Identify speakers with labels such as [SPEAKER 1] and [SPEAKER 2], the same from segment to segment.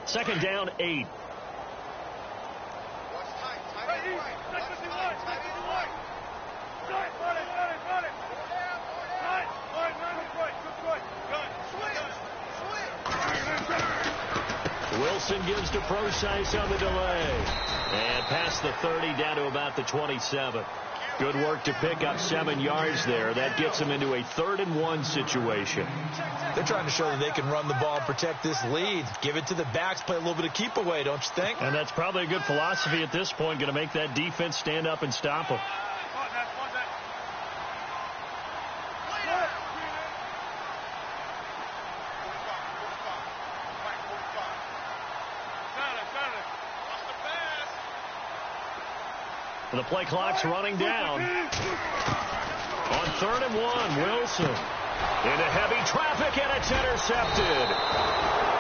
[SPEAKER 1] Second down, 8. Wilson gives to Procise on the delay. And past the 30 down to about the 27. Good work to pick up 7 yards there. That gets them into a 3rd-and-1 situation.
[SPEAKER 2] They're trying to show that they can run the ball and protect this lead. Give it to the backs, play a little bit of keep away, don't you think?
[SPEAKER 1] And that's probably a good philosophy at this point, going to make that defense stand up and stop them. The play clock's running down. On 3rd-and-1, Wilson into heavy traffic, and it's intercepted.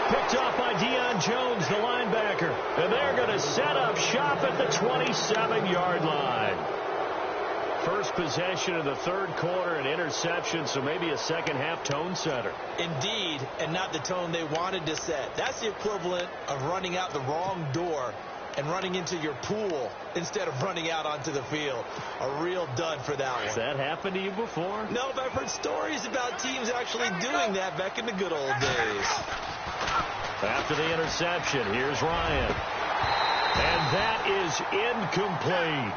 [SPEAKER 1] Picked off by Deion Jones, the linebacker. And they're going to set up shop at the 27-yard line. First possession of the 3rd quarter, an interception, so maybe a second-half tone setter.
[SPEAKER 2] Indeed, and not the tone they wanted to set. That's the equivalent of running out the wrong door and running into your pool instead of running out onto the field. A real dud for that one.
[SPEAKER 1] Has that happened to you before?
[SPEAKER 2] No, but I've heard stories about teams actually doing that back in the good old days.
[SPEAKER 1] After the interception, here's Ryan. And that is incomplete.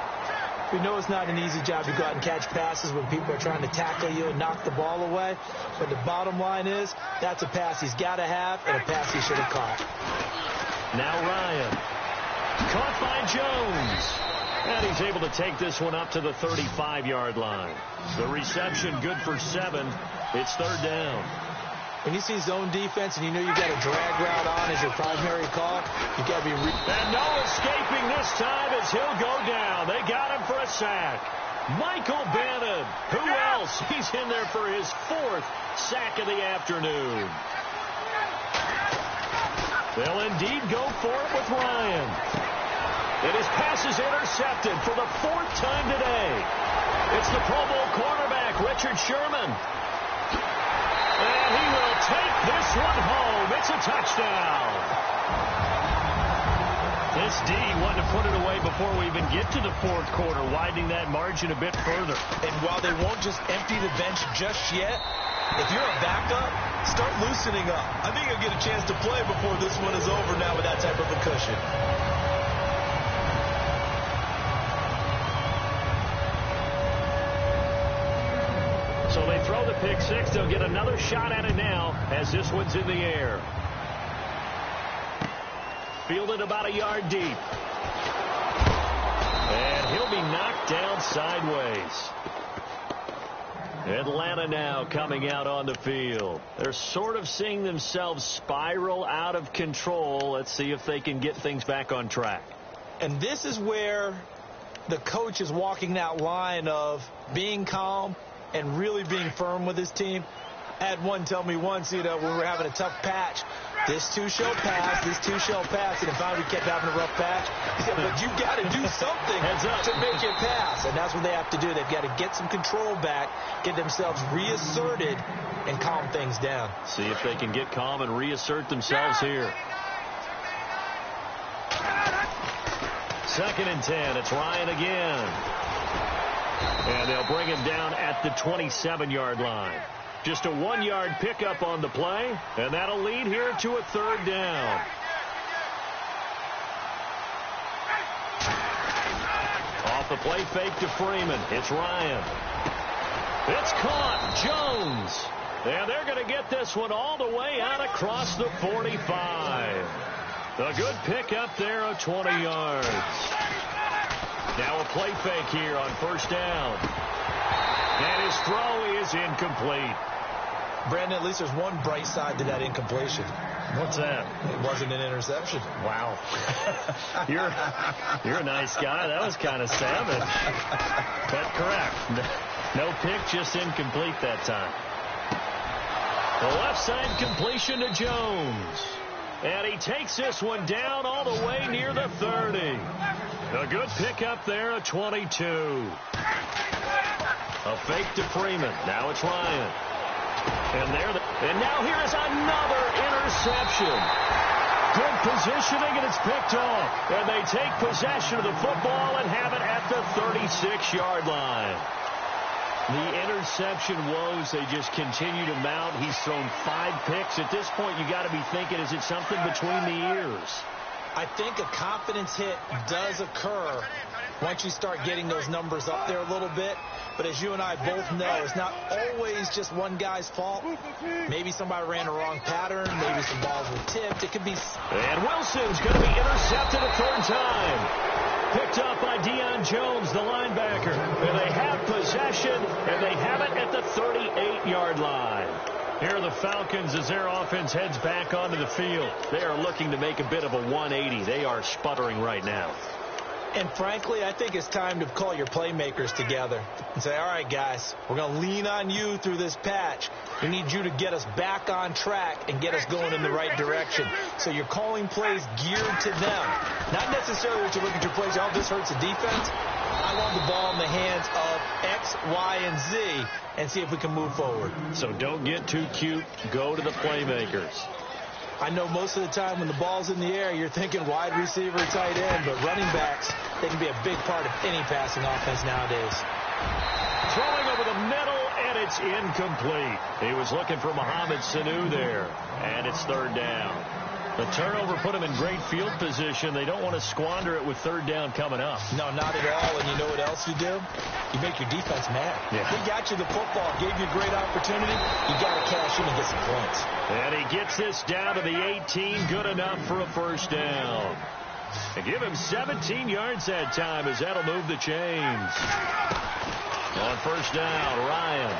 [SPEAKER 2] We know it's not an easy job to go out and catch passes when people are trying to tackle you and knock the ball away. But the bottom line is, that's a pass he's got to have and a pass he should have caught.
[SPEAKER 1] Now Ryan. Caught by Jones. And he's able to take this one up to the 35-yard line. The reception good for 7. It's 3rd down.
[SPEAKER 2] When you see zone defense and you know you've got a drag route on as your primary call, you've got to be...
[SPEAKER 1] And no escaping this time as he'll go down. They got him for a sack. Michael Bannon. Who else? He's in there for his 4th sack of the afternoon. They'll indeed go for it with Ryan. And his pass is intercepted for the 4th time today. It's the Pro Bowl quarterback, Richard Sherman. And he will take this one home. It's a touchdown. This D wanted to put it away before we even get to the 4th quarter, widening that margin a bit further.
[SPEAKER 2] And while they won't just empty the bench just yet, if you're a backup, start loosening up. I think you'll get a chance to play before this one is over now with that type of a cushion.
[SPEAKER 1] So they throw the pick 6. They'll get another shot at it now as this one's in the air. Fielded about a yard deep. And he'll be knocked down sideways. Atlanta now coming out on the field. They're sort of seeing themselves spiral out of control. Let's see if they can get things back on track.
[SPEAKER 2] And this is where the coach is walking that line of being calm and really being firm with his team. I had one tell me once, when we were having a tough patch, this too shall pass, this too shall pass. And if I kept having a rough patch, he said, but you've got to do something to make it pass. And that's what they have to do. They've got to get some control back, get themselves reasserted, and calm things down.
[SPEAKER 1] See if they can get calm and reassert themselves here. 2nd and 10. It's Ryan again. And they'll bring him down at the 27-yard line. Just a 1-yard pickup on the play, and that'll lead here to a 3rd down. Off the play fake to Freeman. It's Ryan. It's caught. Jones. And they're going to get this one all the way out across the 45. A good pickup there of 20 yards. Now a play fake here on 1st down. And his throw is incomplete.
[SPEAKER 2] Brandon, at least there's one bright side to that incompletion.
[SPEAKER 1] What's that?
[SPEAKER 2] It wasn't an interception.
[SPEAKER 1] Wow. You're a nice guy. That was kind of savage. But correct. No pick, just incomplete that time. The left side completion to Jones. And he takes this one down all the way near the 30. A good pickup there, a 22. A fake to Freeman. Now it's Ryan. And now here's another interception. Good positioning, and it's picked off. And they take possession of the football and have it at the 36-yard line. The interception woes, they just continue to mount. He's thrown 5 picks. At this point, you got to be thinking, is it something between the ears?
[SPEAKER 2] I think a confidence hit does occur once you start getting those numbers up there a little bit. But as you and I both know, it's not always just one guy's fault. Maybe somebody ran a wrong pattern. Maybe some balls were tipped. It could be...
[SPEAKER 1] And Wilson's going to be intercepted a third time. Picked up by Deion Jones, the linebacker. And they have possession, and they have it at the 38-yard line. Here are the Falcons as their offense heads back onto the field. They are looking to make a bit of a 180. They are sputtering right now.
[SPEAKER 2] And frankly, I think it's time to call your playmakers together and say, all right, guys, we're going to lean on you through this patch. We need you to get us back on track and get us going in the right direction. So you're calling plays geared to them. Not necessarily that you look at your plays, oh, this hurts the defense. I want the ball in the hands of X, Y, and Z and see if we can move forward.
[SPEAKER 1] So don't get too cute. Go to the playmakers.
[SPEAKER 2] I know most of the time when the ball's in the air, you're thinking wide receiver, tight end, but running backs, they can be a big part of any passing offense nowadays.
[SPEAKER 1] Throwing over the middle, and it's incomplete. He was looking for Mohamed Sanu there, and it's third down. The turnover put him in great field position. They don't want to squander it with third down coming up.
[SPEAKER 2] No, not at all. And you know what else you do? You make your defense mad.
[SPEAKER 1] Yeah.
[SPEAKER 2] They got you the football, gave you a great opportunity. You got to cash in and get some points.
[SPEAKER 1] And he gets this down to the 18. Good enough for a first down. And give him 17 yards that time as that'll move the chains. On first down, Ryan.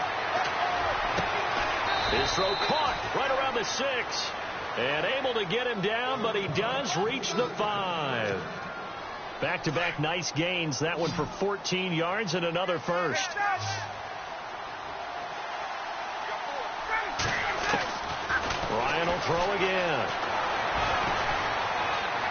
[SPEAKER 1] His throw caught right around the 6. And able to get him down, but he does reach the 5. Back-to-back nice gains. That one for 14 yards and another first. Ryan will throw again.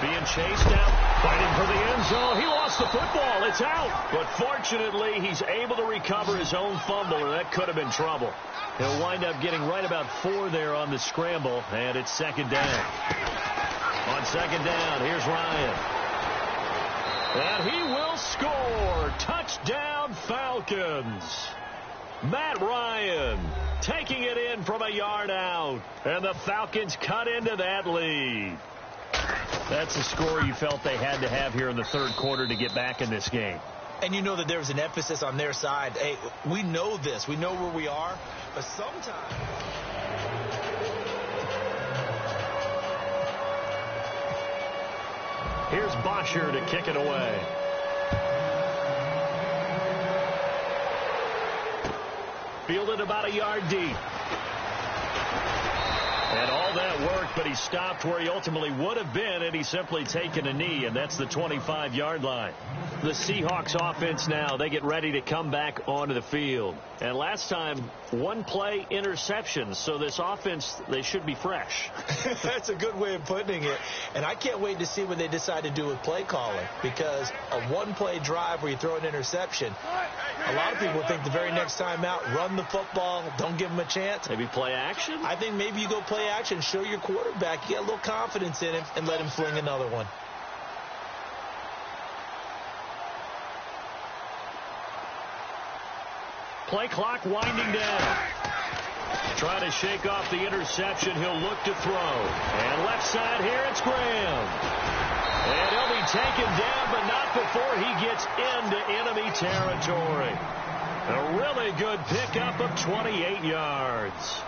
[SPEAKER 1] Being chased out, fighting for the end zone. He lost the football. It's out. But fortunately, he's able to recover his own fumble, and that could have been trouble. He'll wind up getting right about 4 there on the scramble, and it's second down. On second down, here's Ryan. And he will score. Touchdown, Falcons. Matt Ryan taking it in from a yard out, and the Falcons cut into that lead. That's a score you felt they had to have here in the third quarter to get back in this game.
[SPEAKER 2] And you know that there was an emphasis on their side. Hey, we know this. We know where we are. But sometimes...
[SPEAKER 1] Here's Bosher to kick it away. Fielded about a yard deep. And all that work, but he stopped where he ultimately would have been, and he's simply taken a knee, and that's the 25-yard line. The Seahawks offense now, they get ready to come back onto the field. And last time, one play interceptions, so this offense, they should be fresh.
[SPEAKER 2] That's a good way of putting it. And I can't wait to see what they decide to do with play calling, because a one-play drive where you throw an interception, a lot of people think the very next time out, run the football, don't give them a chance.
[SPEAKER 1] Maybe play action?
[SPEAKER 2] I think maybe you go play action, show your quarterback, you get a little confidence in him, and let him fling another one.
[SPEAKER 1] Play clock winding down. Trying to shake off the interception. He'll look to throw. And left side here, it's Graham. And he'll be taken down, but not before he gets into enemy territory. A really good pickup of 28 yards.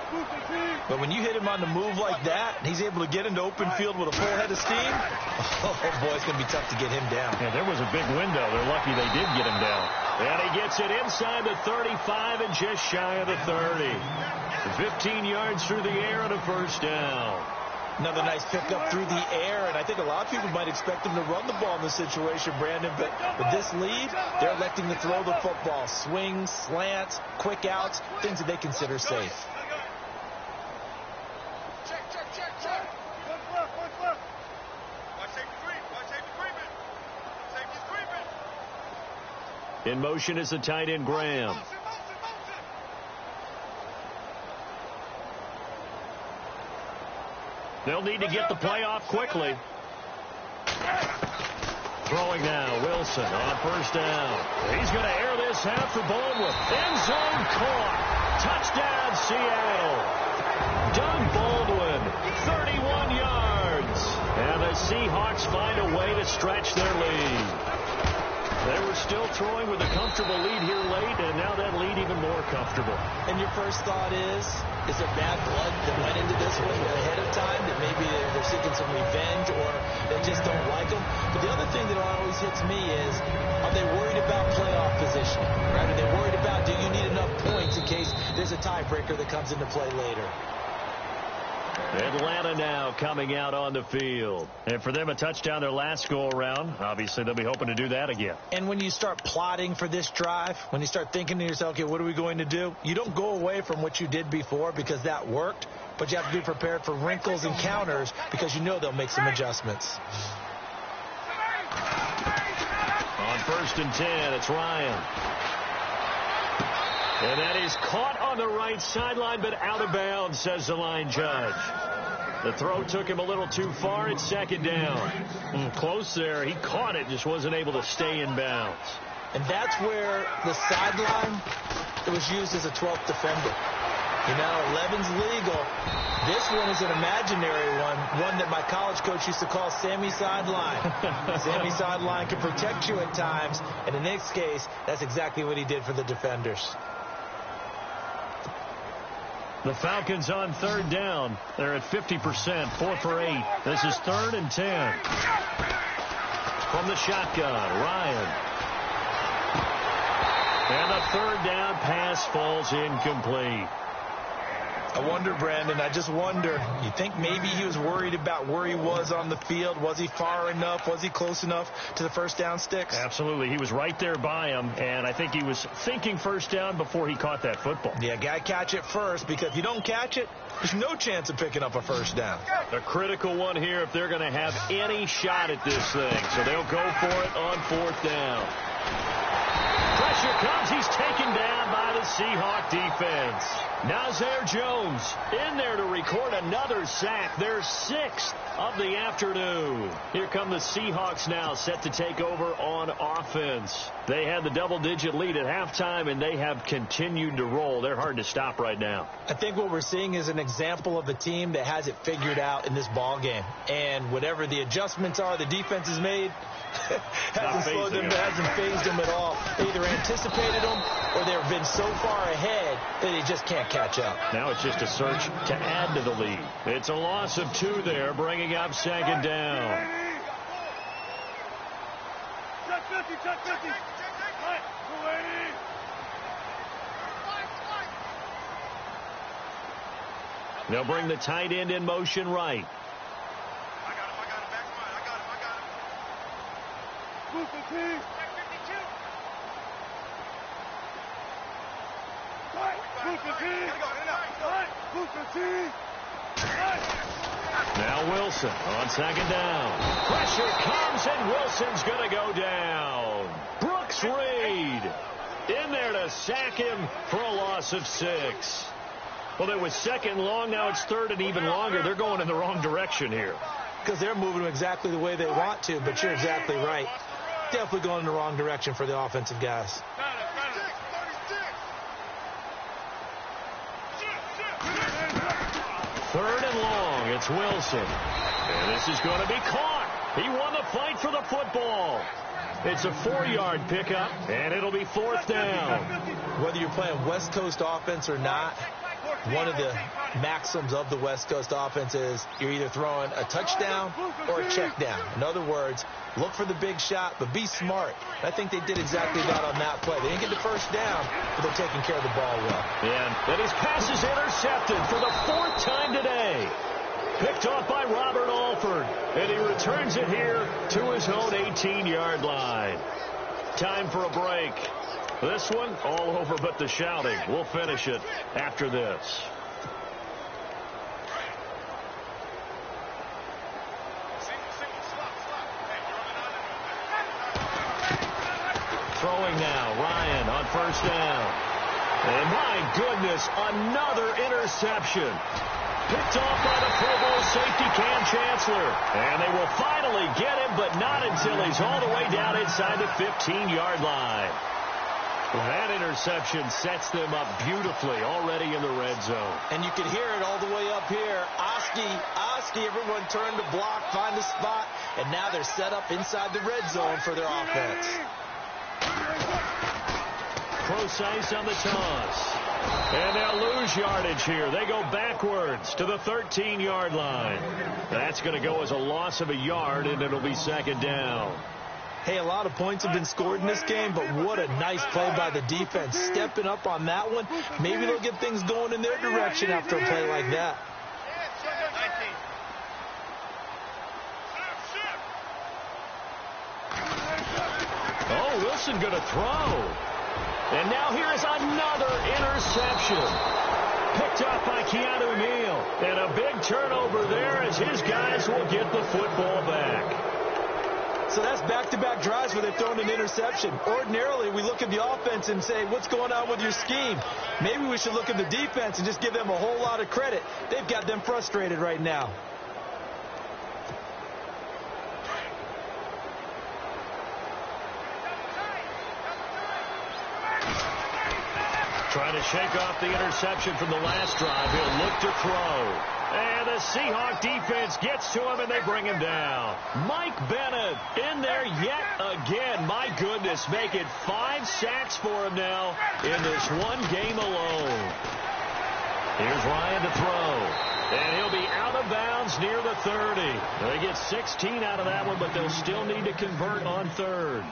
[SPEAKER 2] But when you hit him on the move like that, he's able to get into open field with a full head of steam. Oh, boy, it's going to be tough to get him down.
[SPEAKER 1] Yeah, there was a big window. They're lucky they did get him down. And he gets it inside the 35 and just shy of the 30. 15 yards through the air and a first down.
[SPEAKER 2] Another nice pickup through the air, and I think a lot of people might expect him to run the ball in this situation, Brandon, but with this lead, they're electing to throw the football. Swings, slants, quick outs, things that they consider safe.
[SPEAKER 1] In motion is the tight end, Graham. They'll need to get the play off quickly. Throwing now, Wilson on first down. He's going to air this out for Baldwin. End zone caught. Touchdown, Seattle. Doug Baldwin, 31 yards. And the Seahawks find a way to stretch their lead. They were still throwing with a comfortable lead here late, and now that lead even more comfortable.
[SPEAKER 2] And your first thought is there bad blood that went into this one ahead of time, that maybe they're seeking some revenge or they just don't like them? But the other thing that always hits me is, are they worried about playoff positioning? Right? Are they worried about, do you need enough points in case there's a tiebreaker that comes into play later?
[SPEAKER 1] Atlanta now coming out on the field. And for them, a touchdown their last go-around. Obviously, they'll be hoping to do that again.
[SPEAKER 2] And when you start plotting for this drive, when you start thinking to yourself, okay, what are we going to do? You don't go away from what you did before because that worked, but you have to be prepared for wrinkles and counters because you know they'll make some adjustments.
[SPEAKER 1] On 1st and 10, it's Ryan. And that is caught on the right sideline, but out of bounds, says the line judge. The throw took him a little too far. It's 2nd down. Close there. He caught it, just wasn't able to stay in bounds.
[SPEAKER 2] And that's where the sideline, it was used as a 12th defender. You know, 11's legal. This one is an imaginary one that my college coach used to call Sammy Sideline. Sammy Sideline can protect you at times, and in this case, that's exactly what he did for the defenders.
[SPEAKER 1] The Falcons on 3rd down. They're at 50%, 4 for 8. This is 3rd and 10. From the shotgun, Ryan. And the 3rd down pass falls incomplete.
[SPEAKER 2] I wonder, Brandon, I just wonder, you think maybe he was worried about where he was on the field? Was he far enough? Was he close enough to the first down sticks?
[SPEAKER 1] Absolutely. He was right there by him, and I think he was thinking first down before he caught that football.
[SPEAKER 2] Yeah, got to catch it first, because if you don't catch it, there's no chance of picking up a first down.
[SPEAKER 1] A critical one here if they're going to have any shot at this thing. So they'll go for it on 4th down. Pressure comes. He's taken down by the Seahawk defense. Nazir Jones in there to record another sack. Their 6th of the afternoon. Here come the Seahawks now, set to take over on offense. They had the double-digit lead at halftime, and they have continued to roll. They're hard to stop right now.
[SPEAKER 2] I think what we're seeing is an example of a team that has it figured out in this ball game. And whatever the adjustments are the defense has made, hasn't slowed them, hasn't phased them at all. They either anticipated them or they've been so far ahead that they just can't catch up.
[SPEAKER 1] Now it's just a search to add to the lead. It's a loss of 2 there, bringing up 2nd down. They'll bring the tight end in motion right. Now Wilson on 2nd down. Pressure comes, and Wilson's going to go down. Brooks Reed in there to sack him for a loss of 6. Well, it was 2nd long. Now it's 3rd and even longer. They're going in the wrong direction here.
[SPEAKER 2] Because they're moving exactly the way they want to, but you're exactly right. Definitely going in the wrong direction for the offensive guys.
[SPEAKER 1] Third and long. It's Wilson. And this is going to be caught. He won the fight for the football. It's a 4-yard pickup, and it'll be 4th down.
[SPEAKER 2] Whether you're playing West Coast offense or not, one of the maxims of the West Coast offense is you're either throwing a touchdown or a check down. In other words, look for the big shot, but be smart. I think they did exactly that on that play. They didn't get the first down, but they're taking care of the ball well.
[SPEAKER 1] And his pass is intercepted for the 4th time today. Picked off by Robert Alford, and he returns it here to his own 18-yard line. Time for a break. This one, all over but the shouting. We'll finish it after this. Throwing now, Ryan on 1st down. And my goodness, another interception. Picked off by the Pro Bowl safety Cam Chancellor. And they will finally get him, but not until he's all the way down inside the 15-yard line. That interception sets them up beautifully already in the red zone.
[SPEAKER 2] And you can hear it all the way up here. Oski, everyone turned to block, find a spot, and now they're set up inside the red zone for their offense.
[SPEAKER 1] Procise on the toss. And they'll lose yardage here. They go backwards to the 13-yard line. That's going to go as a loss of a yard, and it'll be second down.
[SPEAKER 2] Hey, a lot of points have been scored in this game, but what a nice play by the defense. Stepping up on that one. Maybe they'll get things going in their direction after a play like that.
[SPEAKER 1] Oh, Wilson going to throw. And now here's another interception. Picked up by Keanu Neal. And a big turnover there as his guys will get the football back.
[SPEAKER 2] So that's back-to-back drives where they've thrown an interception. Ordinarily, we look at the offense and say, what's going on with your scheme? Maybe we should look at the defense and just give them a whole lot of credit. They've got them frustrated right now.
[SPEAKER 1] Trying to shake off the interception from the last drive. He'll look to throw. And the Seahawk defense gets to him, and they bring him down. Mike Bennett in there yet again. My goodness, make it 5 sacks for him now in this one game alone. Here's Ryan to throw. And he'll be out of bounds near the 30. They get 16 out of that one, but they'll still need to convert on third.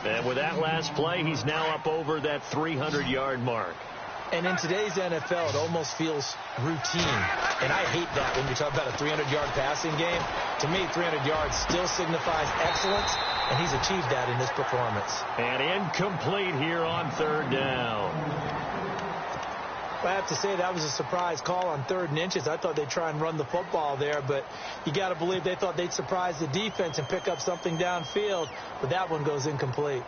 [SPEAKER 1] And with that last play, he's now up over that 300-yard mark.
[SPEAKER 2] And in today's NFL, it almost feels routine. And I hate that when we talk about a 300-yard passing game. To me, 300 yards still signifies excellence, and he's achieved that in this performance.
[SPEAKER 1] And incomplete here on third down.
[SPEAKER 2] I have to say that was a surprise call on 3rd and inches. I thought they'd try and run the football there, but you got to believe they thought they'd surprise the defense and pick up something downfield, but that one goes incomplete.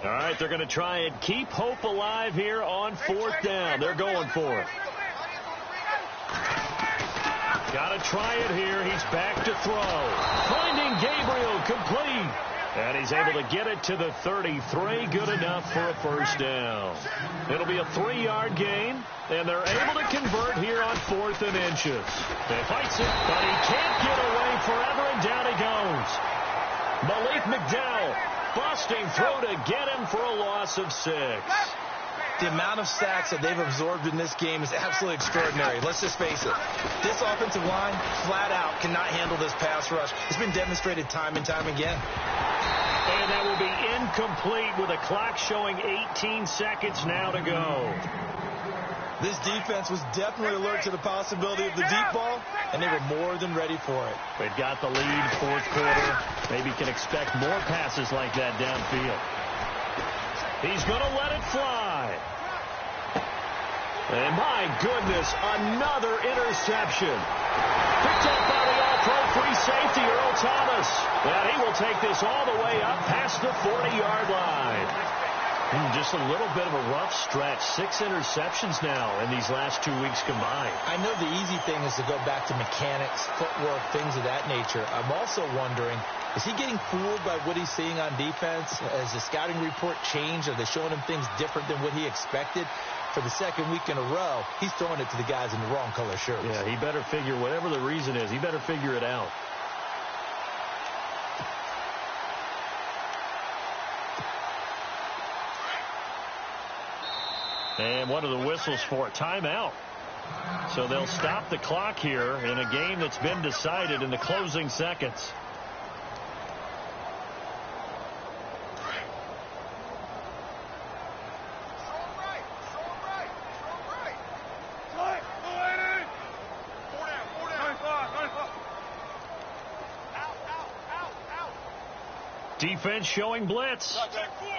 [SPEAKER 1] All right, they're going to try and keep hope alive here on 4th down. They're going for it. Got to try it here. He's back to throw. Finding Gabriel complete. And he's able to get it to the 33. Good enough for a first down. It'll be a 3-yard gain. And they're able to convert here on 4th and inches. They fights it, but he can't get away forever, and down he goes. Malik McDowell busting through to get him for a loss of 6.
[SPEAKER 2] The amount of sacks that they've absorbed in this game is absolutely extraordinary. Let's just face it. This offensive line, flat out, cannot handle this pass rush. It's been demonstrated time and time again.
[SPEAKER 1] And that will be incomplete with a clock showing 18 seconds now to go.
[SPEAKER 2] This defense was definitely alert to the possibility of the deep ball, and they were more than ready for it.
[SPEAKER 1] They've got the lead, 4th quarter. Maybe can expect more passes like that downfield. He's going to let it fly. And my goodness, another interception. Picked up by the all-pro free safety, Earl Thomas. And he will take this all the way up past the 40-yard line. Just a little bit of a rough stretch. 6 interceptions now in these last 2 weeks combined.
[SPEAKER 2] I know the easy thing is to go back to mechanics, footwork, things of that nature. I'm also wondering, is he getting fooled by what he's seeing on defense? Has the scouting report changed? Are they showing him things different than what he expected? For the 2nd week in a row, he's throwing it to the guys in the wrong color shirts.
[SPEAKER 1] Yeah, he better figure, whatever the reason is, he better figure it out. And what are the whistles for? Timeout. So they'll stop the clock here in a game that's been decided in the closing seconds. Defense showing blitz.
[SPEAKER 3] Take four.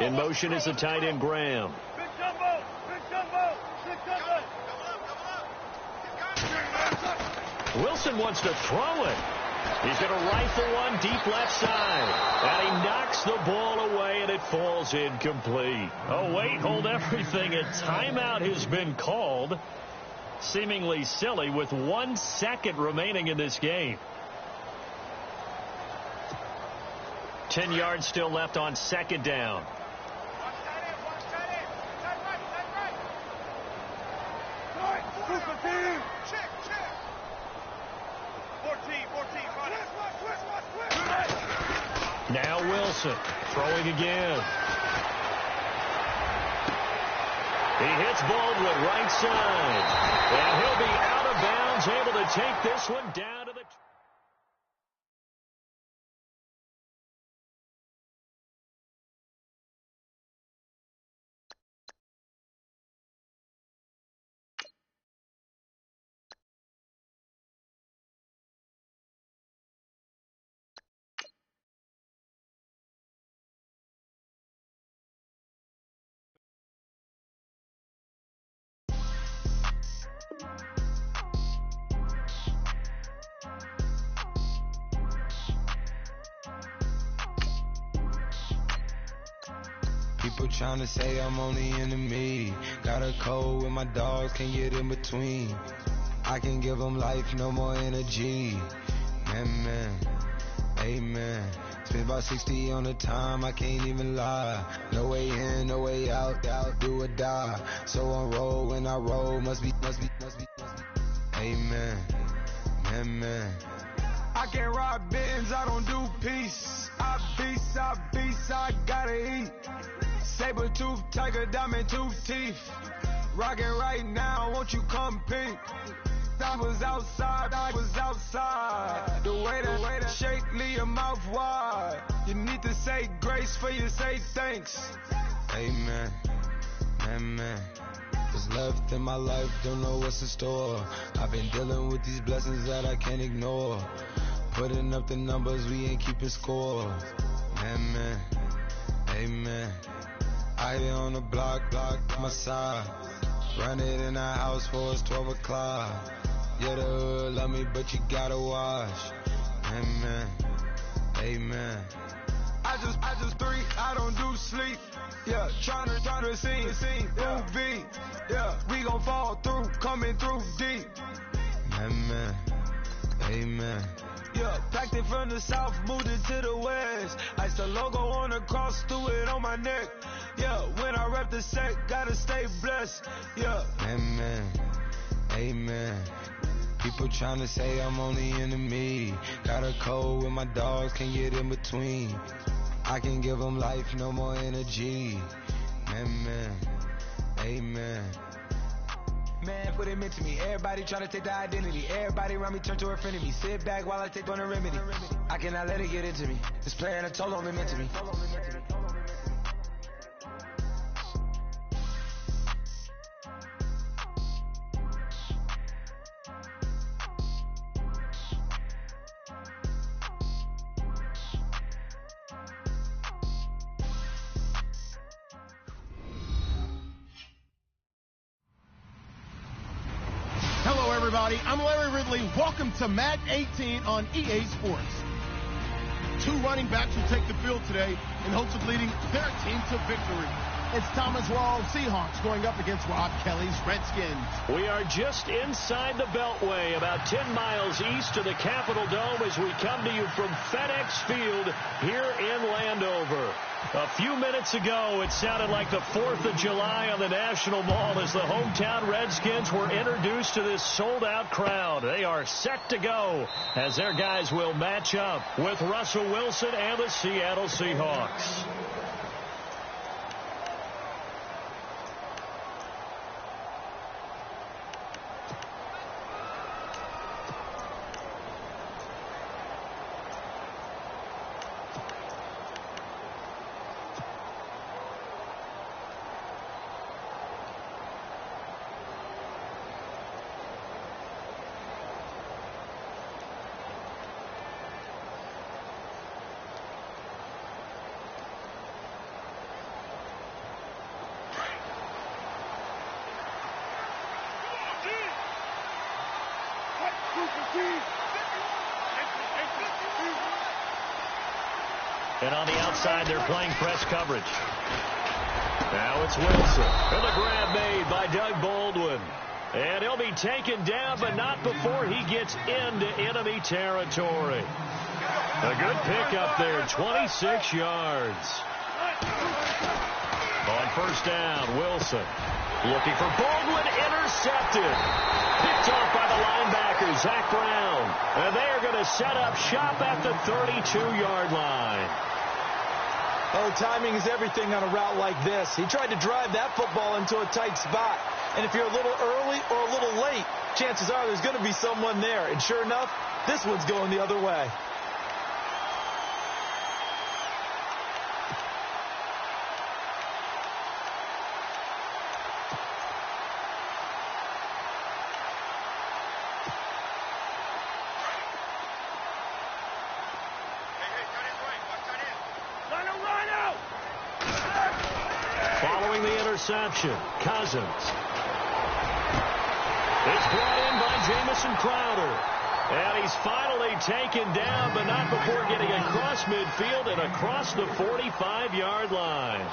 [SPEAKER 1] In motion is the tight end, Graham.
[SPEAKER 3] Big jumbo.
[SPEAKER 1] Wilson wants to throw it. He's going to rifle one deep left side. And he knocks the ball away, and it falls incomplete. Oh, wait, hold everything. A timeout has been called. Seemingly silly with 1 second remaining in this game. 10 yards still left on second down. Now Wilson throwing again. He hits Baldwin right side. And he'll be out of bounds, able to take this one down to the...
[SPEAKER 3] People trying to say I'm only enemy. Got a cold with my dogs, can't get in between. I can give them life, no more energy. Man, amen. Spent about 60 on the time, I can't even lie. No way in, no way out, do or die. So on roll, when I roll, must be. Amen, man. I can't ride Benz, I don't do peace. I beast, I gotta eat. Saber tooth, tiger, diamond tooth teeth. Rockin' right now, won't you come peep? I was outside. The way that shake, leave your mouth wide. You need to say grace for you say thanks. Amen, man. What's left in my life, don't know what's in store. I've been dealing with these blessings that I can't ignore. Putting up the numbers, we ain't keeping score. Man, amen. I be on the block, my side. Run it in the house for it's 12 o'clock. Yeah, the hood love me, but you gotta watch. Amen. I just drink, I don't do sleep. Yeah, tryna see, who be? Yeah, we gon' fall through, coming through deep. Amen. Yeah, packed it from the south, moved it to the west. Iced the logo on the cross, threw it on my neck. Yeah, when I rep the set, gotta stay blessed. Yeah. Amen. People trying to say I'm only enemy. Got a cold with my dogs, can't get in between. I can give them life, no more energy. Amen. Man, what it meant to me. Everybody trying to take the identity. Everybody around me turn to a friend of me. Sit back while I take on a remedy. I cannot let it get into me. It's playing a toll on me mentally.
[SPEAKER 4] Everybody, I'm Larry Ridley. Welcome to Madden 18 on EA Sports. Two running backs will take the field today in hopes of leading their team to victory. It's Thomas Rawls Seahawks going up against Rob Kelly's Redskins.
[SPEAKER 1] We are just inside the Beltway, about 10 miles east of the Capitol Dome as we come to you from FedEx Field here in Landover. A few minutes ago, it sounded like the 4th of July on the National Mall as the hometown Redskins were introduced to this sold-out crowd. They are set to go as their guys will match up with Russell Wilson and the Seattle Seahawks. And on the outside, they're playing press coverage. Now it's Wilson. And the grab made by Doug Baldwin. And he'll be taken down, but not before he gets into enemy territory. A good pickup there, 26 yards. On first down, Wilson looking for Baldwin, intercepted. Picked off by the linebacker, Zach Brown. And they are going to set up shop at the 32-yard line.
[SPEAKER 2] Oh, timing is everything on a route like this. He tried to drive that football into a tight spot. And if you're a little early or a little late, chances are there's going to be someone there. And sure enough, this one's going the other way.
[SPEAKER 1] Following the interception, Cousins. It's brought in by Jamison Crowder. And he's finally taken down, but not before getting across midfield and across the 45-yard line.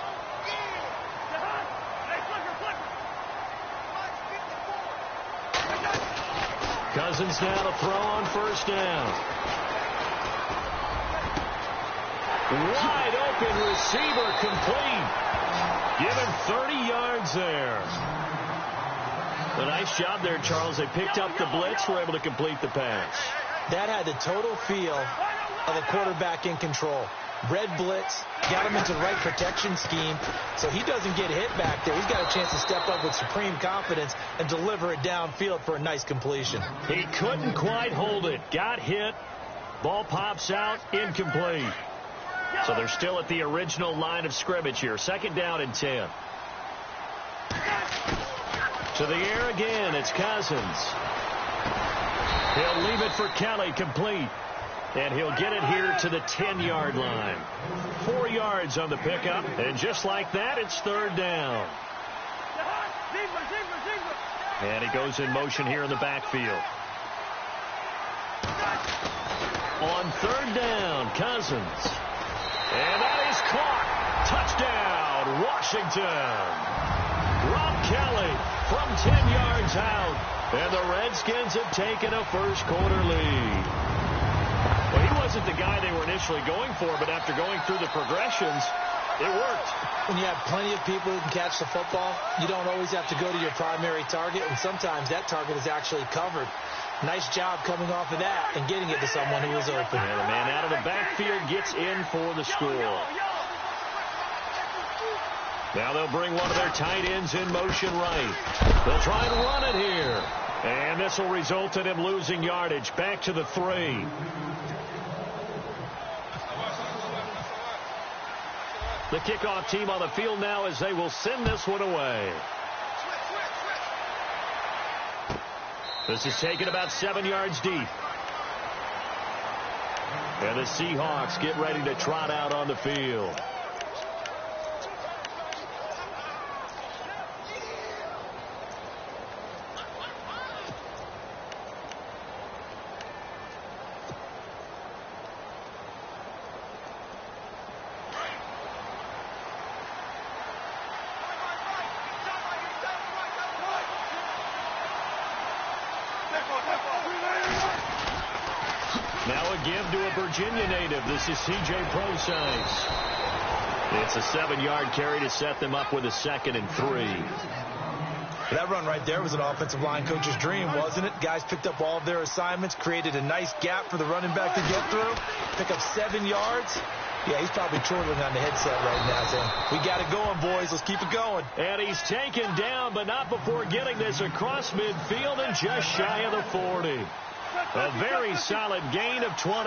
[SPEAKER 1] Cousins now to throw on first down. Wide open receiver complete. Given 30 yards there. A nice job there, Charles. They picked up the blitz, were able to complete the pass.
[SPEAKER 2] That had the total feel of a quarterback in control. Red blitz, got him into the right protection scheme, so he doesn't get hit back there. He's got a chance to step up with supreme confidence and deliver it downfield for a nice completion.
[SPEAKER 1] He couldn't quite hold it. Got hit. Ball pops out, incomplete. So they're still at the original line of scrimmage here. Second down and 10. To the air again, it's Cousins. He'll leave it for Kelly, complete. And he'll get it here to the 10-yard line. 4 yards on the pickup, and just like that, it's third down. And he goes in motion here in the backfield. On third down, Cousins. And that is caught. Touchdown, Washington. Rob Kelly from 10 yards out. And the Redskins have taken a first-quarter lead. Well, he wasn't the guy they were initially going for, but after going through the progressions, it worked.
[SPEAKER 2] When you have plenty of people who can catch the football, you don't always have to go to your primary target, and sometimes that target is actually covered. Nice job coming off of that and getting it to someone who was open.
[SPEAKER 1] And the man out of the backfield gets in for the score. Now they'll bring one of their tight ends in motion right. They'll try and run it here. And this will result in him losing yardage. Back to the 3. The kickoff team on the field now as they will send this one away. This is taken about 7 yards deep. And the Seahawks get ready to trot out on the field. Now a give to a Virginia native. This is C.J. Prosise. It's a 7-yard carry to set them up with a 2nd and 3.
[SPEAKER 2] That run right there was an offensive line coach's dream, wasn't it? Guys picked up all of their assignments, created a nice gap for the running back to get through, pick up 7 yards. Yeah, he's probably chortling on the headset right now saying, we got it going, boys. Let's keep it going.
[SPEAKER 1] And he's taken down, but not before getting this across midfield and just shy of the 40. A very solid gain of 27.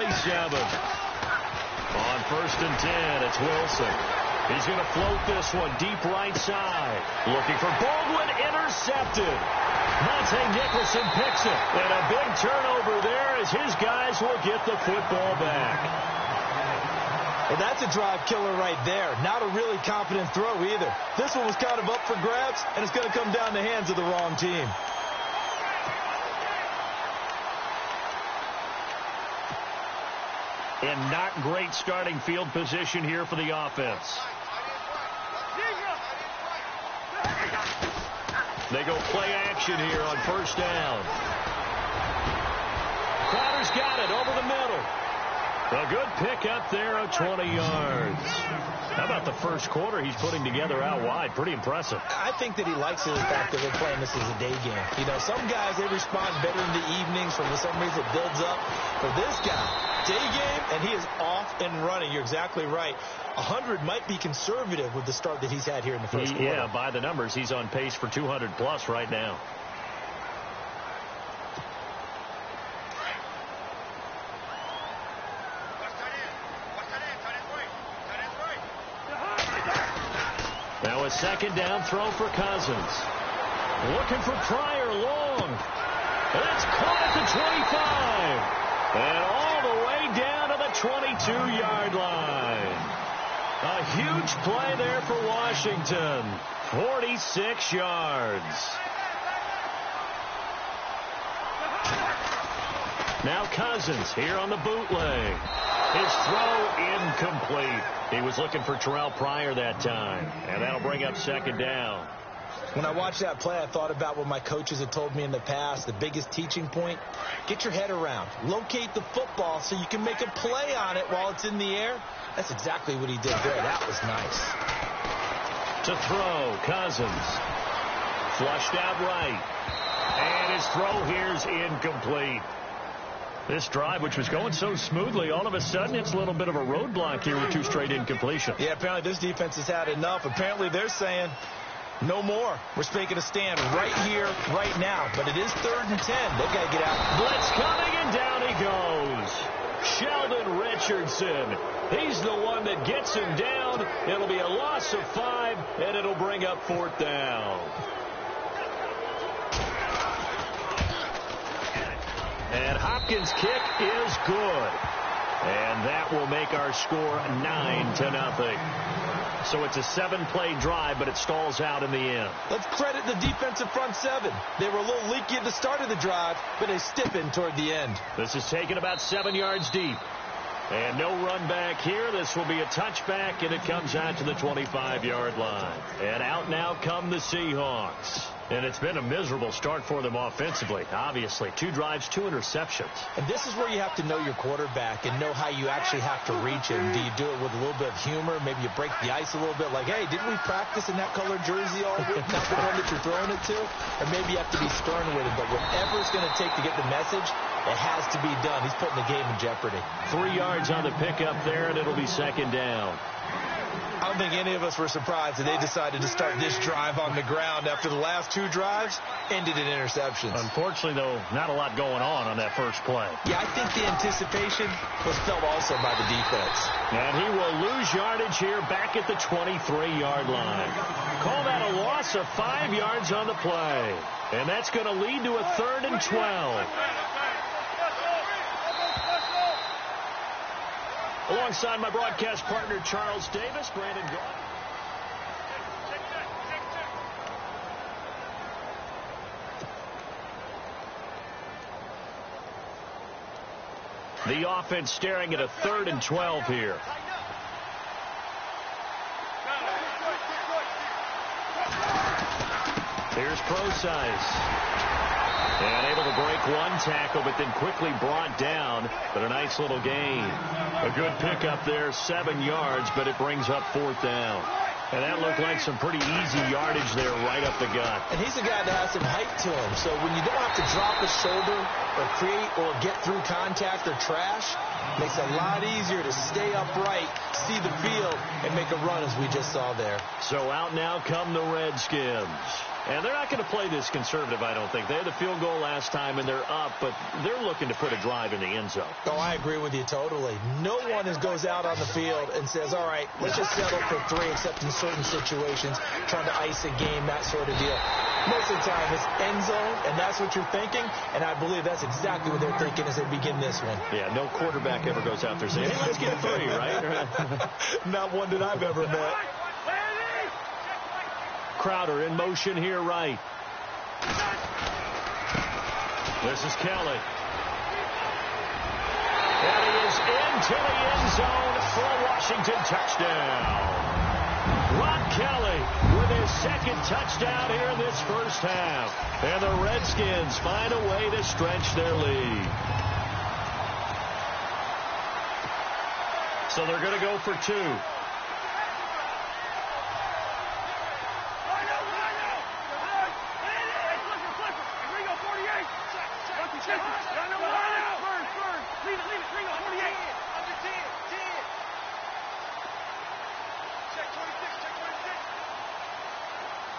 [SPEAKER 1] On first and 10, it's Wilson. He's going to float this one deep right side. Looking for Baldwin, intercepted. Monte Nicholson picks it. And a big turnover there as his guys will get the football back.
[SPEAKER 2] Well, that's a drive killer right there. Not a really confident throw either. This one was kind of up for grabs, and it's going to come down the hands of the wrong team.
[SPEAKER 1] And not great starting field position here for the offense. They go play action here on first down. Crowder's got it over the middle. A good pick up there of 20 yards. How about the first quarter he's putting together out wide? Pretty impressive.
[SPEAKER 2] I think that he likes the fact that they're playing this as a day game. You know, some guys, they respond better in the evenings. For some reason, it builds up. For this guy, day game, and he is off and running. You're exactly right. 100 might be conservative with the start that he's had here in the first quarter.
[SPEAKER 1] Yeah, by the numbers, he's on pace for 200-plus right now. Now a second down throw for Cousins. Looking for Pryor long. That's caught at the 25. And all the way down to the 22-yard line. A huge play there for Washington. 46 yards. Now Cousins here on the bootleg. His throw incomplete. He was looking for Terrell Pryor that time. And that'll bring up second down.
[SPEAKER 2] When I watched that play, I thought about what my coaches had told me in the past. The biggest teaching point, get your head around. Locate the football so you can make a play on it while it's in the air. That's exactly what he did there. That was nice.
[SPEAKER 1] To throw, Cousins. Flushed out right. And his throw here's incomplete. This drive, which was going so smoothly, all of a sudden it's a little bit of a roadblock here with two straight incompletions.
[SPEAKER 2] Yeah, apparently this defense has had enough. Apparently they're saying no more. We're making a stand right here, right now. But it is 3rd and 10. They've got to get out.
[SPEAKER 1] Blitz coming, and down he goes. Sheldon Richardson. He's the one that gets him down. It'll be a loss of 5, and it'll bring up 4th down. And Hopkins' kick is good. And that will make our score 9-0. So it's a 7-play drive, but it stalls out in the end.
[SPEAKER 2] Let's credit the defensive front 7. They were a little leaky at the start of the drive, but they stiffened toward the end.
[SPEAKER 1] This is taken about 7 yards deep. And no run back here. This will be a touchback, and it comes out to the 25-yard line. And out now come the Seahawks. And it's been a miserable start for them offensively. Obviously, 2 drives, 2 interceptions.
[SPEAKER 2] And this is where you have to know your quarterback and know how you actually have to reach him. Do you do it with a little bit of humor? Maybe you break the ice a little bit like, hey, didn't we practice in that colored jersey all week? Not the one that you're throwing it to? Or maybe you have to be stern with it. But whatever it's going to take to get the message, it has to be done. He's putting the game in jeopardy.
[SPEAKER 1] 3 yards on the pickup there, and it'll be second down.
[SPEAKER 2] I don't think any of us were surprised that they decided to start this drive on the ground after the last 2 drives ended in interceptions.
[SPEAKER 1] Unfortunately, though, not a lot going on that first play.
[SPEAKER 2] Yeah, I think the anticipation was felt also by the defense.
[SPEAKER 1] And he will lose yardage here back at the 23-yard line. Call that a loss of 5 yards on the play. And that's going to lead to a 3rd and 12. Alongside my broadcast partner, Charles Davis, Brandon Gault. The offense staring at a 3rd and 12 here. Here's Procise. And able to break one tackle, but then quickly brought down. But a nice little gain. A good pickup there, 7 yards, but it brings up 4th down. And that looked like some pretty easy yardage there right up the gut.
[SPEAKER 2] And he's a guy that has some height to him. So when you don't have to drop a shoulder or create or get through contact or trash, it makes it a lot easier to stay upright, see the field, and make a run as we just saw there.
[SPEAKER 1] So out now come the Redskins. And they're not going to play this conservative, I don't think. They had the field goal last time, and they're up, but they're looking to put a drive in the end zone.
[SPEAKER 2] Oh, I agree with you totally. No one goes out on the field and says, all right, let's just settle for 3, except in certain situations, trying to ice a game, that sort of deal. Most of the time, it's end zone, and that's what you're thinking, and I believe that's exactly what they're thinking as they begin this one.
[SPEAKER 1] Yeah, no quarterback ever goes out there saying, hey, let's get 3, right?
[SPEAKER 2] Not one that I've ever met.
[SPEAKER 1] Crowder in motion here right. This is Kelly. And he is into the end zone for a Washington touchdown. Ron Kelly with his second touchdown here in this first half. And the Redskins find a way to stretch their lead. So they're going to go for two.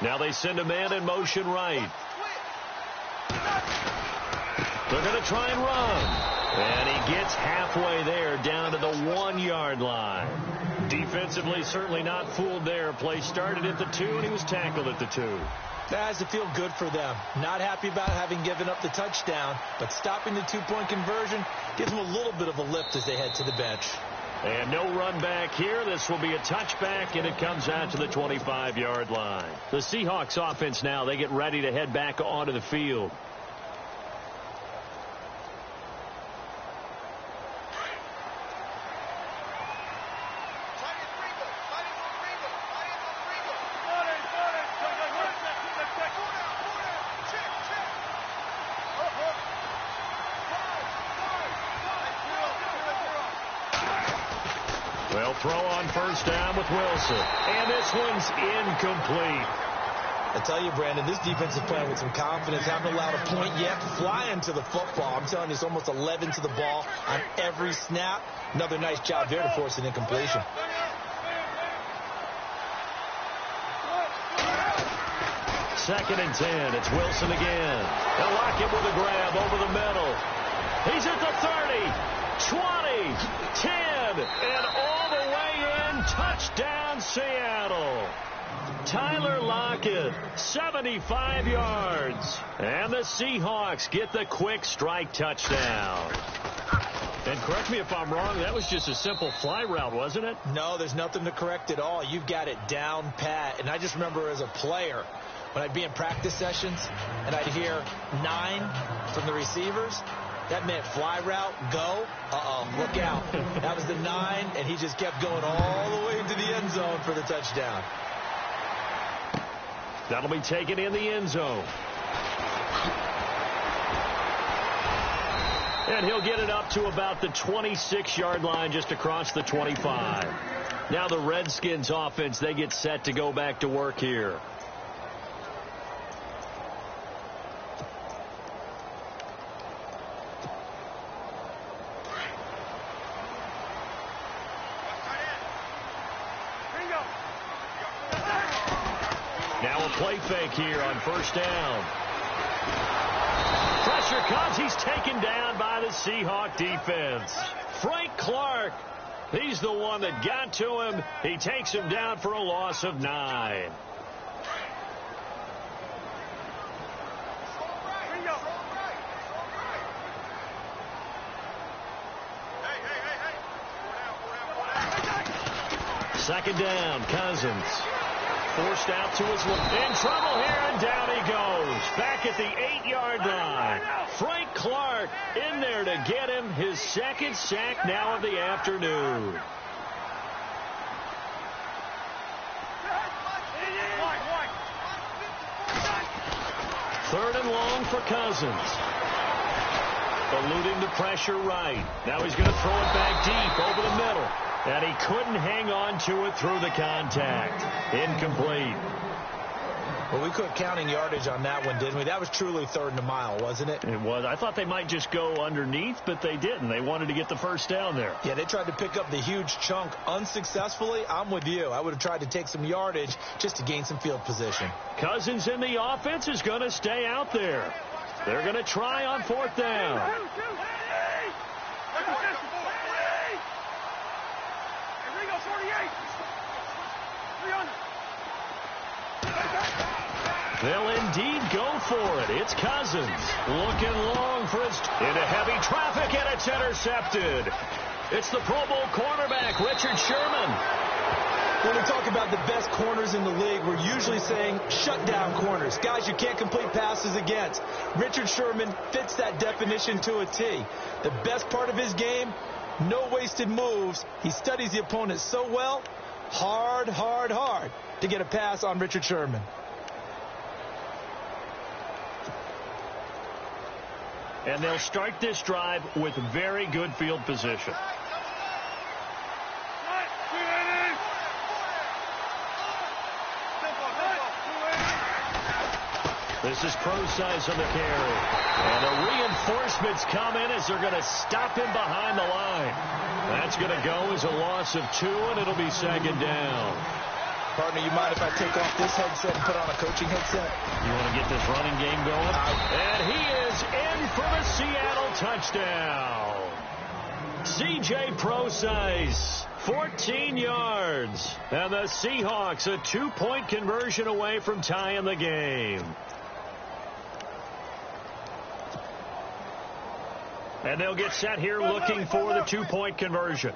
[SPEAKER 1] Now they send a man in motion right. They're going to try and run. And he gets halfway there down to the 1-yard line. Defensively, certainly not fooled there. Play started at the 2, and he was tackled at the 2.
[SPEAKER 2] That has to feel good for them. Not happy about having given up the touchdown, but stopping the 2-point conversion gives them a little bit of a lift as they head to the bench.
[SPEAKER 1] And no run back here. This will be a touchback, and it comes out to the 25-yard line. The Seahawks offense now, they get ready to head back onto the field. Well, throw on first down with Wilson. And this one's incomplete.
[SPEAKER 2] I tell you, Brandon, this defense is playing with some confidence. Haven't allowed a point yet. Flying to the football. I'm telling you, it's almost 11 to the ball on every snap. Another nice job there to force an incompletion.
[SPEAKER 1] Second and 10. It's Wilson again. They'll lock him with a grab over the middle. He's at the 30, 20, 10, and all the way in. Touchdown, Seattle. Tyler Lockett, 75 yards. And the Seahawks get the quick strike touchdown. And correct me if I'm wrong, that was just a simple fly route, wasn't it?
[SPEAKER 2] No, there's nothing to correct at all. You've got it down pat. And I just remember as a player, when I'd be in practice sessions and I'd hear 9 from the receivers, that meant fly route, go, look out. That was the 9, and he just kept going all the way into the end zone for the touchdown.
[SPEAKER 1] That'll be taken in the end zone. And he'll get it up to about the 26-yard line, just across the 25. Now the Redskins offense, they get set to go back to work here. Now a play fake here on first down. Pressure comes. He's taken down by the Seahawk defense. Frank Clark, he's the one that got to him. He takes him down for a loss of 9. Second down, Cousins. Forced out to his left. In trouble here, and down he goes. Back at the 8-yard line. Frank Clark in there to get him his second sack now of the afternoon. Third and long for Cousins. Eluding the pressure right. Now he's going to throw it back deep over the middle. And he couldn't hang on to it through the contact. Incomplete.
[SPEAKER 2] Well, we quit counting yardage on that one, didn't we? That was truly third and a mile, wasn't it?
[SPEAKER 1] It was. I thought they might just go underneath, but they didn't. They wanted to get the first down there.
[SPEAKER 2] Yeah, they tried to pick up the huge chunk unsuccessfully. I'm with you. I would have tried to take some yardage just to gain some field position.
[SPEAKER 1] Cousins in the offense is going to stay out there. They're going to try on fourth down. They'll indeed go for it. It's Cousins looking long for his into heavy traffic, and it's intercepted. It's the Pro Bowl cornerback, Richard Sherman.
[SPEAKER 2] When we talk about the best corners in the league, we're usually saying shutdown corners, guys you can't complete passes against. Richard Sherman fits that definition to a T. The best part of his game, no wasted moves. He studies the opponent so well, hard to get a pass on Richard Sherman.
[SPEAKER 1] And they'll start this drive with very good field position. This is Pro-Size on the carry. And the reinforcements come in as they're going to stop him behind the line. That's going to go as a loss of 2, and it'll be second down.
[SPEAKER 2] Partner, you mind if I take off this headset and put on a coaching headset?
[SPEAKER 1] You want to get this running game going? And he is in for the Seattle touchdown. C.J. Pro-Size, 14 yards. And the Seahawks a 2-point conversion away from tying the game. And they'll get set here looking for the 2-point conversion.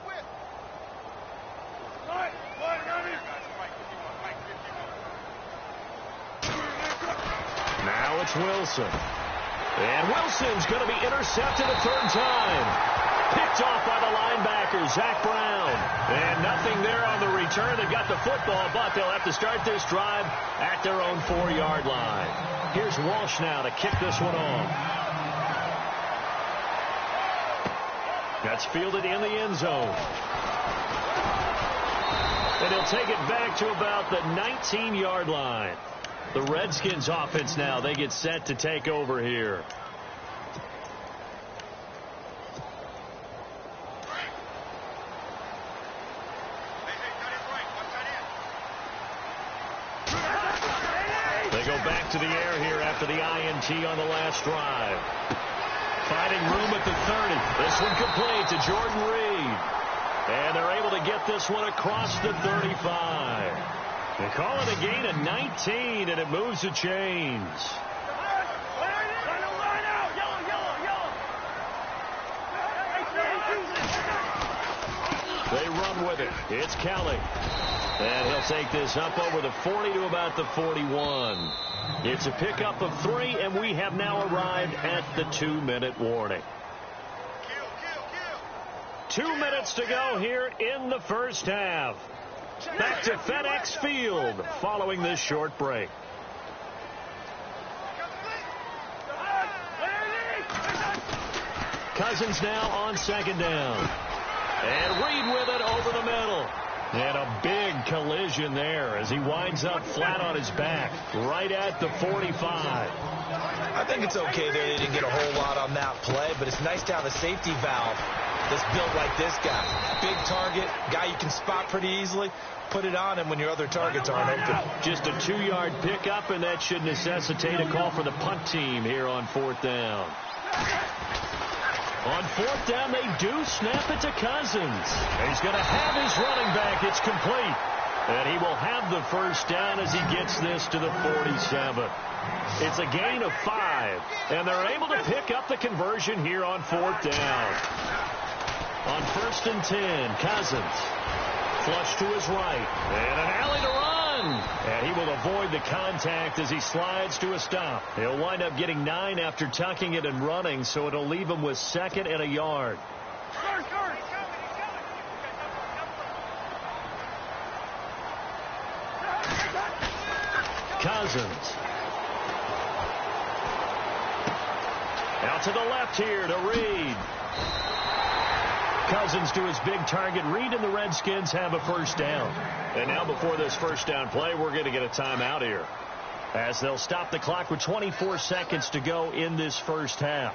[SPEAKER 1] Now it's Wilson. And Wilson's going to be intercepted a third time. Picked off by the linebacker, Zach Brown. And nothing there on the return. They got the football, but they'll have to start this drive at their own 4-yard line. Here's Walsh now to kick this one off. That's fielded in the end zone. And he'll take it back to about the 19-yard line. The Redskins offense now, they get set to take over here. They go back to the air here after the INT on the last drive. Finding room at the 30. This one complete to Jordan Reed. And they're able to get this one across the 35. They call it a gain of 19, and it moves the chains. They run with it. It's Kelly. And he'll take this up over the 40 to about the 41. It's a pickup of 3, and we have now arrived at the 2-minute warning. 2 minutes to go here in the first half. Back to FedEx Field following this short break. Cousins now on second down. And Reed with it over the middle. And a big collision there as he winds up flat on his back right at the 45.
[SPEAKER 2] I think it's okay there. They didn't get a whole lot on that play, but it's nice to have a safety valve that's built like this guy. Big target, guy you can spot pretty easily. Put it on him when your other targets aren't open.
[SPEAKER 1] Just a 2-yard pickup, and that should necessitate a call for the punt team here on 4th down. On 4th down, they do snap it to Cousins. He's going to have his running back. It's complete. And he will have the first down as he gets this to the 47. It's a gain of 5. And they're able to pick up the conversion here on 4th down. On 1st and 10, Cousins. Flush to his right. And an alley to run. And he will avoid the contact as he slides to a stop. He'll wind up getting 9 after tucking it and running, so it'll leave him with 2nd and a yard. Cousins. Out to the left here to Reed. Cousins to his big target. Reed and the Redskins have a first down. And now before this first down play, we're going to get a timeout here, as they'll stop the clock with 24 seconds to go in this first half.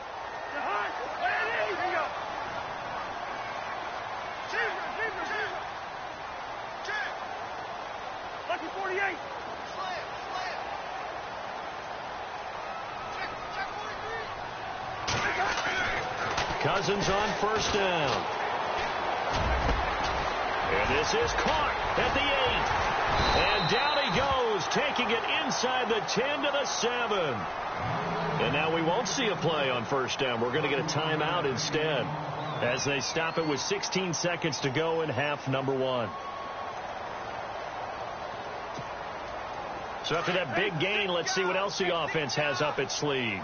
[SPEAKER 1] Cousins on first down. And this is caught at the 8. And down he goes, taking it inside the 10 to the 7. And now we won't see a play on first down. We're going to get a timeout instead, as they stop it with 16 seconds to go in half number 1. So after that big gain, let's see what else the offense has up its sleeve.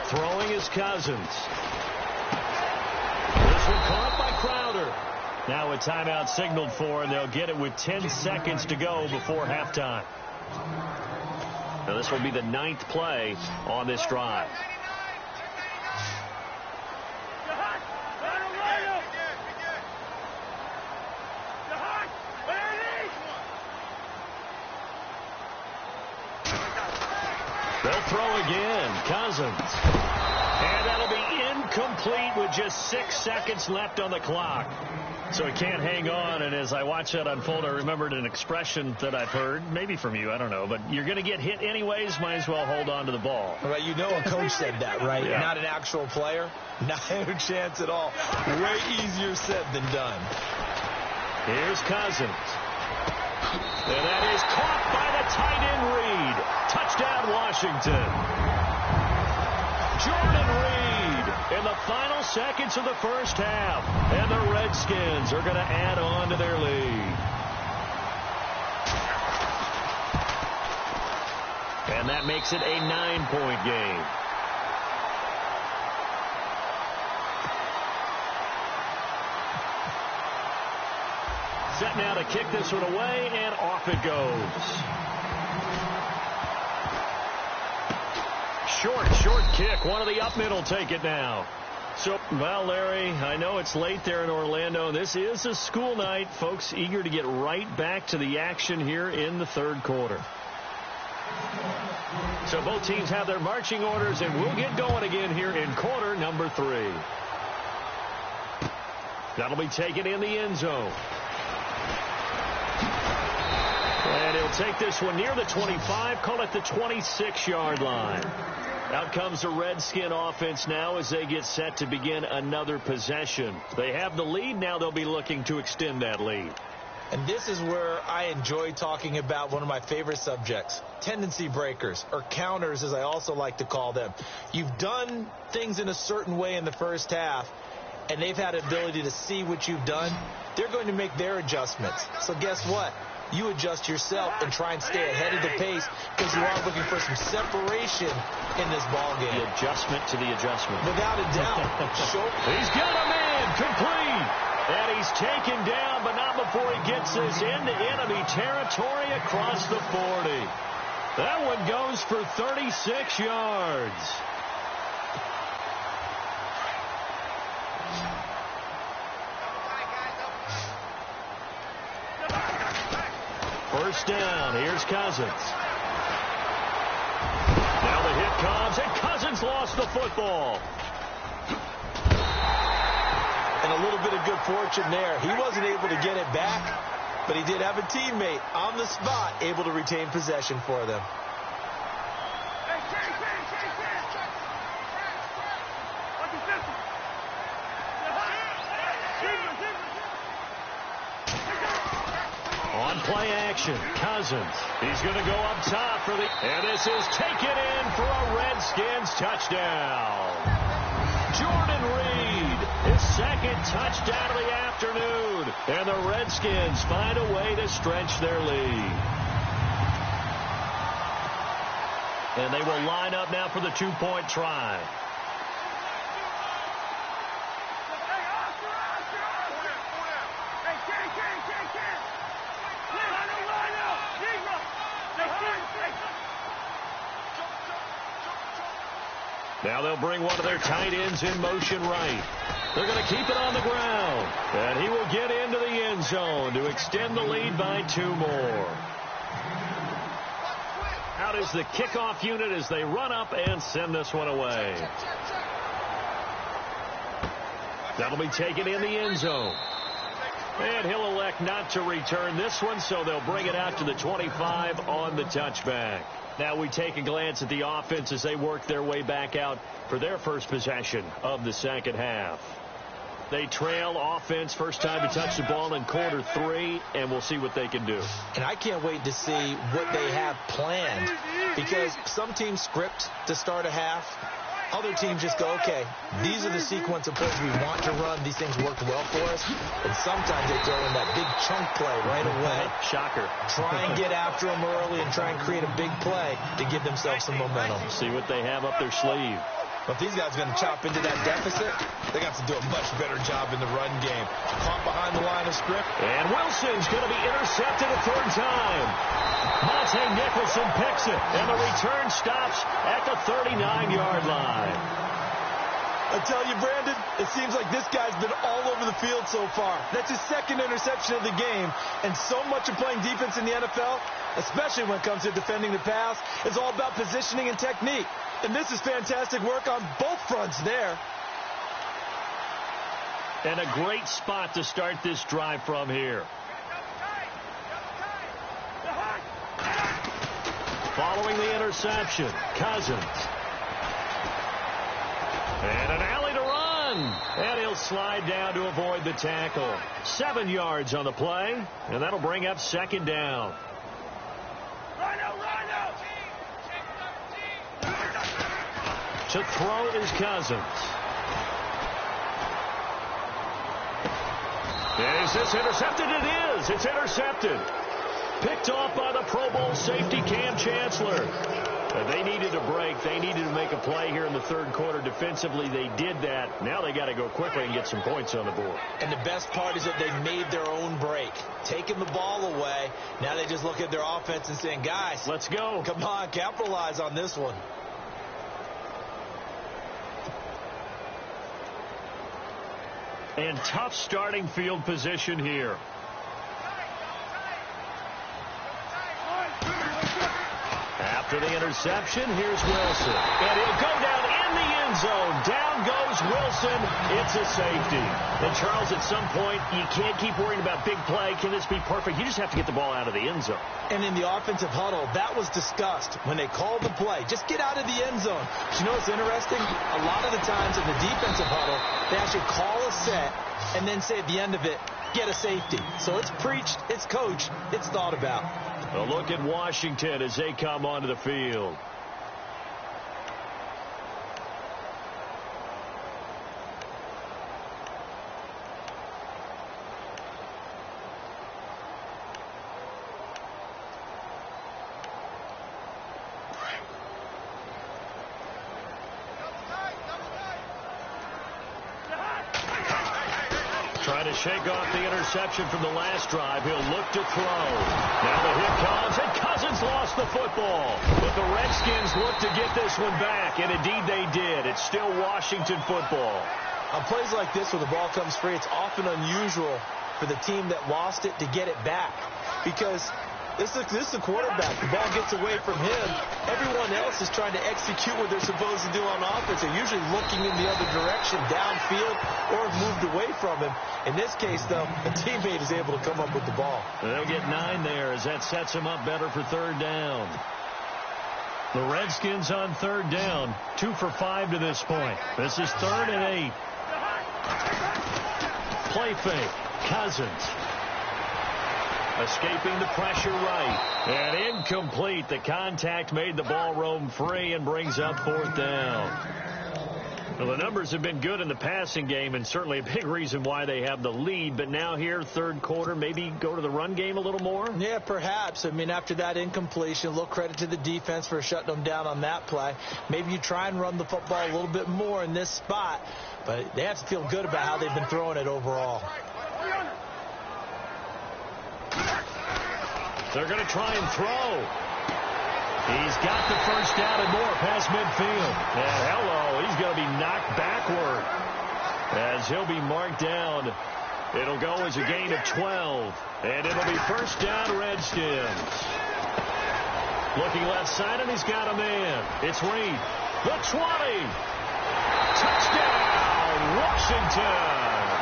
[SPEAKER 1] Throwing is Cousins. This one caught by Crowder. Now a timeout signaled for, and they'll get it with 10 seconds to go before halftime. Now this will be the 9th play on this drive. They'll throw again. Cousins. And that'll be incomplete with just 6 seconds left on the clock. So he can't hang on, and as I watch that unfold, I remembered an expression that I've heard, maybe from you, I don't know, but you're going to get hit anyways, might as well hold on to the ball.
[SPEAKER 2] Right, you know a coach said that, right?
[SPEAKER 1] Yeah.
[SPEAKER 2] Not an actual player. Not a chance at all. Way easier said than done.
[SPEAKER 1] Here's Cousins. And that is caught by the tight end Reed. Touchdown, Washington. Jordan Reed in the final seconds of the first half. And the Redskins are going to add on to their lead. And that makes it a 9-point game. Set now to kick this one away, and off it goes. Short kick. One of the up mid will take it now. So, well, Larry, I know it's late there in Orlando. This is a school night. Folks eager to get right back to the action here in the third quarter. So both teams have their marching orders, and we'll get going again here in quarter number 3. That'll be taken in the end zone. And he'll take this one near the 25, call it the 26-yard line. Out comes the Redskin offense now as they get set to begin another possession. They have the lead. Now they'll be looking to extend that lead.
[SPEAKER 2] And this is where I enjoy talking about one of my favorite subjects, tendency breakers, or counters as I also like to call them. You've done things in a certain way in the first half, and they've had the ability to see what you've done. They're going to make their adjustments. So guess what? You adjust yourself and try and stay ahead of the pace because you are looking for some separation in this ball game.
[SPEAKER 1] The adjustment to the adjustment.
[SPEAKER 2] Without a doubt.
[SPEAKER 1] He's got a man complete. And he's taken down, but not before he gets this into enemy territory across the 40. That one goes for 36 yards. First down. Here's Cousins. Now the hit comes, and Cousins lost the football.
[SPEAKER 2] And a little bit of good fortune there. He wasn't able to get it back, but he did have a teammate on the spot able to retain possession for them.
[SPEAKER 1] On play action, Cousins. He's going to go up top for the... And this is taken in for a Redskins touchdown. Jordan Reed, his second touchdown of the afternoon. And the Redskins find a way to stretch their lead. And they will line up now for the 2-point try. Now they'll bring one of their tight ends in motion right. They're going to keep it on the ground. And he will get into the end zone to extend the lead by 2 more. Out is the kickoff unit as they run up and send this one away. That'll be taken in the end zone. And he'll elect not to return this one, so they'll bring it out to the 25 on the touchback. Now we take a glance at the offense as they work their way back out for their first possession of the second half. They trail offense first time to touch the ball in quarter 3, and we'll see what they can do.
[SPEAKER 2] And I can't wait to see what they have planned, because some teams script to start a half, Other teams just go, okay, these are the sequence of plays we want to run. These things worked well for us. And sometimes they throw in that big chunk play right away.
[SPEAKER 1] Shocker.
[SPEAKER 2] Try and get after them early and try and create a big play to give themselves some momentum.
[SPEAKER 1] See what they have up their sleeve.
[SPEAKER 2] But if these guys are going to chop into that deficit, they got to do a much better job in the run game. Caught behind the line of script.
[SPEAKER 1] And Wilson's going to be intercepted a third time. Monte Nicholson picks it, and the return stops at the 39-yard line.
[SPEAKER 2] I tell you, Brandon, it seems like this guy's been all over the field so far. That's his second interception of the game, and so much of playing defense in the NFL, especially when it comes to defending the pass, is all about positioning and technique. And this is fantastic work on both fronts there.
[SPEAKER 1] And a great spot to start this drive from here. Following the interception, Cousins. And an alley to run. And he'll slide down to avoid the tackle. 7 yards on the play, and that'll bring up second down. To throw is Cousins. Is this intercepted? It is. It's intercepted. Picked off by the Pro Bowl safety Cam Chancellor. They needed a break. They needed to make a play here in the third quarter. Defensively, they did that. Now they got to go quickly and get some points on the board.
[SPEAKER 2] And the best part is that they made their own break. Taking the ball away. Now they just look at their offense and saying, guys,
[SPEAKER 1] let's go.
[SPEAKER 2] Come on, capitalize on this one.
[SPEAKER 1] And tough starting field position here. After the interception, here's Wilson. And he'll go down in the end zone. Down goes Wilson. It's a safety. And, Charles, at some point, you can't keep worrying about big play. Can this be perfect? You just have to get the ball out of the end zone.
[SPEAKER 2] And in the offensive huddle, that was discussed when they called the play. Just get out of the end zone. But you know what's interesting? A lot of the times in the defensive huddle, they actually call a set and then say at the end of it, get a safety. So it's preached, it's coached, it's thought about.
[SPEAKER 1] A look at Washington as they come onto the field. Trying to shake off the interception from the last drive. He'll look to throw. Now the hit comes, and Cousins lost the football. But the Redskins look to get this one back, and indeed they did. It's still Washington football.
[SPEAKER 2] On plays like this where the ball comes free, it's often unusual for the team that lost it to get it back. Because this is the quarterback. The ball gets away from him. Everyone else is trying to execute what they're supposed to do on offense. They're usually looking in the other direction, downfield, or have moved away from him. In this case, though, a teammate is able to come up with the ball.
[SPEAKER 1] They'll get 9 there as that sets them up better for third down. The Redskins on third down, 2 for 5 to this point. This is 3rd and 8. Play fake. Cousins. Escaping the pressure right. And incomplete. The contact made the ball roam free and brings up 4th down. Well, the numbers have been good in the passing game and certainly a big reason why they have the lead. But now here, third quarter, maybe go to the run game a little more?
[SPEAKER 2] Yeah, perhaps. I mean, after that incompletion, a little credit to the defense for shutting them down on that play. Maybe you try and run the football a little bit more in this spot. But they have to feel good about how they've been throwing it overall.
[SPEAKER 1] They're going to try and throw. He's got the first down and more past midfield. And hello, he's going to be knocked backward as he'll be marked down. It'll go as a gain of 12. And it'll be first down Redskins. Looking left side, and he's got a man. It's Reed. The 20. Touchdown, Washington.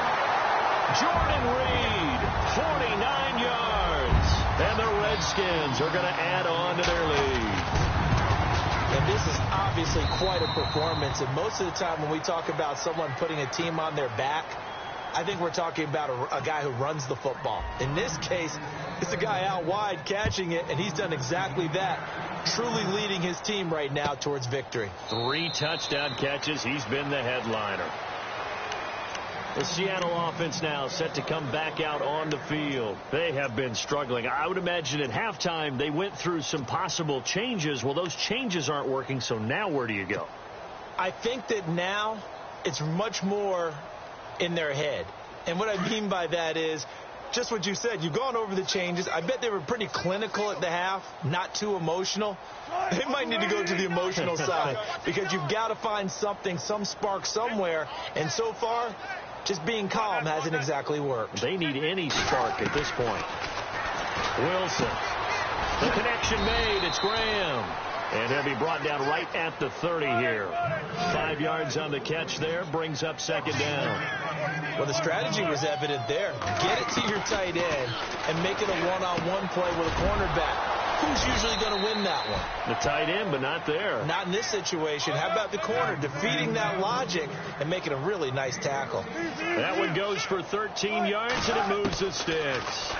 [SPEAKER 1] Jordan Reed, 49 yards. And the Redskins are going to add on to their lead.
[SPEAKER 2] And this is obviously quite a performance. And most of the time when we talk about someone putting a team on their back, I think we're talking about a guy who runs the football. In this case, it's a guy out wide catching it, and he's done exactly that, truly leading his team right now towards victory.
[SPEAKER 1] 3 touchdown catches. He's been the headliner. The Seattle offense now set to come back out on the field. They have been struggling. I would imagine at halftime they went through some possible changes. Well, those changes aren't working, so now where do you go?
[SPEAKER 2] I think that now it's much more in their head. And what I mean by that is just what you said. You've gone over the changes. I bet they were pretty clinical at the half, not too emotional. They might need to go to the emotional side because you've got to find something, some spark somewhere. And so far, just being calm hasn't exactly worked.
[SPEAKER 1] They need any spark at this point. Wilson. The connection made. It's Graham. And he'll be brought down right at the 30 here. 5 yards on the catch there. Brings up second down.
[SPEAKER 2] Well, the strategy was evident there. Get it to your tight end and make it a one-on-one play with a cornerback. Who's usually going to win that one?
[SPEAKER 1] The tight end, but not there.
[SPEAKER 2] Not in this situation. How about the corner defeating that logic and making a really nice tackle?
[SPEAKER 1] That one goes for 13 yards, and it moves the sticks.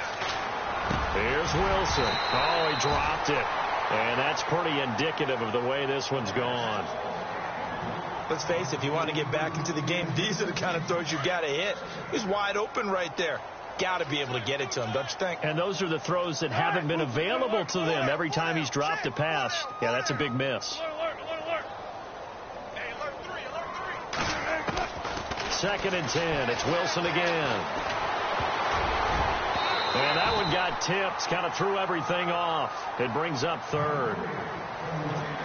[SPEAKER 1] Here's Wilson. Oh, he dropped it. And that's pretty indicative of the way this one's gone.
[SPEAKER 2] Let's face it, if you want to get back into the game, these are the kind of throws you got to hit. He's wide open right there. Got to be able to get it to him, don't you think?
[SPEAKER 1] And those are the throws that haven't been available to them every time he's dropped a pass. Yeah, that's a big miss. Second and 10. It's Wilson again. And that one got tipped. Kind of threw everything off. It brings up third.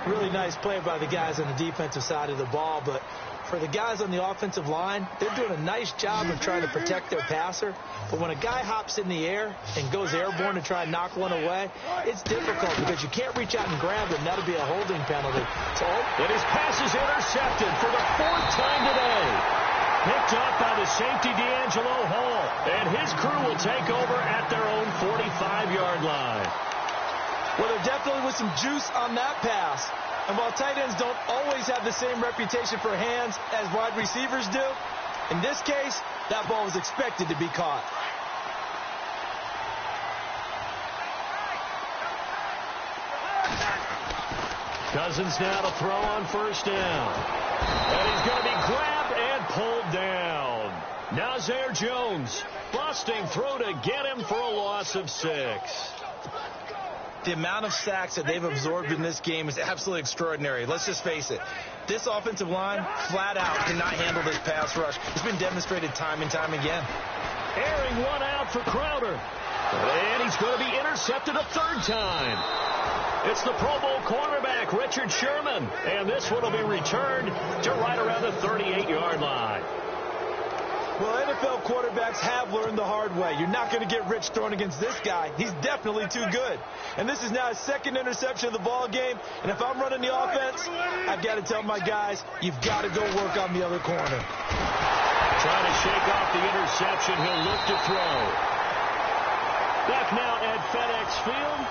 [SPEAKER 2] Really nice play by the guys on the defensive side of the ball, but for the guys on the offensive line, they're doing a nice job of trying to protect their passer. But when a guy hops in the air and goes airborne to try and knock one away, it's difficult because you can't reach out and grab him. That'll be a holding penalty. So,
[SPEAKER 1] and his pass is intercepted for the 4th time today. Picked up by the safety D'Angelo Hall. And his crew will take over at their own 45-yard line.
[SPEAKER 2] Well, there definitely was some juice on that pass. And while tight ends don't always have the same reputation for hands as wide receivers do, in this case, that ball was expected to be caught.
[SPEAKER 1] Cousins now to throw on first down. And he's going to be grabbed and pulled down. Now Zaire Jones busting through to get him for a loss of 6.
[SPEAKER 2] The amount of sacks that they've absorbed in this game is absolutely extraordinary. Let's just face it. This offensive line, flat out, cannot handle this pass rush. It's been demonstrated time and time again.
[SPEAKER 1] Airing one out for Crowder. And he's going to be intercepted a 3rd time. It's the Pro Bowl cornerback, Richard Sherman. And this one will be returned to right around the 38-yard line.
[SPEAKER 2] Well, NFL quarterbacks have learned the hard way. You're not going to get rich throwing against this guy. He's definitely too good. And this is now his 2nd interception of the ball game. And if I'm running the offense, I've got to tell my guys, you've got to go work on the other corner.
[SPEAKER 1] Trying to shake off the interception. He'll look to throw. Back now at FedEx Field.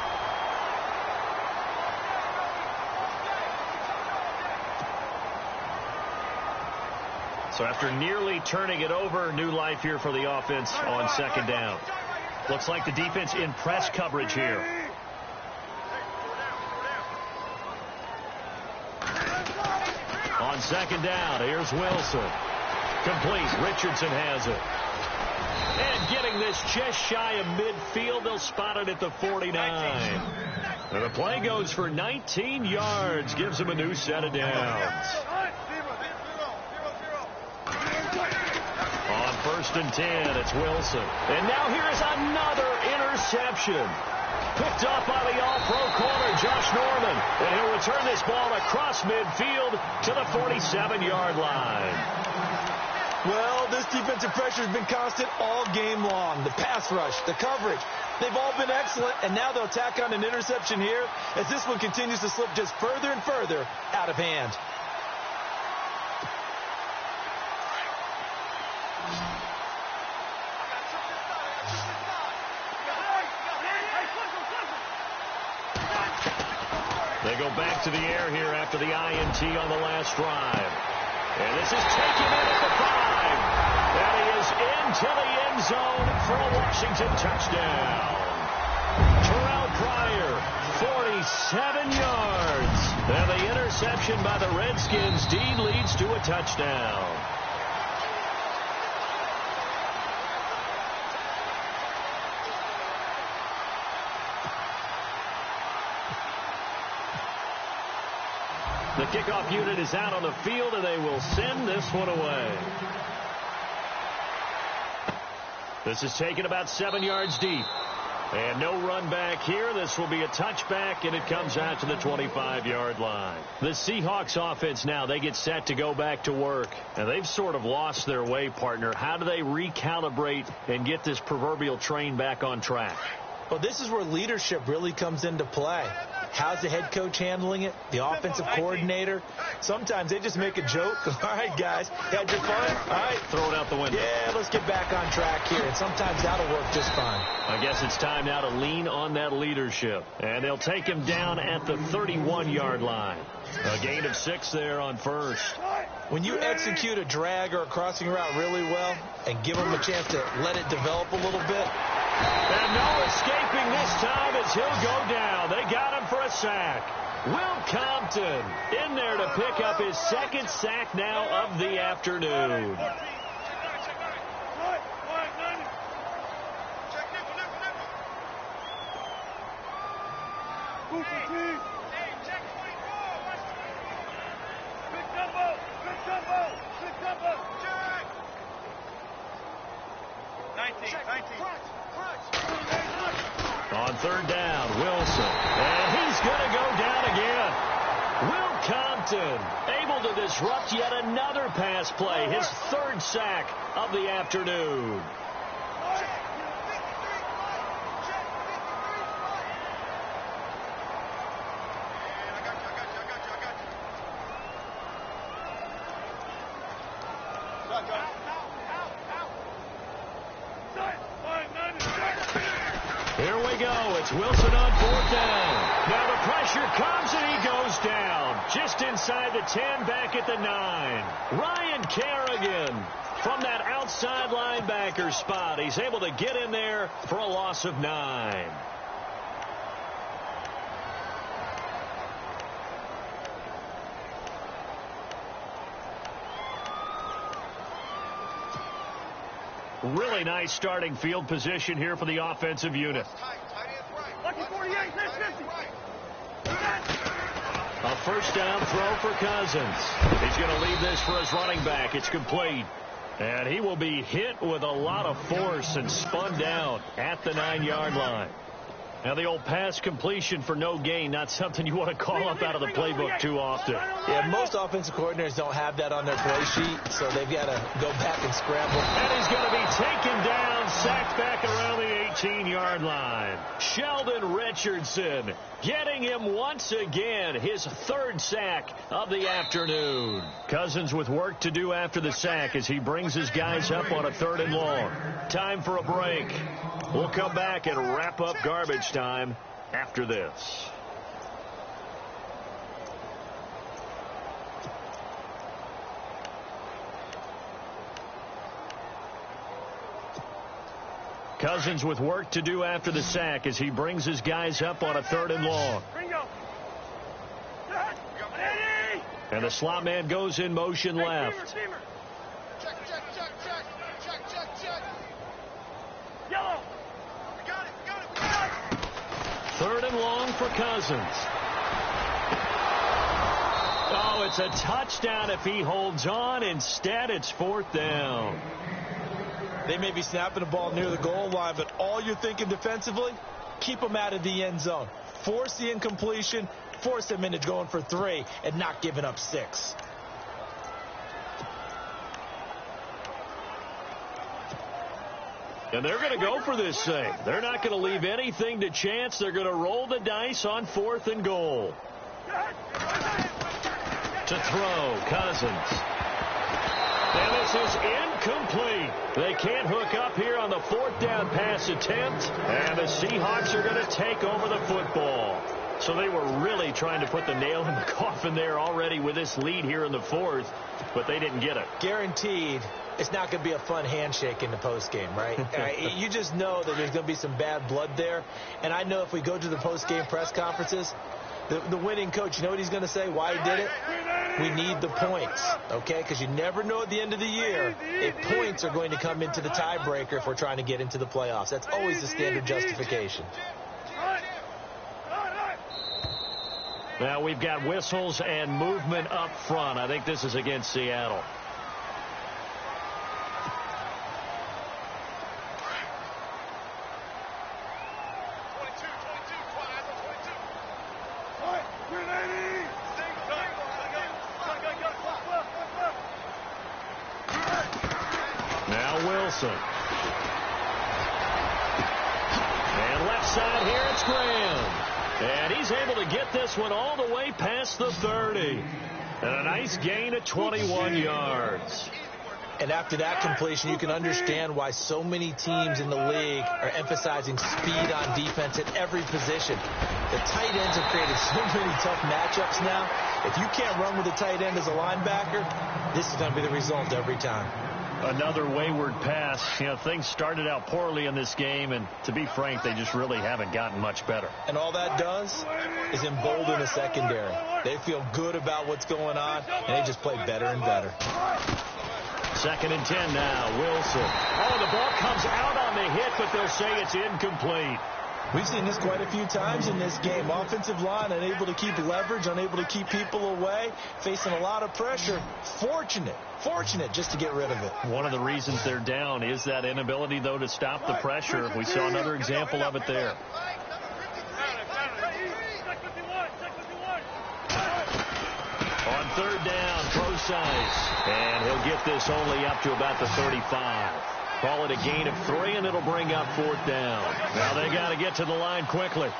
[SPEAKER 1] So after nearly turning it over, new life here for the offense on 2nd down. Looks like the defense in press coverage here. On 2nd down, here's Wilson. Complete. Richardson has it. And getting this just shy of midfield, they'll spot it at the 49. And the play goes for 19 yards, gives him a new set of downs. On 1st and 10, it's Wilson. And now here's another interception. Picked up by the all-pro corner, Josh Norman. And he'll return this ball across midfield to the 47-yard line.
[SPEAKER 2] Well, this defensive pressure has been constant all game long. The pass rush, the coverage, they've all been excellent. And now they'll tack on an interception here as this one continues to slip just further and further out of hand.
[SPEAKER 1] They go back to the air here after the INT on the last drive. And this is taken in at the 5. And he is into the end zone for a Washington touchdown. Terrell Pryor, 47 yards. And the interception by the Redskins. Dean leads to a touchdown. The kickoff unit is out on the field, and they will send this one away. This is taken about 7 yards deep. And no run back here. This will be a touchback, and it comes out to the 25-yard line. The Seahawks offense now, they get set to go back to work. And they've sort of lost their way, partner. How do they recalibrate and get this proverbial train back on track?
[SPEAKER 2] Well, this is where leadership really comes into play. How's the head coach handling it? The offensive coordinator? Sometimes they just make a joke. All right, guys, had your fun? All right.
[SPEAKER 1] Throw it out the window.
[SPEAKER 2] Yeah, let's get back on track here. And sometimes that'll work just fine.
[SPEAKER 1] I guess it's time now to lean on that leadership. And they'll take him down at the 31-yard line. A gain of 6 there on first.
[SPEAKER 2] When you execute a drag or a crossing route really well and give them a chance to let it develop a little bit.
[SPEAKER 1] And no escaping this time as he'll go down. They got him for a sack. Will Compton in there to pick up his second sack now of the afternoon. On third down, Wilson. And he's going to go down again. Will Compton able to disrupt yet another pass play. His third sack of the afternoon. Here we go. It's Wilson on fourth down. Now the pressure comes and he goes down. Just inside the 10, back at the 9. Ryan Kerrigan from that outside linebacker spot. He's able to get in there for a loss of 9. Really nice starting field position here for the offensive unit. A first down throw for Cousins. He's going to leave this for his running back. It's complete. And he will be hit with a lot of force and spun down at the 9-yard line. Now the old pass completion for no gain, not something you want to call up out of the playbook too often.
[SPEAKER 2] Yeah, most offensive coordinators don't have that on their play sheet, so they've got to go back and scramble.
[SPEAKER 1] And he's going to be taken down, sacked back around the 18-yard line. Sheldon Richardson getting him once again, his third sack of the afternoon. Cousins with work to do after the sack as he brings his guys up on a 3rd and long. Time for a break. We'll come back and wrap up garbage time after this. Cousins with work to do after the sack as he brings his guys up on a 3rd and long. And the slot man goes in motion left.
[SPEAKER 5] Yellow.
[SPEAKER 1] 3rd and long for Cousins. Oh, it's a touchdown if he holds on. Instead, it's 4th down.
[SPEAKER 2] They may be snapping the ball near the goal line, but all you're thinking defensively, keep them out of the end zone. Force the incompletion, force them into going for 3, and not giving up 6.
[SPEAKER 1] And they're going to go for this thing. They're not going to leave anything to chance. They're going to roll the dice on 4th and goal. To throw, Cousins. And this is incomplete. They can't hook up here on the 4th down pass attempt. And the Seahawks are going to take over the football. So they were really trying to put the nail in the coffin there already with this lead here in the fourth, but they didn't get it.
[SPEAKER 2] Guaranteed it's not going to be a fun handshake in the postgame, right? You just know that there's going to be some bad blood there. And I know if we go to the postgame press conferences, the winning coach, you know what he's going to say, why he did it? We need the points, okay? Because you never know at the end of the year if points are going to come into the tiebreaker if we're trying to get into the playoffs. That's always the standard justification.
[SPEAKER 1] Now we've got whistles and movement up front. I think this is against Seattle. Now Wilson. And left side here, it's Graham. And he's able to get this one all the way past the 30. And a nice gain of 21 yards.
[SPEAKER 2] And after that completion, you can understand why so many teams in the league are emphasizing speed on defense at every position. The tight ends have created so many tough matchups now. If you can't run with a tight end as a linebacker, this is going to be the result every time.
[SPEAKER 1] Another wayward pass. You know, things started out poorly in this game, and to be frank, they just really haven't gotten much better.
[SPEAKER 2] And all that does is embolden the secondary. They feel good about what's going on, and they just play better and better.
[SPEAKER 1] 2nd and 10 now. Wilson. Oh, the ball comes out on the hit, but they'll say it's incomplete.
[SPEAKER 2] We've seen this quite a few times in this game. Offensive line unable to keep leverage, unable to keep people away, facing a lot of pressure. Fortunate just to get rid of it.
[SPEAKER 1] One of the reasons they're down is that inability, though, to stop the pressure. We saw another example of it there. On 3rd down, Prosise. And he'll get this only up to about the 35. Call it a gain of 3, and it'll bring up 4th down. Now they got to get to the line quickly.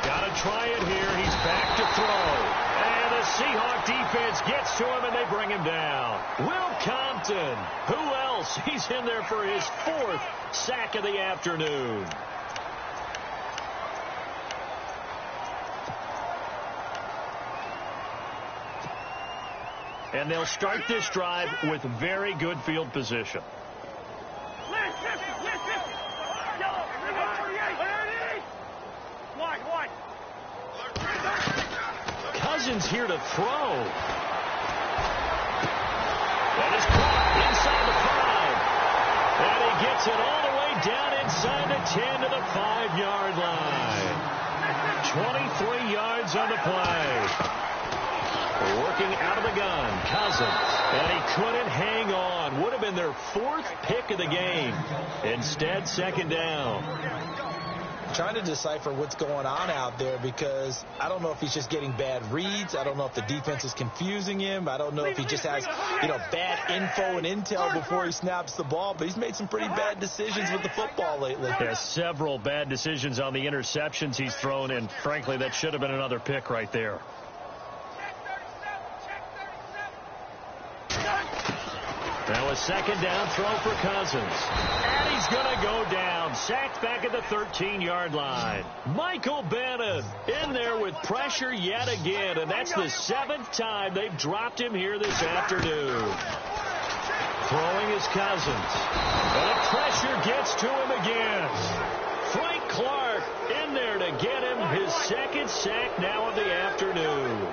[SPEAKER 1] Got to try it here. He's back to throw. And the Seahawk defense gets to him, and they bring him down. Will Compton. Who else? He's in there for his 4th sack of the afternoon. And they'll start this drive with very good field position. Cousins here to throw. That is caught inside the 5. And he gets it all the way down inside the 10 to the 5-yard line. 23 yards on the play. Working out of the gun, Cousins. And he couldn't hang on. Would have been their 4th pick of the game. Instead, 2nd down.
[SPEAKER 2] Trying to decipher what's going on out there because I don't know if he's just getting bad reads. I don't know if the defense is confusing him. I don't know if he just has, bad info and intel before he snaps the ball. But he's made some pretty bad decisions with the football lately.
[SPEAKER 1] There's several bad decisions on the interceptions he's thrown, and frankly, that should have been another pick right there. Now a 2nd down throw for Cousins. And he's going to go down. Sacked back at the 13-yard line. Michael Bannon in there with pressure yet again. And that's the 7th time they've dropped him here this afternoon. Throwing is Cousins. And the pressure gets to him again. Frank Clark in there to get him his 2nd sack now of the afternoon.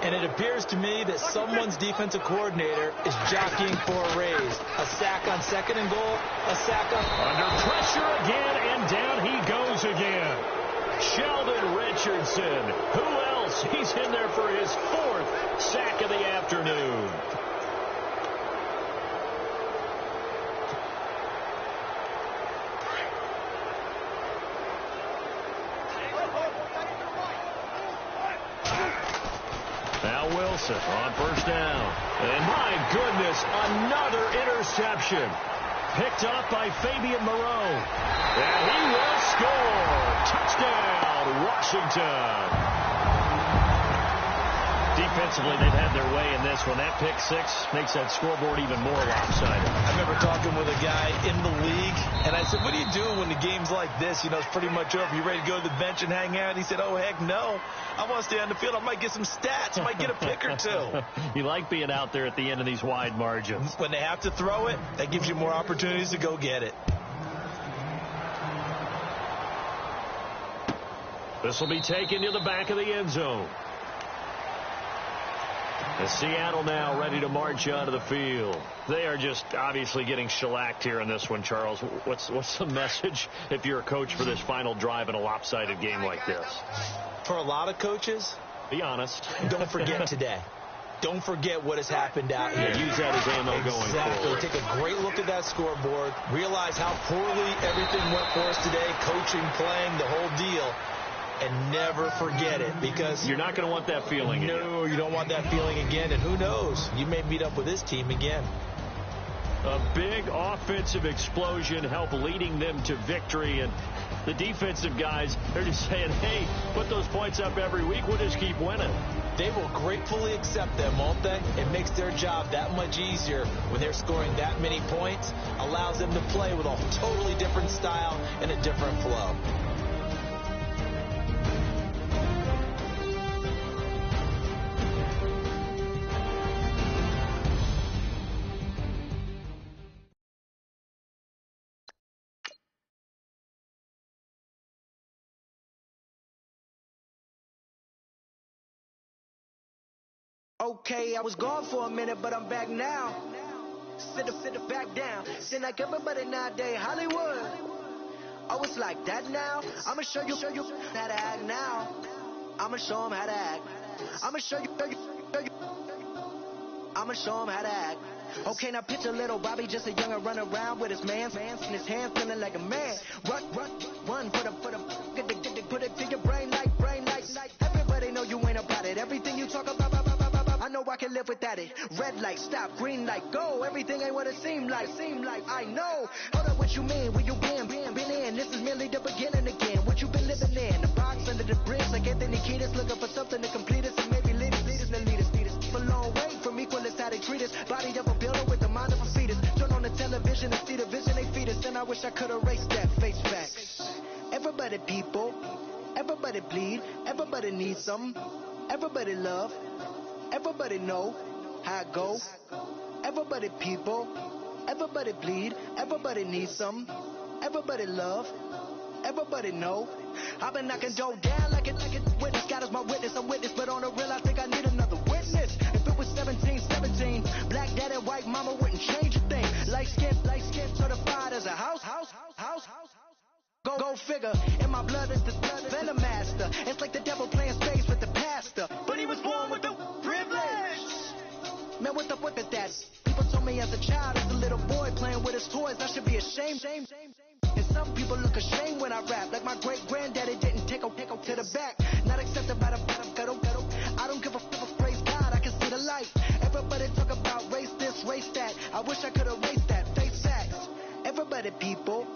[SPEAKER 2] And it appears to me that someone's defensive coordinator is jockeying for a raise. A sack on 2nd and goal, a sack on...
[SPEAKER 1] Under pressure again, and down he goes again. Sheldon Richardson. Who else? He's in there for his 4th sack of the afternoon. Wilson on 1st down. And my goodness, another interception. Picked up by Fabian Moreau. And he will score. Touchdown, Washington. Defensively, they've had their way in this one. That pick 6 makes that scoreboard even more lopsided.
[SPEAKER 2] I remember talking with a guy in the league, and I said, what do you do when the game's like this? You know, it's pretty much over. You ready to go to the bench and hang out? He said, oh, heck no. I want to stay on the field. I might get some stats. I might get a pick or two.
[SPEAKER 1] You like being out there at the end of these wide margins.
[SPEAKER 2] When they have to throw it, that gives you more opportunities to go get it.
[SPEAKER 1] This will be taken to the back of the end zone. And Seattle now ready to march onto the field. They are just obviously getting shellacked here in this one, Charles. What's the message if you're a coach for this final drive in a lopsided game like this?
[SPEAKER 2] For a lot of coaches,
[SPEAKER 1] be honest.
[SPEAKER 2] Don't forget today. Don't forget what has happened out here.
[SPEAKER 1] Use that as ammo going forward.
[SPEAKER 2] Take a great look at that scoreboard. Realize how poorly everything went for us today. Coaching, playing, the whole deal. And never forget it, because
[SPEAKER 1] you're not going to want that feeling again.
[SPEAKER 2] No, you don't want that feeling again. And who knows? You may meet up with this team again.
[SPEAKER 1] A big offensive explosion helped leading them to victory. And the defensive guys, they're just saying, hey, put those points up every week. We'll just keep winning.
[SPEAKER 2] They will gratefully accept them, won't they? It makes their job that much easier when they're scoring that many points. Allows them to play with a totally different style and a different flow.
[SPEAKER 5] Okay, I was gone for a minute, but I'm back now. Sit back down. Seem like everybody nowadays, Hollywood. Oh, it's like that now. I'ma show you how to act now. I'ma show them how to act. I'ma show you. I'ma show them how to act. Okay, now picture little Bobby, just a youngin' run around with his man's in his hand, feeling like a man. Run, put it to your brain like. Everybody know you ain't about it. Everything you talk about. I know I can live without it. Red light, stop, green light, go. Everything ain't what it seem like. I know. Hold up, what you mean? Where you been in? This is merely the beginning again. What you been living in? The box under the bridge, like Anthony Kiedis, looking for something to complete us and maybe lead us. A long way from equalist, how they treat us. Body of a builder with the mind of a fetus. Turn on the television and see the vision they feed us. And I wish I could erase that face facts. Everybody people, everybody bleed, everybody needs something, everybody love. Everybody know how it go. Everybody people, everybody bleed, everybody needs some. Everybody love, everybody know. I've been knocking dough down like it witness. God is my witness, I'm witness, but on the real I think I need another witness. If it was 17, black daddy, white mama wouldn't change a thing. Light skin, certified as a house. Go figure, in my blood is the venom master. It's like the devil playing space with the pastor. But he was born with the privilege. Man, what the fuck is that? People told me as a child, as a little boy playing with his toys, I should be ashamed. And some people look ashamed when I rap, like my great granddaddy didn't take a to the back. Not accepted by the ghetto. I don't give a fuck, praise God, I can see the light. Everybody talk about race this, race that. I wish I could erase that, face facts. Everybody people,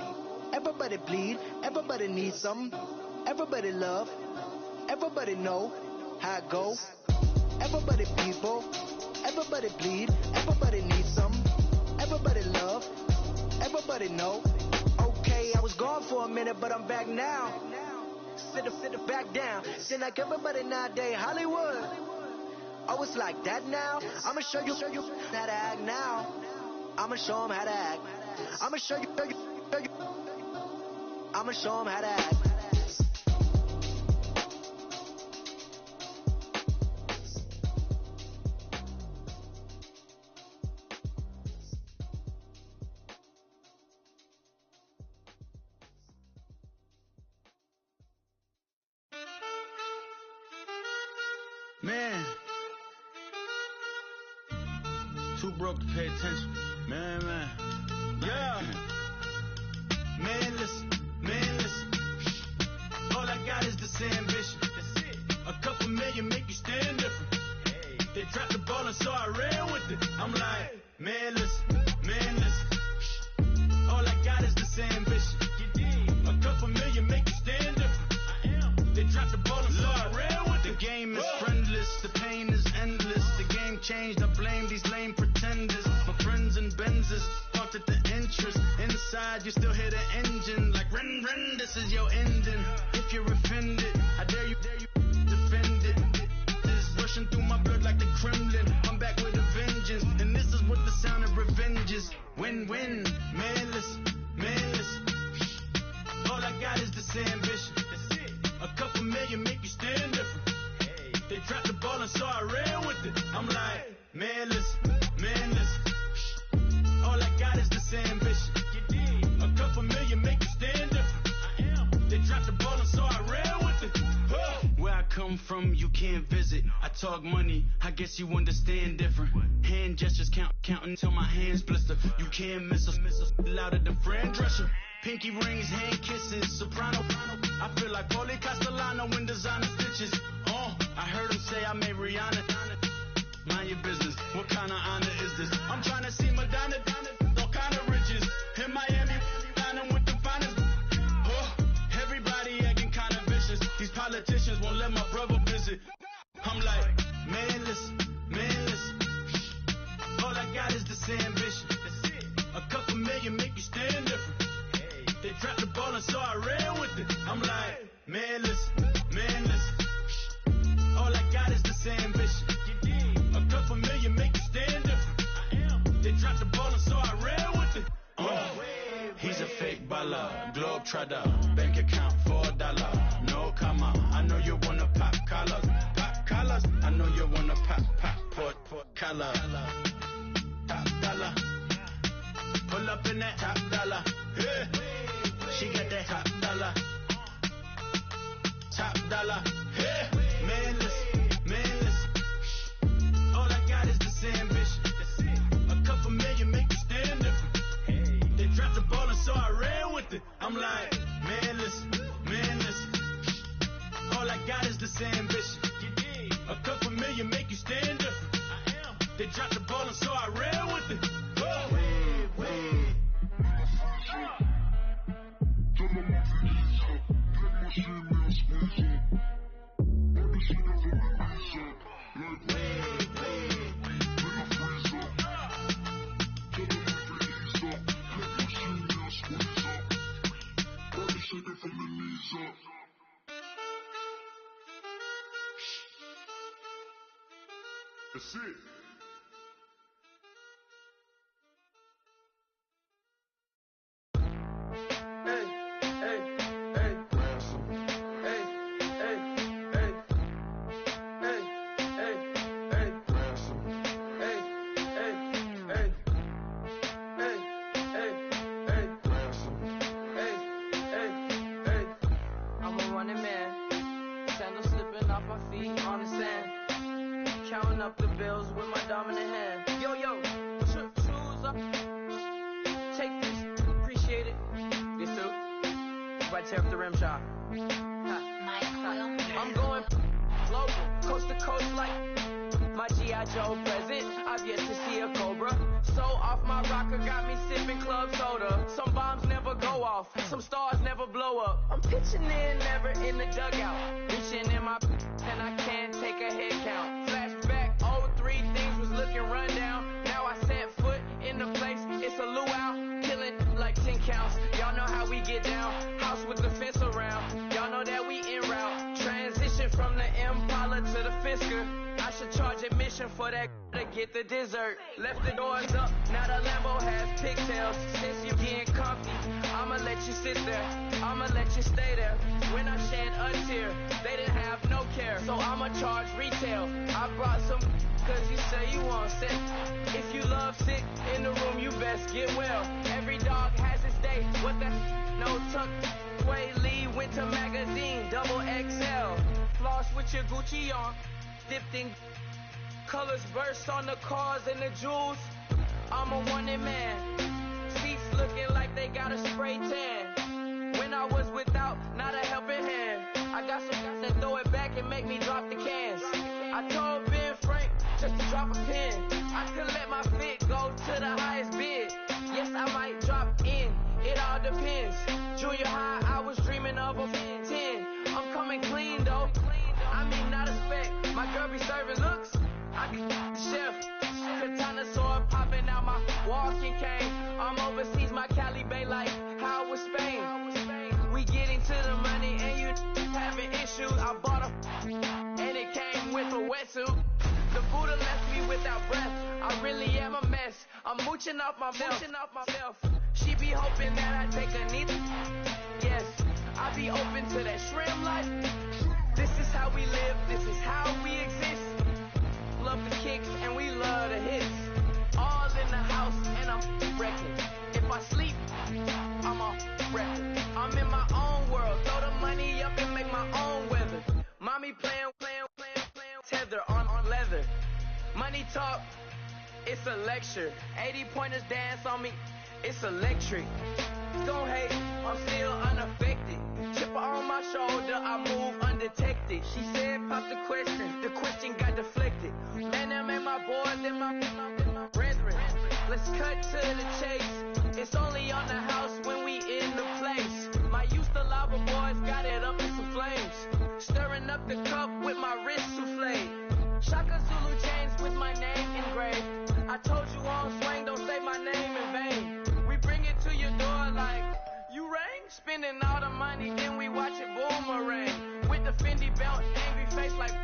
[SPEAKER 5] everybody bleed, everybody needs something, everybody love, everybody know how it go. Everybody people, everybody bleed, everybody needs something, everybody love, everybody know. Okay, I was gone for a minute, but I'm back now. Sit back down. Seem like everybody nowadays, Hollywood. Oh, it's like that now. I'ma show you how to act now. I'ma show them how to act. I'ma show you. I'ma show them how to act.
[SPEAKER 3] Man, too broke to pay attention. Man. Yeah. Man, listen. All I got is this ambition. That's it. A couple million make you stand different. Hey. They dropped the ball and so I ran with it. I'm like, man, listen. All I got is this ambition. A couple million make you stand different. I am. They dropped the ball and so I ran with it. The game is friendless, the pain is endless. The game changed, I blame these lame pretenders. My friends and Benzes,
[SPEAKER 6] you still hear the engine. Like, ren, this is your ending. If you're offended, I dare you defend it. This is rushing through my blood like the Kremlin. I'm back with a vengeance, and this is what the sound of revenge is. Win-win, manless. All I got is this ambition. A couple million make you stand different. They dropped the ball and so I ran with it. I'm like, manless. All I got is this ambition. A couple million make you stand different. They dropped the ball and so I ran with it. Where I come from, you can't visit. I talk money, I guess you understand different. Hand gestures counting till my hands blister. You can't miss us louder than Fran Drescher. Pinky rings, hand kisses, soprano. I feel like Paulie Castellano in designer stitches. I heard him say I made Rihanna. Mind your business, what kind of honor is this? I'm trying to see Madonna, all kind of riches. In Miami, dining with the finest. Everybody acting kind of vicious. These politicians won't let my brother visit. I'm like, manless. All I got is this ambition. A couple million make you stand different. They dropped the ball and so I ran with it. I'm like, manless. All I got is this ambition. A couple million make you stand different. They dropped the ball and so I ran with it. He's a fake baller, globe trotter, bank account $4. No comma, I know you wanna pop collars. I know you wanna pop collar. Top dollar, pull up in that top dollar. Yeah. She got that top dollar. Yeah. Manless. All I got is this ambition. A couple million make you stand different. They dropped the ball and so I ran with it. I'm like, manless. All I got is this ambition. A couple million make you stand different. They dropped the ball and so I ran with it.
[SPEAKER 7] That's it.
[SPEAKER 8] Up the bills with my dominant hand. Yo, choose up. Take this, appreciate it. This too. Right tear up the rim shot. I'm going global, coast to coast like my G.I. Joe present. I've yet to see a Cobra. So off my rocker got me sipping club soda. Some bombs never go off, some stars never blow up. I'm pitching in, never in the dugout. Reaching in my and I can't take a head count. Flashback, 03, things was looking run down. Now I set foot in the place, it's a luau. Killing like 10 counts, y'all know how we get down. House with the fence around, y'all know that we en route. Transition from the Impala to the Fisker. I should charge admission for that to get the dessert. Left the doors up, now the Lambo has pigtails. Since you getting comfy, I'ma let you sit there, I'ma let you stay there. When I shed a tear, they didn't have no care, so I'ma charge retail. I brought some cause you say you want sick. If you love sick in the room, you best get well. Every dog has its day, what the no tuck. Way Lee Winter Magazine, double XL. Floss with your Gucci on, dipped in colors burst on the cars and the jewels. I'm a wanted man. Seats looking like they got a spray tan. When I was without, not a helping hand. I got some guys that throw it back and make me drop the cans. I told Ben Frank just to drop a pin. I could let my fit go to the highest bid. Yes, I might drop in. It all depends. Junior high, I was dreaming of a 10. I'm coming clean though. I mean, not a spec. My girl be serving looks. I can chef. Katana sword popping out my walking cane. I'm overseas, my Cali Bay like I really am a mess. I'm mooching off my milk. She be hoping that I take a knee. Yes, I be open to that shrimp life. This is how we live, this is how we exist. Love the kicks and we love the hits. All in the house and I'm wrecking. If I sleep, I'm a record. I'm in my own world, throw the money up and make my own weather. Mommy playing tether on leather. Money talk, it's a lecture. 80 pointers dance on me, it's electric. Don't hate, I'm still unaffected. Chipper on my shoulder, I move undetected. She said pop the question got deflected. Man, them ain't my boys, them my brethren. Let's cut to the chase. It's only on the house when we in the place. My used to lava boys got it up in some flames. Stirring up the cup with my wrist souffle. Shaka Zulu chains with my name engraved. I told you on swing, don't say my name in vain. We bring it to your door like, you rang? Spending all the money, then we watch it boomerang. With the Fendi belt, angry face like,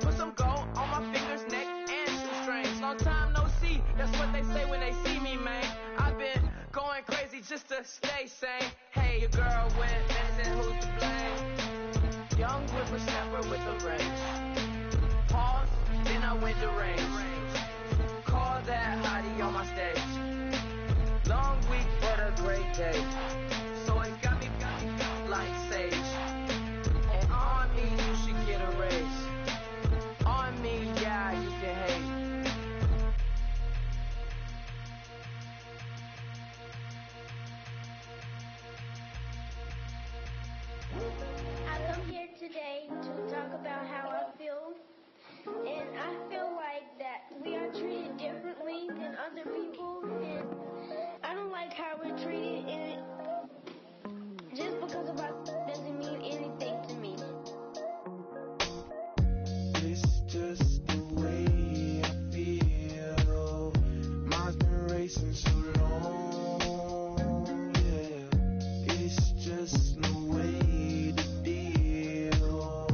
[SPEAKER 8] put some gold on my fingers, neck, and shoestrings. Long time no see, that's what they say when they see me, man. I've been going crazy just to stay sane. Hey, your girl went missing, who's to blame? Young whippersnapper with a range. Pause, then I went to range. Call that hottie on my stage. Long week, but a great day. So it got me like sage. And on me, you should get a raise. On me, yeah, you can hate.
[SPEAKER 7] I come here today to talk about how I feel. And I feel like that we are treated differently than other people. And I don't like how we're treated, and just because of us doesn't mean anything to me.
[SPEAKER 3] It's just the way I feel. Mine's been racing so long, yeah. It's just no way to deal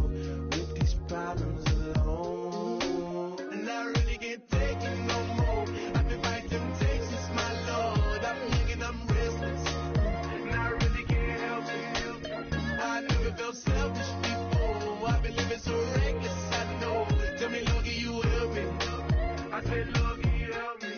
[SPEAKER 3] with these problems alone. And I really can't take it no more. I've been fighting temptations, my Lord. I'm young and I'm restless, and I really can't help it. I never felt selfish before. I've been living so reckless, I know. Tell me, Lord, can you help me? I said, Lord, can you help me?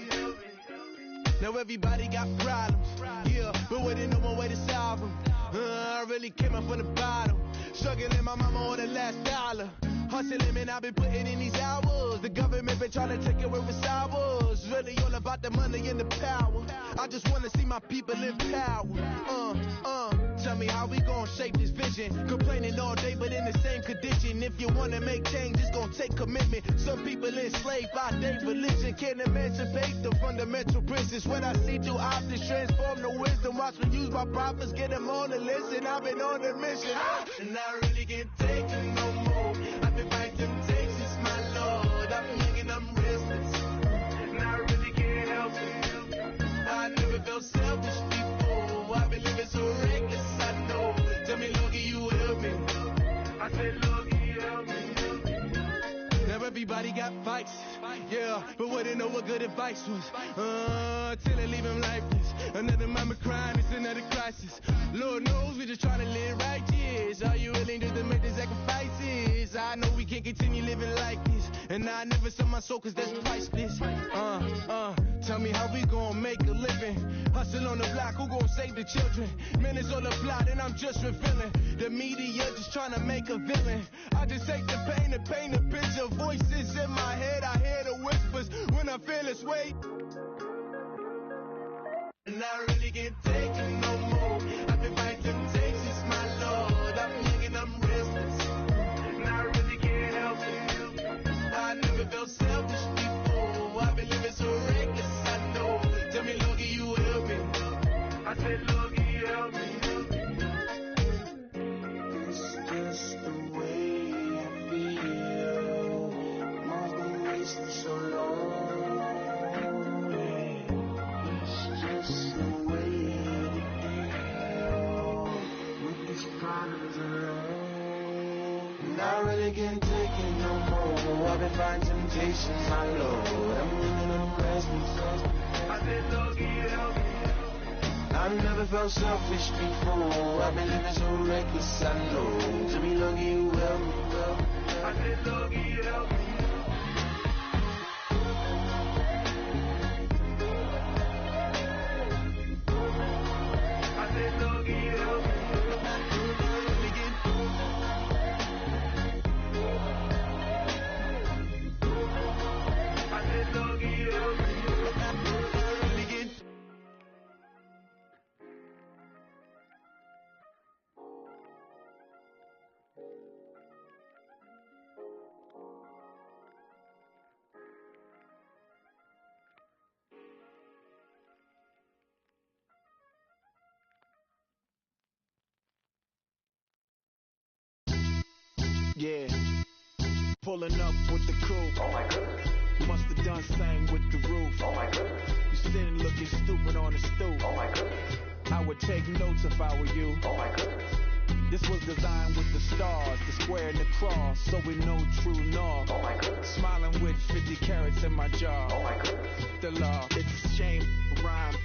[SPEAKER 3] Now everybody got problems, yeah, but waiting no more way to solve them. I really came up from the bottom, struggling my mama on the last dollar. Hustling, man, I've been putting in these hours. The government been trying to take away what's ours. Really all about the money and the power. I just want to see my people in power. Tell me how we gon' shape this vision. Complaining all day, but in the same condition. If you wanna make change, it's gon' take commitment. Some people enslaved by their religion. Can't emancipate the fundamental principles. What I see through optics transform the wisdom. Watch me use my prophets, get them on the list, and I've been on a mission. And I really can't take it no more. I've been fighting temptations, my Lord. I'm young and I'm restless, and I really can't help it. I never felt selfish before. I've been living so reckless, I know. Tell me, Lord, can you help me? I said, Lord, can you help me? Now everybody got fights, yeah, but wouldn't know what good advice was. Till they leave him lifeless. Another mama crime, it's another crisis. Lord knows we just trying to live righteous. Are you willing to make the sacrifices? I know we can't continue living like this, and I never sell my soul cause that's priceless. Tell me how we gon' make a living. Hustle on the block, who gon' save the children? Man, it's all a plot and I'm just revealing. The media just trying to make a villain. I just take the pain and paint a picture. Voices in my head, I hear the whispers when I feel this weight. And I really can't take it no more. I've been fighting temptations, my Lord. I'm young and I'm restless, and I really can't help it. I never felt selfish before. I've been living so reckless, I know. Tell me, Lord, can you help me? I said, Lord, can you help me? It's just the way I feel. Mine's been racing so long. It's just the way to they can't take it no more. I've been fighting temptations, my Lord. I'm running on the rest. I said, Lord, give you help. I've never felt selfish before. I've been living so reckless, I know. To me, Lord, you help me, well. I said, Lord, you help me. I said, Lord, you help me. I said, Lord, you help me.
[SPEAKER 6] Yeah, pulling up with the coupe. Oh my goodness. Must have done same with the roof. Oh my goodness. You sitting looking stupid on the stoop. Oh my goodness. I would take notes if I were you. Oh my goodness. This was designed with the stars, the square and the cross, so we know true north. Oh my goodness. Smiling with 50 carats in my jaw. Oh my goodness. The law, it's a shame, rhyme.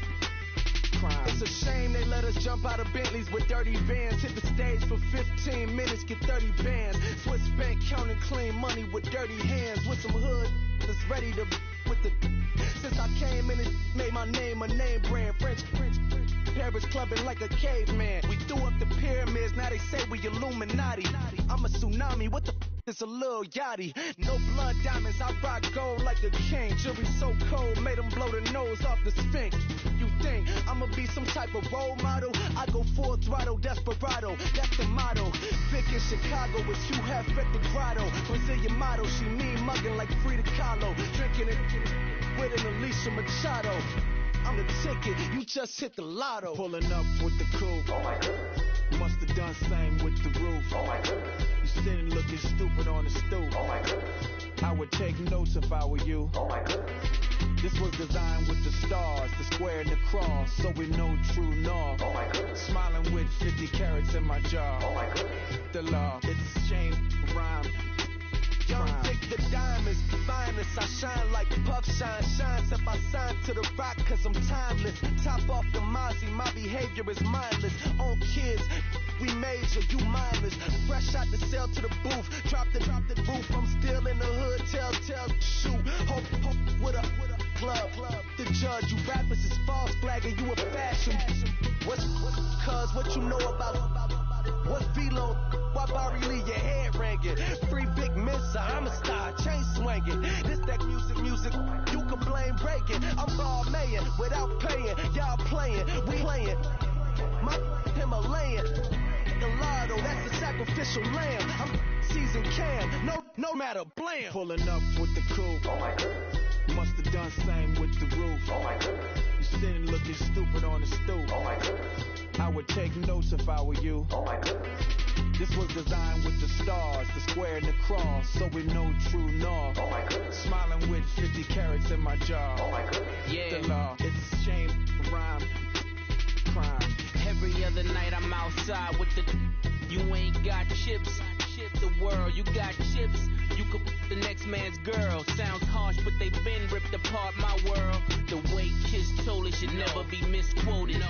[SPEAKER 6] Crime.
[SPEAKER 8] It's a shame they let us jump out of Bentleys with dirty vans. Hit the stage for 15 minutes, get 30 bands. Swiss bank counting clean money with dirty hands. With some hood that's ready to with the. Since I came in and made my name a name brand. French. Paris clubbing like a caveman. We threw up the pyramids, now they say we Illuminati. I'm a tsunami, what the is a little yachty. No blood diamonds, I rock gold like a king. Jury so cold, made them blow the nose off the Sphinx. You think I'ma be some type of role model? I go full throttle, desperado, that's the motto. Vic in Chicago is Hugh Hef at the grotto. Brazilian model, she mean mugging like Frida Kahlo. Drinking it with an Alicia Machado. I'm the ticket, you just hit the lotto.
[SPEAKER 6] Pulling up with the coupe. Oh my goodness. Must have done same with the roof. Oh my goodness. You sitting looking stupid on the stoop. Oh my goodness. I would take notes if I were you. Oh my goodness. This was designed with the stars, the square and the cross, so we know true north. Oh my goodness. Smiling with 50 carats in my jaw. Oh my goodness. The law, it's a shame, rhyme.
[SPEAKER 8] Young Vic the diamonds, finest. I shine like Puff shines if I sign to the rock cause I'm timeless. Top off the Mozzie, my behavior is mindless. On kids, we major, you mindless. Fresh out the cell to the booth, drop the roof. I'm still in the hood, tell, shoot. Hope with a club. The judge, you rappers is false flagging, you a fashion. What's cuz, what you know about what Velo? Why Barry Lee, your head ringing? Free Big Missa, I'm a star, chain swinging. This that music, you can blame breaking. I'm ball mayin' without paying, y'all playing, we playing. My Himalayan, Gallardo, that's a sacrificial lamb. I'm seasoned can, no matter, blam.
[SPEAKER 6] Pulling up with the coupe. Oh my goodness. Must have done same with the roof. Oh my goodness. You sitting looking stupid on the stoop. Oh my goodness. I would take notes if I were you. Oh my goodness. This was designed with the stars, the square and the cross, so we know true north. Oh my goodness. Smiling with 50 carats in my jaw. Oh my goodness.
[SPEAKER 8] Yeah.
[SPEAKER 6] The law, it's a shame, rhyme, crime.
[SPEAKER 8] Every other night I'm outside with the. You ain't got chips. The world, you got chips. You could the next man's girl. Sounds harsh, but they been ripped apart my world. The way Kiss told it should never be misquoted.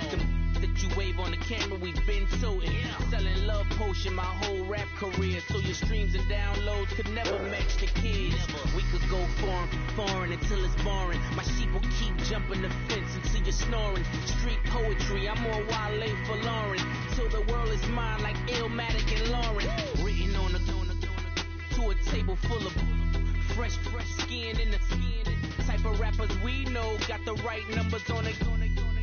[SPEAKER 8] The that you wave on the camera, we've been toting. Selling love potion my whole rap career, so your streams and downloads could never match the kids. We could go foreign until it's boring. My sheep will keep jumping the fence until you're snoring. Street poetry, I'm more Wale for Lauren. Till the world is mine like Illmatic and Lauren. Written on a to a table full of fresh skin in the type of rappers we know. Got the right numbers on it.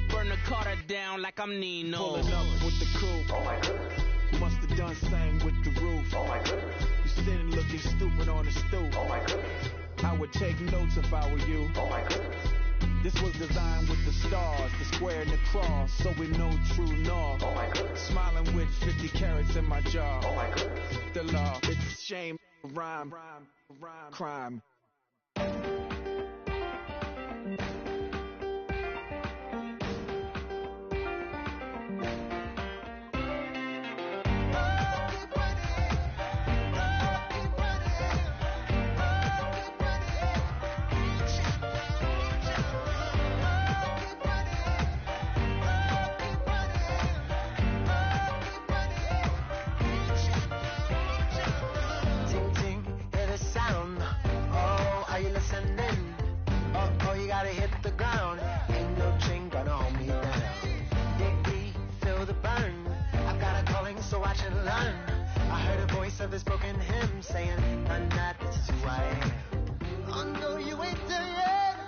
[SPEAKER 8] Burn the Carter down like I'm Nino.
[SPEAKER 6] Pulling up with the coupe. Oh my goodness. Must have done same with the roof. Oh my goodness. You sitting looking stupid on the stoop. Oh my goodness. I would take notes if I were you. Oh my goodness. This was designed with the stars, the square and the cross, so we know true north. Oh my goodness. Smiling with 50 carats in my jaw. Oh my goodness. The law, it's a shame, rhyme, crime.
[SPEAKER 5] this broken hymn saying, none that this is who I am. I know you ain't there yet.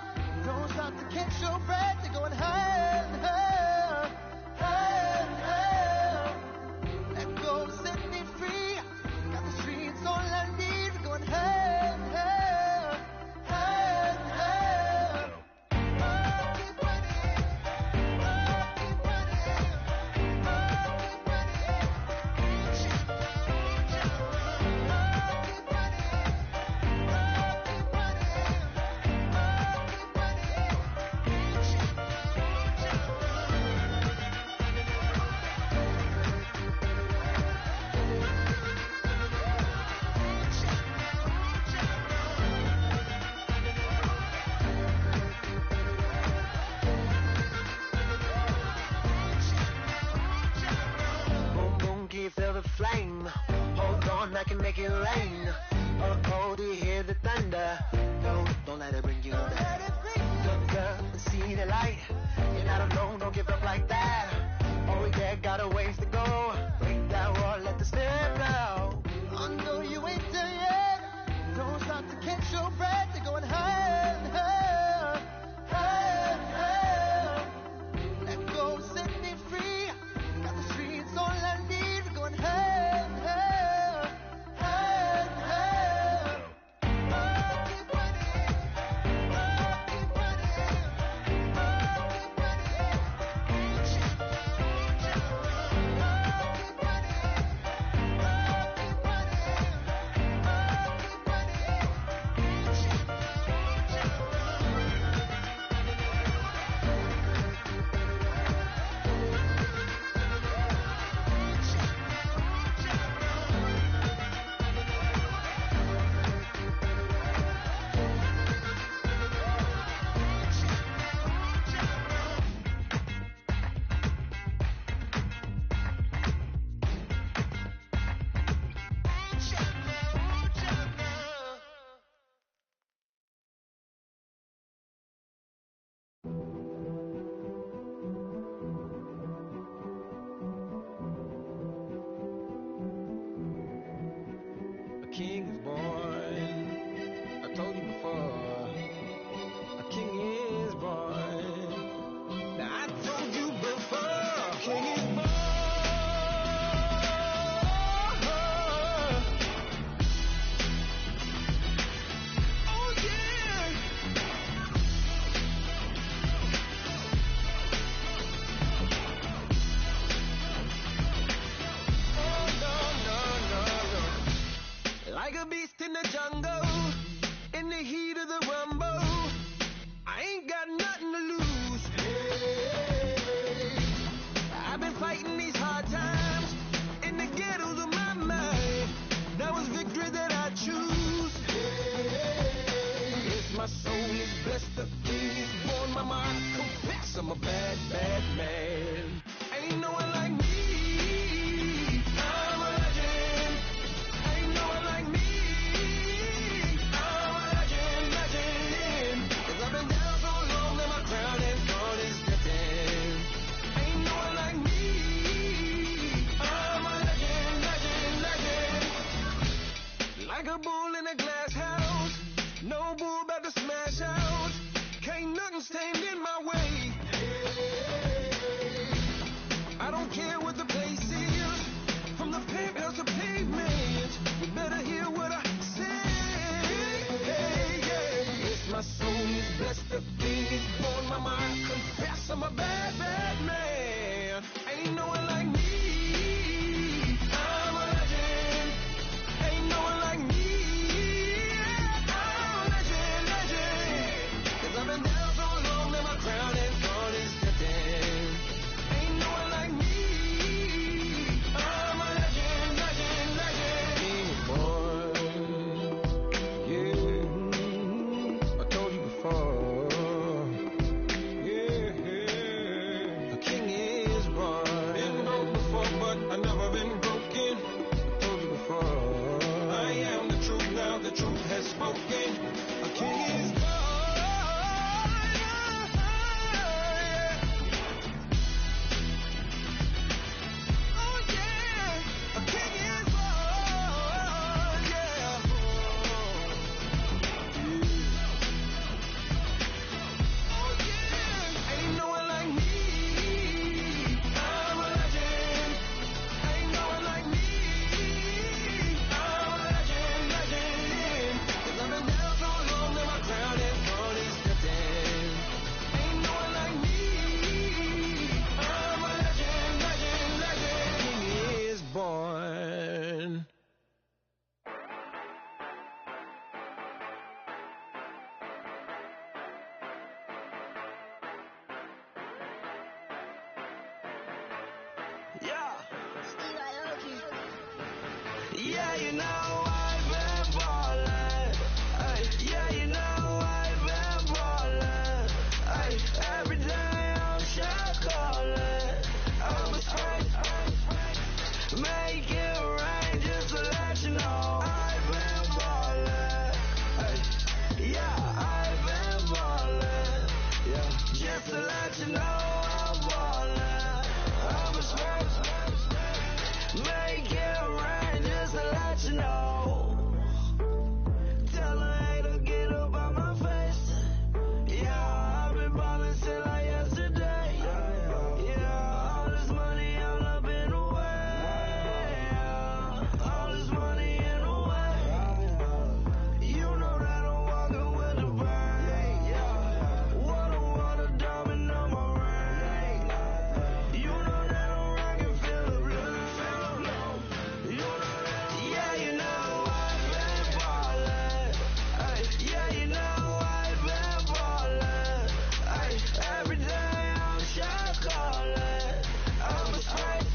[SPEAKER 5] Don't stop to catch your breath. You're going higher and higher, higher and higher. Let go to set me free. Got the streets all I need. We're going higher and higher, higher and higher. Keep running, keep running, keep feel the flame. Hold on, I can make it rain. Oh, do you hear the thunder? No, don't let it bring you down. Look up and see the light. You're not alone, don't give up like that. Oh yeah, got a ways to go. Break that wall, let the spirit blow. I know you ain't there yet. Don't stop to catch your breath. You're going higher and higher, higher and higher. Let go, set me free. Got the streets all I need. Going higher and higher, higher and higher. Keep running, keep running, keep king is born. I told you before, a king is born. Now I told you before, a king is born. Oh yeah. Oh no, no, no, no. Like a beast in the jungle, in the heat of the rumble, I ain't got nothing to lose. Hey, I've been fighting these hard times in the ghettos of my mind. Now it's victory that I choose. Hey, yes, my soul is blessed, the king is born. Mama, I confess I'm a bad, bad man. Ain't no one like me. I'm a legend. Ain't no one like me. I'm a legend, legend. 'Cause I've been down so long that my crown is gone is getting. Ain't no one like me. I'm a legend, legend, legend. Like a bull in a glass house. No bull about to smash out. Can't nothing stand in my way. I don't care what the place is. From the penthouse to pavement, you better hear what I say. Hey, yeah. If my soul is blessed, the king is born. Mama, I confess I'm a bad, bad man. Ain't no one like me. I'm a legend. Ain't no one like me. I'm a legend, legend. 'Cause I've been down so long that my you know I've been ballin'. Ay, yeah, you know I've been ballin'. Ay, every day I'm shot callin'. I'm a straight, make it rain just to let you know I've been ballin'. Ay, yeah, I've been ballin'. Yeah, just to let you know I'm ballin'. I'm a straight, make it rain just to let you know. Tell a hater get up out my face. Yeah, I've been ballin' since like yesterday. Yeah, all this money all up in the way. Yeah, all this money in the way. You know that I'm walking with the brain. Yeah, water diamond on my ring. You know that I'm rockin', feel the blue. You know that, yeah, you know I've been ballin'. Ay, yeah, you know I've been ballin'. Ay, every day I'm shot callin'. I'm a straight,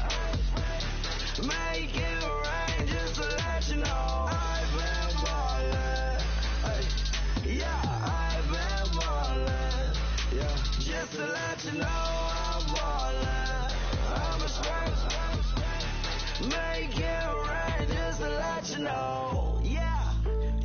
[SPEAKER 5] make it rain just to let you know I've been ballin'. Ay, yeah, I've been ballin'. Yeah, just to let you know I'm ballin'. I'm a straight, make it rain just to let you know. Yeah,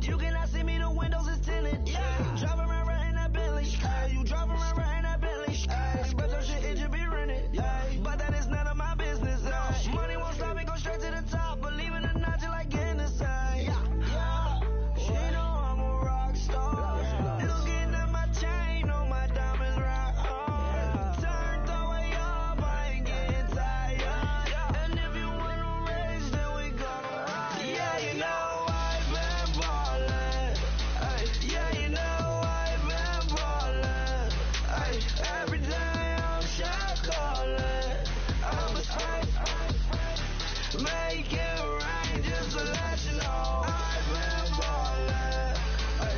[SPEAKER 5] you cannot see me, the windows is tinted. Yeah, driving around right in that Bentley. Hey, you driving around right in that Bentley. Hey, but your shit, it should be rented. Hey, but that is none of my business. Hey, money won't stop me, go straight to the top. Believe it or not, you like getting the same. Yeah, she know I'm a rock star. Looking at my chain, on my diamonds rock hard. Turned the way up, I ain't getting tired. And if you wanna race, then we gonna ride. Yeah, you know I've been ballin'. Ay, yeah, you know I've been ballin'. Ay, every day I'm shot callin'. I'm a straight, make it rain just to let you know I've been ballin'. Ay,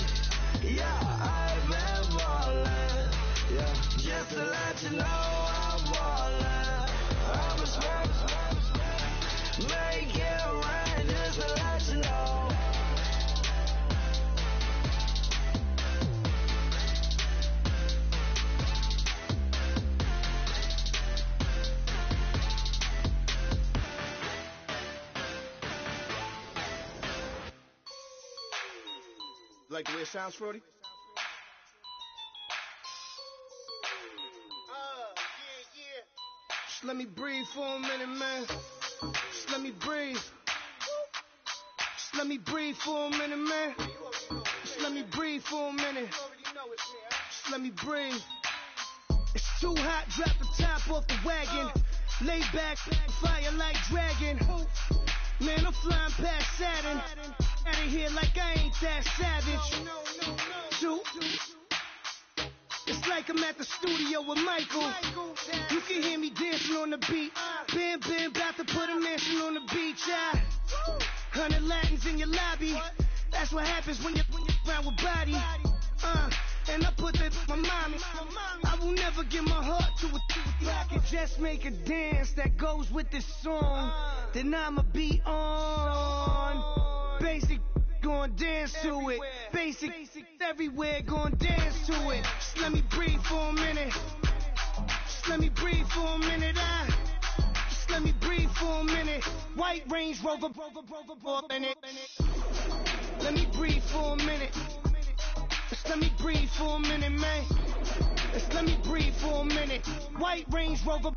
[SPEAKER 5] yeah, I've been ballin'. Yeah, just to let you know I'm ballin'. I'm a straight, make it rain just to let you know.
[SPEAKER 4] Like the way it sounds, Frody? Just let me breathe for a minute, man. Just let me breathe. Just let me breathe for a minute, man. Just let me breathe for a minute. Just let me breathe. It's too hot, drop the top off the wagon. Lay back, fire like dragon. Man, I'm flying past Saturn. Out of here like I ain't that savage. Two. It's like I'm at the studio with Michael. You can hear me dancing on the beat. Bam, bam, about to put a mansion on the beach. 100 Latins in your lobby. That's what happens when you're around with body. And I put that my mommy. I will never give my heart to it. I can just make a dance that goes with this song. Then I'ma be on. Basic, gon' dance to it. Basic, everywhere, gon' dance to it. Just let me breathe for a minute. Just let me breathe for a minute. Just let me breathe for a minute. White Range Rover, in it. Let me breathe for a minute. Just let me breathe for a minute, man. Just let me breathe for a minute. White Range Rover,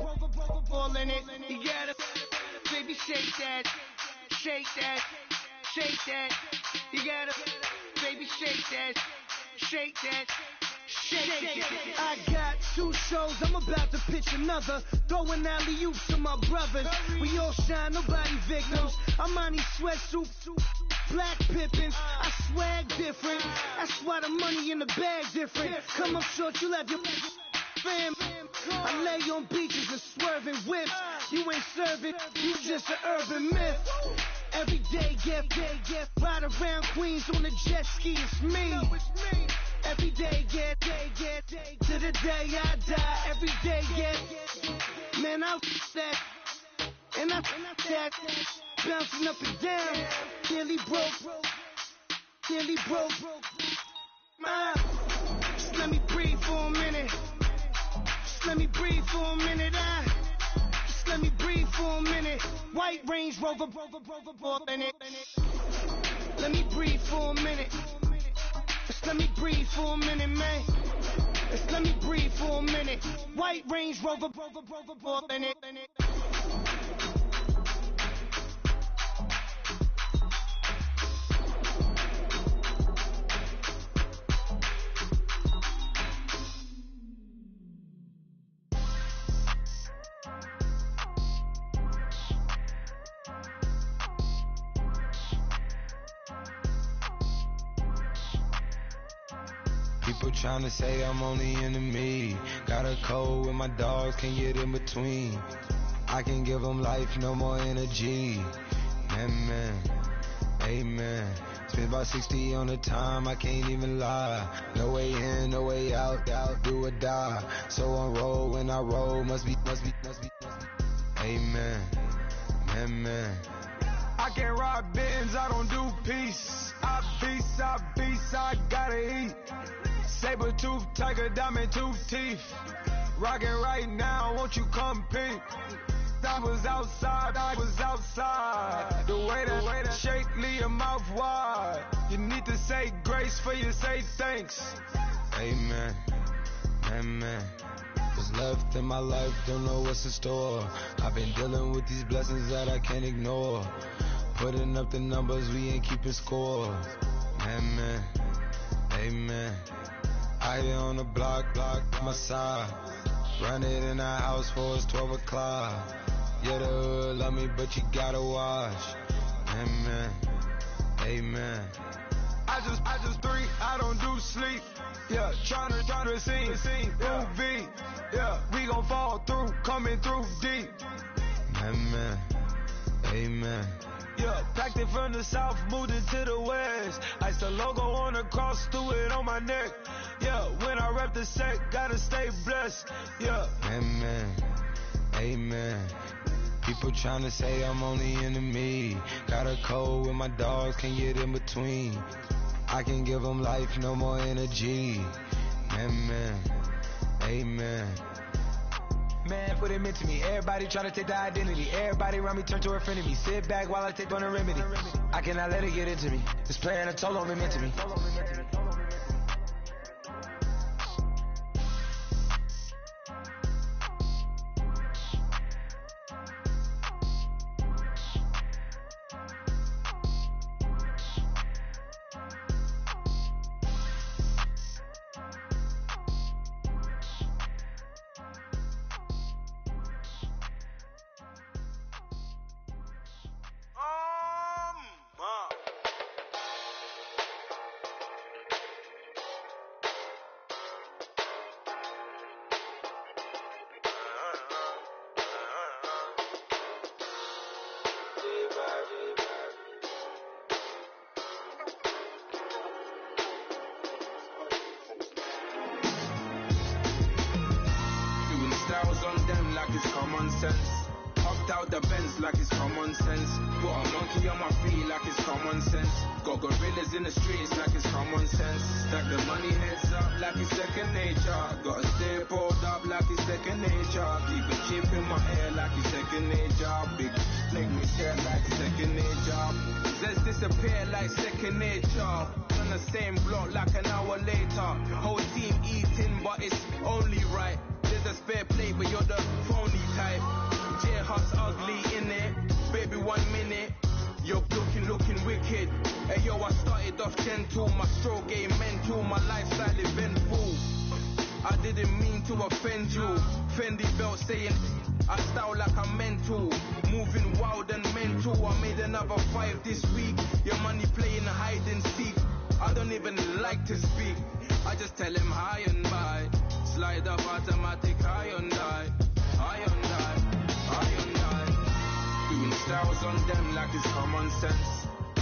[SPEAKER 4] all in it. You gotta, baby, shake that, shake that. Shake that, you gotta, baby, shake that, shake that, shake that. I got 2 shows, I'm about to pitch another. Throwing alley-oops to my brothers. We all shine, nobody victims. I'm on these sweatsuits, black Pippins. I swag different. That's why the money in the bag different. Come up short, you'll have your fam. I lay on beaches and swerving whips. You ain't serving, you just an urban myth. Every day, get, ride around Queens on a jet ski, it's me. Every day, get, to the day I die. Every day, get, man, I that, and I that.
[SPEAKER 3] bouncing up and down. Nearly broke. Just let me breathe for a minute. Just let me breathe for a minute. Just let me breathe for a minute. White Range Rover, in it. Let me breathe for a minute. Just let me breathe for a minute, man. Just let me breathe for a minute. White Range Rover, in it.
[SPEAKER 9] People tryna say I'm only enemy. Got a code with my dogs, can't get in between. I can give them life, no more energy. Amen, amen. Spent about 60 on the time, I can't even lie. No way in, no way out, do or die. So on roll, when I roll, must be. Amen, amen.
[SPEAKER 3] I can't ride Benz, I don't do peace. I beast, I gotta eat. Saber tooth, tiger, diamond tooth teeth. Rockin' right now, won't you come peep? I was outside. The way that shake, leave your mouth wide. You need to say grace for you say thanks.
[SPEAKER 9] Amen, amen. What's left in my life, don't know what's in store. I've been dealing with these blessings that I can't ignore. Putting up the numbers, we ain't keeping score. Amen, amen. I here on the block, my side. Run it in our house for it's 12 o'clock. Yeah, the hood love me, but you gotta watch. Amen, amen.
[SPEAKER 3] I just drink, I don't do sleep. Yeah, tryna see, UV. Yeah, we gon' fall through, coming through deep.
[SPEAKER 9] Amen, amen.
[SPEAKER 3] Yeah, packed it from the south, moved it to the west. Iced the logo on the cross, threw it on my neck. Yeah, when I rep the set, gotta stay blessed. Yeah.
[SPEAKER 9] Amen, amen. People tryna say I'm only enemy. Got a code with my dogs, can't get in between. I can give them life, no more energy. Amen, amen.
[SPEAKER 3] Man, what it meant to me. Everybody try to take the identity. Everybody around me turn to a friend of me. Sit back while I take on a remedy. I cannot let it get into me. This playing a toll on me meant to me.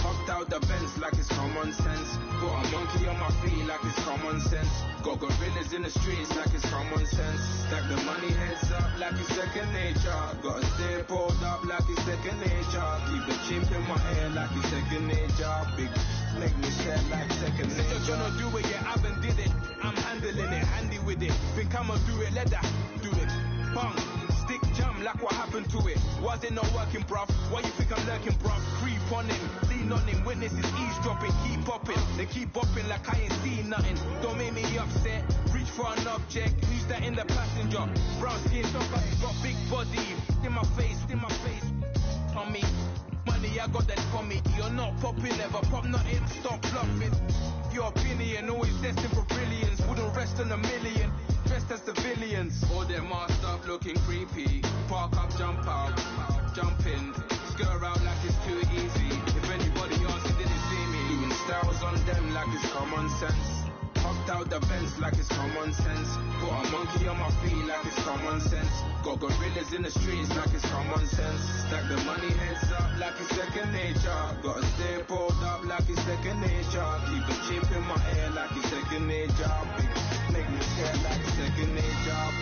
[SPEAKER 3] Hopped out the Benz like it's common sense. Got a monkey on my feet like it's common sense. Got gorillas in the streets like it's common sense. Stack the money heads up like it's second nature. Gotta stay pulled up like it's second nature. Keep the chimp in my hair like it's second nature. Big make me sad like second nature. Just gonna do it, yeah, I haven't did it. I'm handling it, handy with it. Think I'ma do it, let that do it. Bang, stick jam like what happened to it. Was it not working, bruv? Why you think I'm lurking, bruv? Creep on him, lean on him, witnesses eavesdropping, keep popping. They keep bopping like I ain't seen nothing. Don't make me upset, reach for an object. Who's that in the passenger? Brown skin, got big body. In my face, on me. Money, I got that for me. You're not popping, never pop nothing, stop bluffing. Your opinion, always destined for brilliance. Wouldn't rest on a million, dressed as civilians. All them masked up looking creepy. Park up, jump out, jump in. Skirt out like it's too easy. If anybody else didn't see me. Doing styles on them like it's common sense. Hopped out the Benz like it's common sense. Got a monkey on my feet like it's common sense. Got gorillas in the streets like it's common sense. Stack the money heads up like it's second nature. Gotta stay pulled up like it's second nature. Keep the chip in my hair like it's second nature. Big make me scared like it's second nature.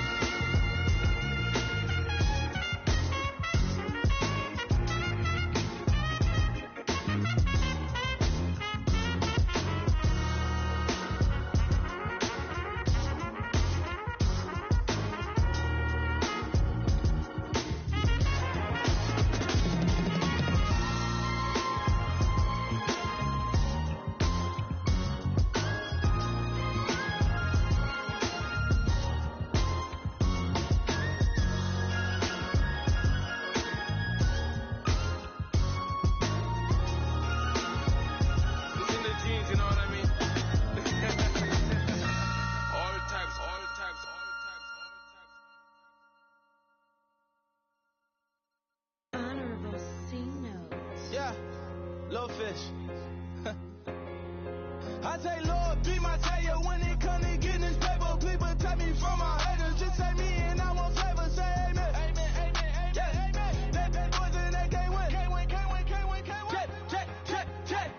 [SPEAKER 10] I say, Lord, be my savior when it come to getting this paper. Please protect me from my haters. Just say me and I won't favor. Say amen. Amen, amen, amen. Yeah, amen. They bad boys and they can't win. Can't win, can't win, can't win, can't win. Check.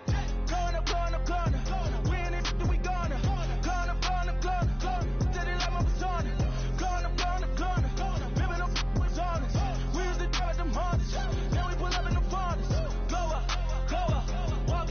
[SPEAKER 10] Going up. We in it, we gonna. Going up. Steady like my persona. Going up. Ripping up with honest. We used to drive them Hondas. Then we pull up in the Fondas. Go up. Walk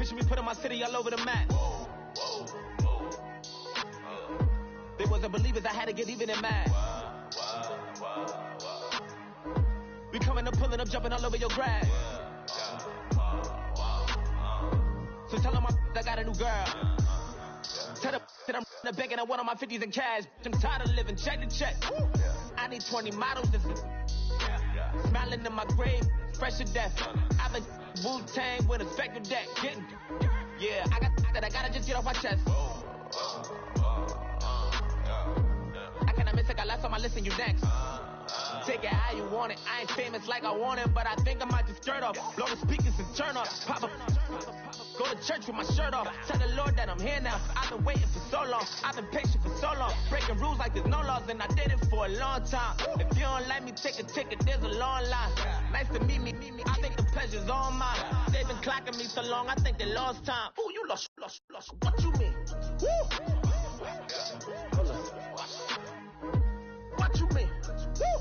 [SPEAKER 8] Picture me putting my city all over the map. They wasn't believers, I had to get even in mad. We coming up, pulling up, jumping all over your grass. So tell them I got a new girl. Tell them that I'm begging at one of my 50s in cash. I'm tired of living check to check. I need 20 models and smiling in my grave, fresh to death. I've been Wu-Tang with a spectral deck. Yeah, I gotta just get off my chest. I cannot miss it, got last on my list and you next. Take it how you want it. I ain't famous like I want it, but I think I might just skirt off. Blow the speakers and turn off. Pop up. Go to church with my shirt off. Tell the Lord that I'm here now. I've been waiting for so long. I've been patient for so long. Breaking rules like there's no laws, and I did it for a long time. If you don't like me, take a ticket. There's a long line. Nice to meet me. I think the pleasure's all mine. They've been clocking me so long, I think they lost time. Ooh, you lost. What you mean? Woo! Hold up. What you mean? Woo!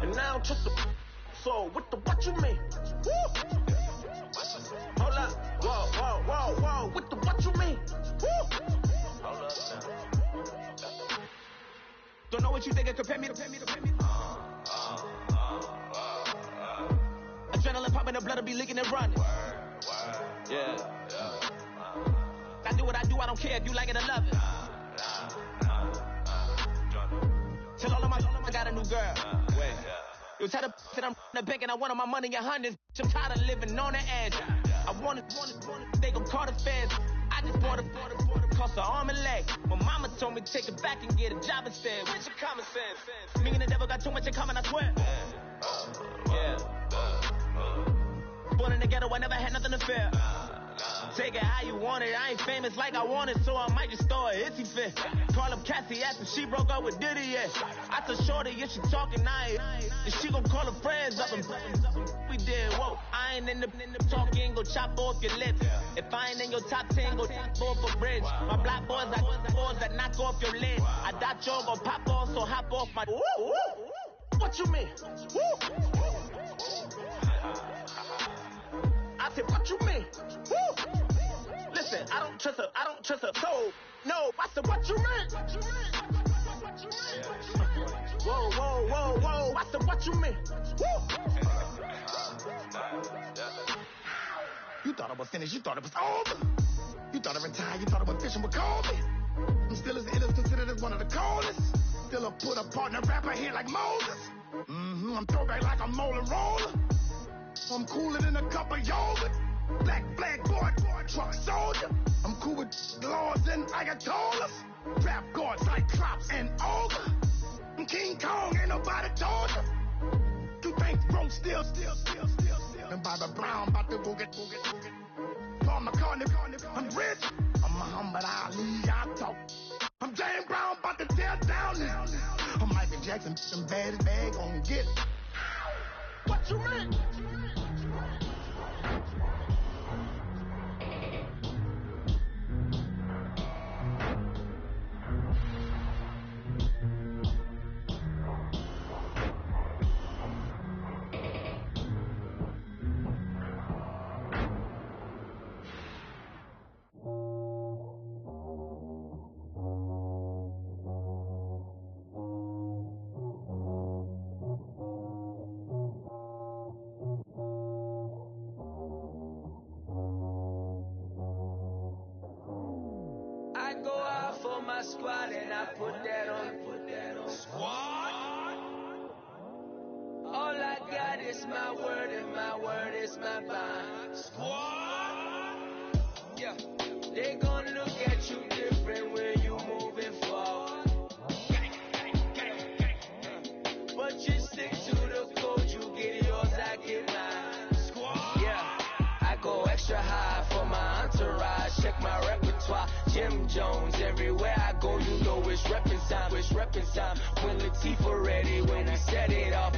[SPEAKER 8] And now just the so what you mean? Woo! Hold up, whoa, with the what you mean? Woo! Hold up now. Don't know what you think, compare me. Adrenaline pumping, the blood will be leaking and running. Yeah. I do what I do, I don't care if you like it or love it. Tell all of my I got a new girl. Wait. You tell the that I'm the bank and I want all my money in hundreds. I'm tired of living on the edge. I want it, they gon' call the feds. I just bought a cost an arm and leg. My mama told me take it back and get a job instead. Where's your common sense? Me and the devil got too much in common, I swear. Yeah. Born in the ghetto, I never had nothing to fear. Take it how you want it. I ain't famous like I want it, so I might just throw a hissy fit. Call up Cassie after she broke up with Diddy, yeah. I told Shorty if she talking, and she gon' call her friends up and we did, whoa. I ain't in the talking, go chop off your lips. If I ain't in your top 10, go top off a bridge. My black boys, I got boys that knock off your lid. I dot yo, gon' pop off, so hop off my. Woo. What you mean? Woo. I said, what you mean? Woo. Listen, I don't trust her. So, no, I said, what you mean? Whoa. I said, what you mean? Woo. You thought I was finished. You thought it was over. You thought I retired. You thought I was fishing with Kobe. I'm still as ill as considered as one of the coldest. Still a put a partner rapper here like Moses. I'm throwback like a molar roller. I'm cooler than a cup of yogurt. Black boy, truck soldier. I'm cool with lords and ayatollahs. Rap gods like Cyclops and Ogre. I'm King Kong, ain't nobody told you. You think Rome still. And Bobby Brown about to go get. Paul McCartney, I'm rich. I'm Muhammad Ali, I talk. I'm James Brown, about to tear down now. I'm Michael Jackson, some bad gon' get it. What you mean? Squad and I put that on squad. All I got is my word and my word is my bond. Squad. Yeah. They gon' look at you different when you moving forward. But you stick to the code, you get yours, I get mine. Squad. Yeah. I go extra high for my entourage. Check my repertoire. Jim Jones, everywhere I go, you know it's reppin' time. When Latifah ready, when we set it off.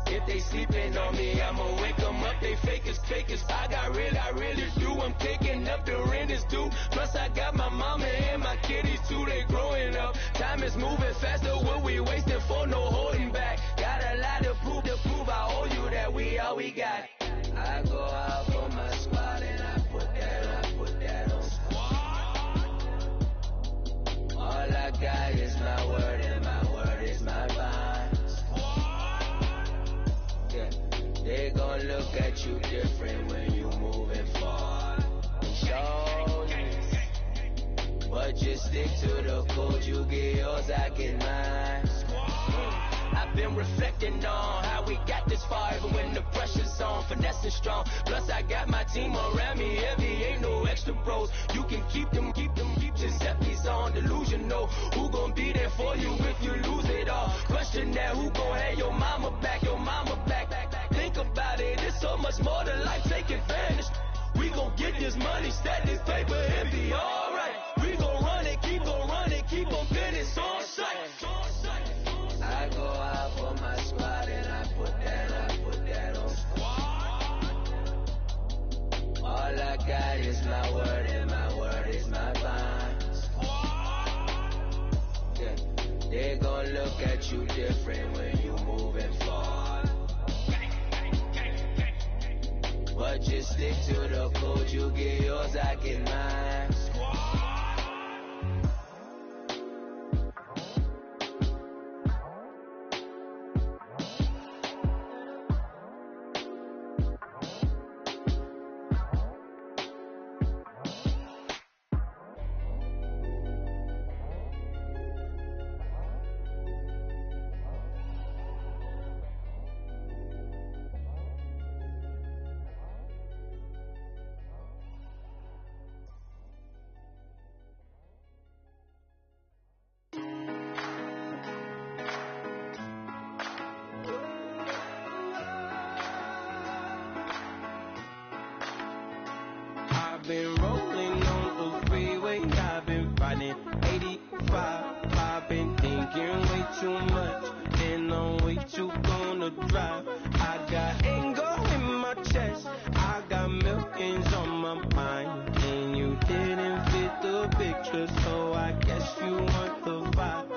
[SPEAKER 8] If they sleeping on me, I'ma wake them up. They fakers. I really do. I'm picking up the rent is due. Plus I got my mama and my kiddies too. They growing up. Time is moving faster. What we wasting for? No holding back. Got a lot to prove. I owe you that we all we got. I go out for my squad. to the code, you get yours, I get mine. I've been reflecting on how we got this far, even when the pressure's on, finessing strong. Plus I got my team around me heavy, ain't no extra bros. You can keep them, Giuseppe's on delusional. Who gon' be there for you if you lose it all? Question that, who gon' have your mama back, Think about it, it's so much more than life, take advantage. We gon' get this money, stack this paper, and be alright. We gon' run it, keep on business on sight. I go out for my squad and I put that on squad. All I got is my word and my word is my bond. Yeah. They gon' look at you different when you moving forward. But just stick to the code, you get yours, I get mine. Been rolling on the freeway, I've been riding 85. I've been thinking way too much, and I'm way too gonna drive. I got anger in my chest, I got millions on my mind, and you didn't fit the picture, so I guess you want the vibe.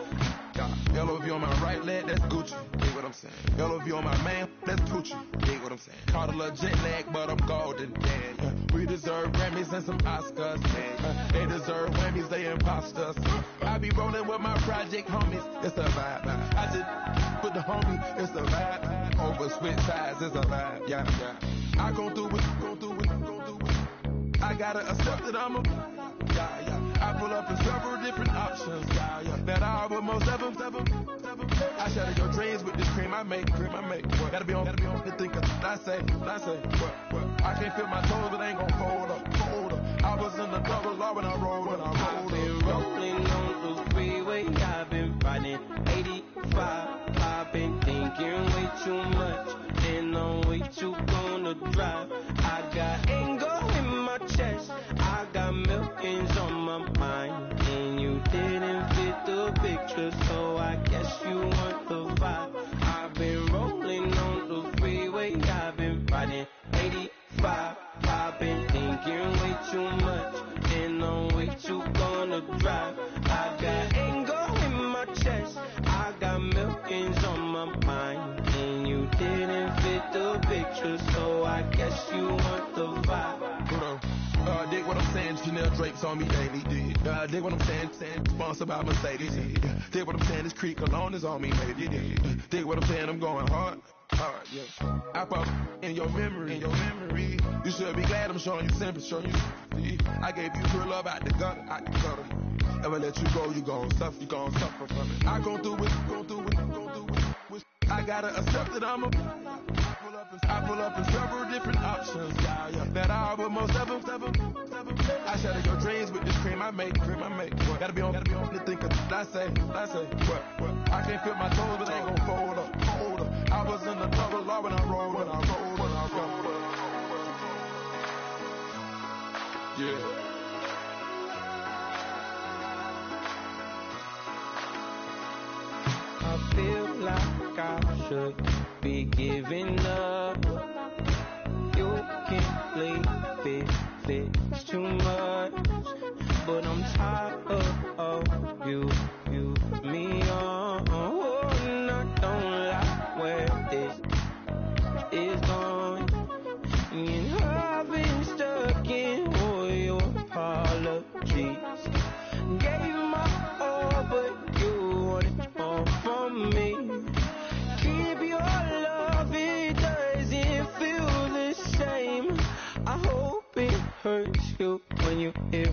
[SPEAKER 3] LOV on my right leg, that's Gucci. Dig what I'm saying? LOV on my man, that's Gucci. Dig what I'm saying? Caught a little jet lag, but I'm golden. Yeah. We deserve Grammys and some Oscars. They deserve Whammies, they imposters. I be rolling with my project homies, it's a vibe. I just put the homie, it's a vibe. Over switch sides, it's a vibe. Yeah. I gon' do it. I gotta accept that I'm a. Yeah. I pull up in several different options. Yeah. That I almost ever. I shatter your dreams with this cream I make. What? Gotta be on the thinker. I say. What? I can't feel my toes, but ain't gon' fold up. I was in the double law when I rolled.
[SPEAKER 8] I've been rolling on the freeway, I've been riding 85. I've been thinking way too much, and I'm way too gonna drive. I got anger in my chest, I got millions on my mind, and you didn't fit the picture, so I guess you want the vibe. I've been rolling on the freeway, I've been riding 85. I've been thinking way too much, and I'm way too gonna drive. I got anger in my chest, I got millions on my mind, and you didn't fit the picture, so I guess you want the vibe.
[SPEAKER 3] Dig what I'm saying, Chanel drapes on me daily. Dig what I'm saying, sponsored by Mercedes. Dig what I'm saying, this creek alone is on me, baby. Dig what I'm saying, I'm going hard, yeah. I pop in your memory. You should be glad I'm showing you sympathy. I gave you pure love out the gutter. Ever let you go, you gon' suffer from it. I gon' do it. I gotta accept that I'm a. I pull up in several different options. Yeah. That I almost ever. I shatter your dreams with this cream I make. What? Gotta be on the thinker. I say. What? I can't feel my toes, but ain't gon' fold up. I was in the double law when I rolled. Yeah.
[SPEAKER 8] I feel like I should be giving up. You can't leave it, it's too much. But I'm tired of you, me on. Oh, and I don't like where this is going. And I've been stuck in all your apologies. Gave my all, but you wanted more from me. Keep your love, it doesn't feel the same. I hope it hurts you when you hear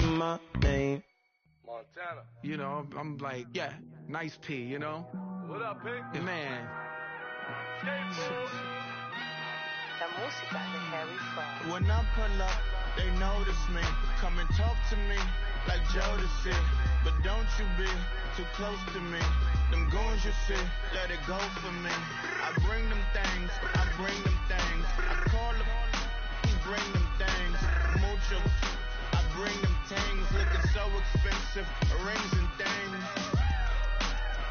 [SPEAKER 8] my name.
[SPEAKER 10] You know, I'm like, yeah, nice P, you know?
[SPEAKER 6] What up, Pink?
[SPEAKER 10] Man.
[SPEAKER 3] When I pull up, they notice me. Come and talk to me like Jodeci. But don't you be too close to me. Them goons you see, let it go for me. I bring them things, I bring them things. I call them, he bring them things. Mucho, I bring them things. Looking so expensive, rings and things.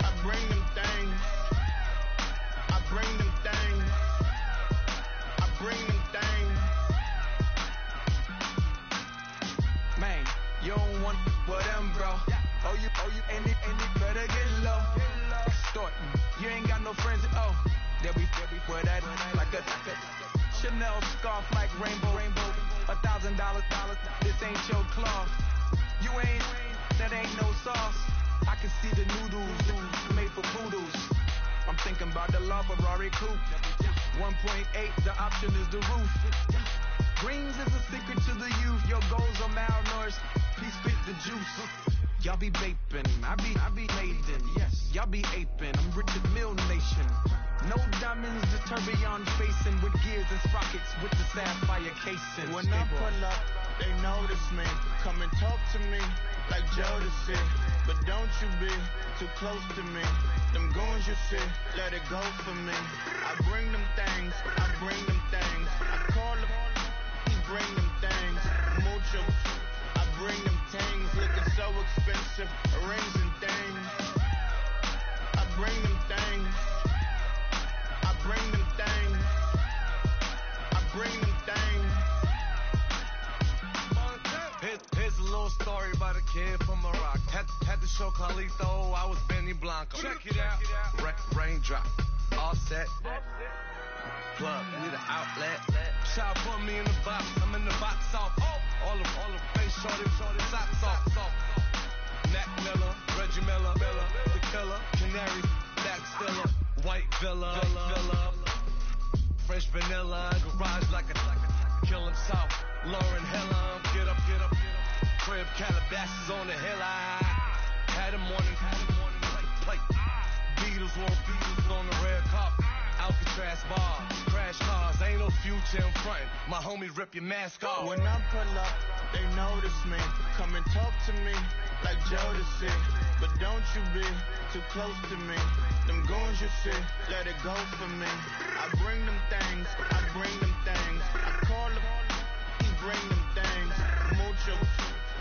[SPEAKER 3] I bring them things. I bring them things. I bring them things.
[SPEAKER 10] Man, you don't want with them, bro. Oh, you, and it better get low. Extorting, you ain't got no friends at all. They'll be for that like a Chanel scarf like rainbow. $1,000, this ain't your cloth. You ain't, that ain't no sauce. I can see the noodles made for poodles. I'm thinking about the LaFerrari coupe. 1.8, the option is the roof. Greens is a secret to the youth. Your goals are malnourished. Please spit the juice. Y'all be vaping, I be laden. Yes, y'all be aping. I'm Richard Mill Nation. No diamonds, the tourbillon facing with gears and sprockets with the sapphire casing.
[SPEAKER 3] When I pull up, they notice me. Come and talk to me like Jodeci. But don't you be too close to me. Them goons you see, let it go for me. I bring them things, I bring them things. I call them, he bring them things. Mucho, I bring them things. Looking so expensive, rings and things. I bring them things. I bring them things. I bring them things.
[SPEAKER 6] Here's a little story about a kid from Morocco. Had to show Carlito I was Benny Blanco. Check it out. Raindrop, all set. Plug, need an outlet. Shot put me in the box. I'm in the box off. All the face shorty, socks off. Nat Miller, Reggie Miller, the killer, Canary, Back Stiller, White Villa, French vanilla, garage like a kill himself. Lauren Hiller, get up. Crib Calabasas on the hill. I had him morning plate. Beatles on the red carpet. Alcatraz bar, crash cars, ain't no future in front. My homies rip your mask off.
[SPEAKER 3] When I pull up, they notice me. Come and talk to me like Jodeci. But don't you be too close to me. Them goons you see, let it go for me. I bring them things, I bring them things. I call them, he bring them things. Mucho,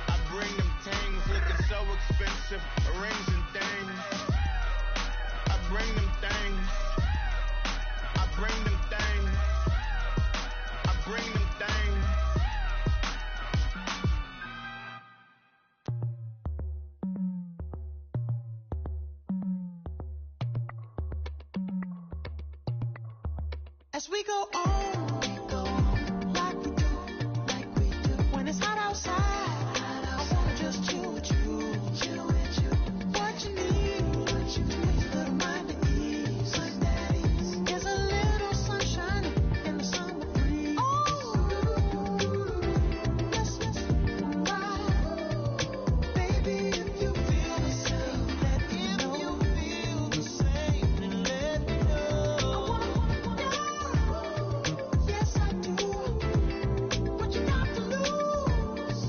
[SPEAKER 3] I bring them things. Looking so expensive, rings and things. I bring them things. I bring them things. I bring them things.
[SPEAKER 11] As we go on, like we do. When it's hot outside, I wanna just chill with you. What you need, a little mind to ease. There's a little sunshine in the summer breeze. Let's ride. Baby, if you feel the same, let me know. If you feel the same, then let me know. Yes, I do. What you got to lose?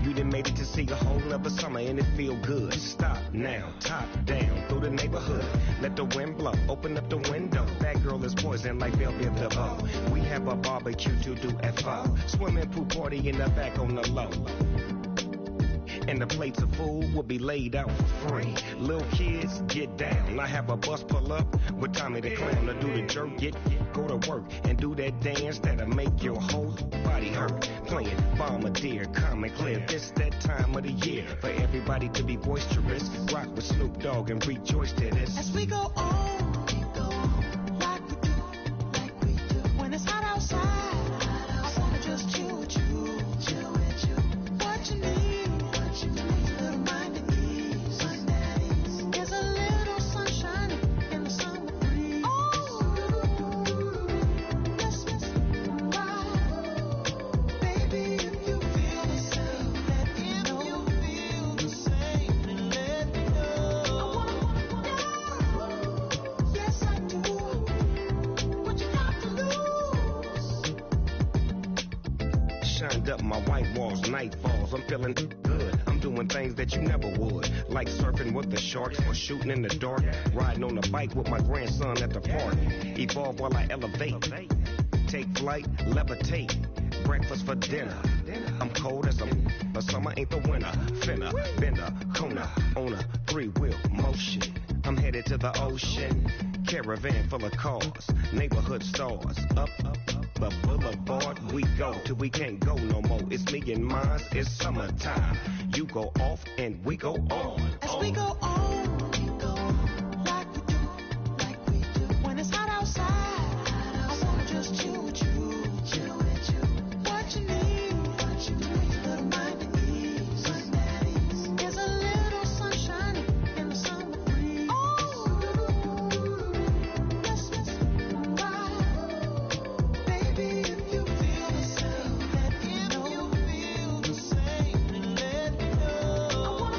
[SPEAKER 12] You done made it to see a whole nother summer and it feel good. Stop now, top down through the neighborhood. Let the wind blow, open up the window. That girl is poison like Velvet DeVoe. We have a barbecue to do at 4. Swimming pool party in the back on the low. And the plates of food will be laid out for free. Little kids, get down. I have a bus pull up with Tommy the Clown to do the jerk. Go to work and do that dance that'll make your whole body hurt. Playing Bombardier, calm and clear. This that time of the year for everybody to be boisterous. Rock with Snoop Dogg and rejoice to this.
[SPEAKER 11] As we go on, like we do. When it's hot outside, I wanna just chill with you. What you need, a little mind to ease. There's a little sunshine in the summer breeze. Let's ride. Baby, if you feel the same, let me know.
[SPEAKER 12] cleaned up my white walls, night falls. I'm feeling good. I'm doing things that you never would, like surfing with the sharks or shooting in the dark, riding on a bike with my grandson at the park. Evolve while I elevate, take flight, levitate, breakfast for dinner. I'm cold as a summer ain't the winter. Finna, bender, Kona, on a 3-wheel motion. I'm headed to the ocean, caravan full of cars, neighborhood stars. Up the boulevard we go till we can't go no more. It's me and mine, it's summertime. You go off and we go on.
[SPEAKER 11] As we go on, we go like we do, like we do. When it's hot outside, I wanna just chill with you, chill with you. What you need, a little mind at ease. There's a little sunshine in the summer breeze. Oh, yes, right. Baby, if you feel the same, let me know. If you feel the same, then let me know.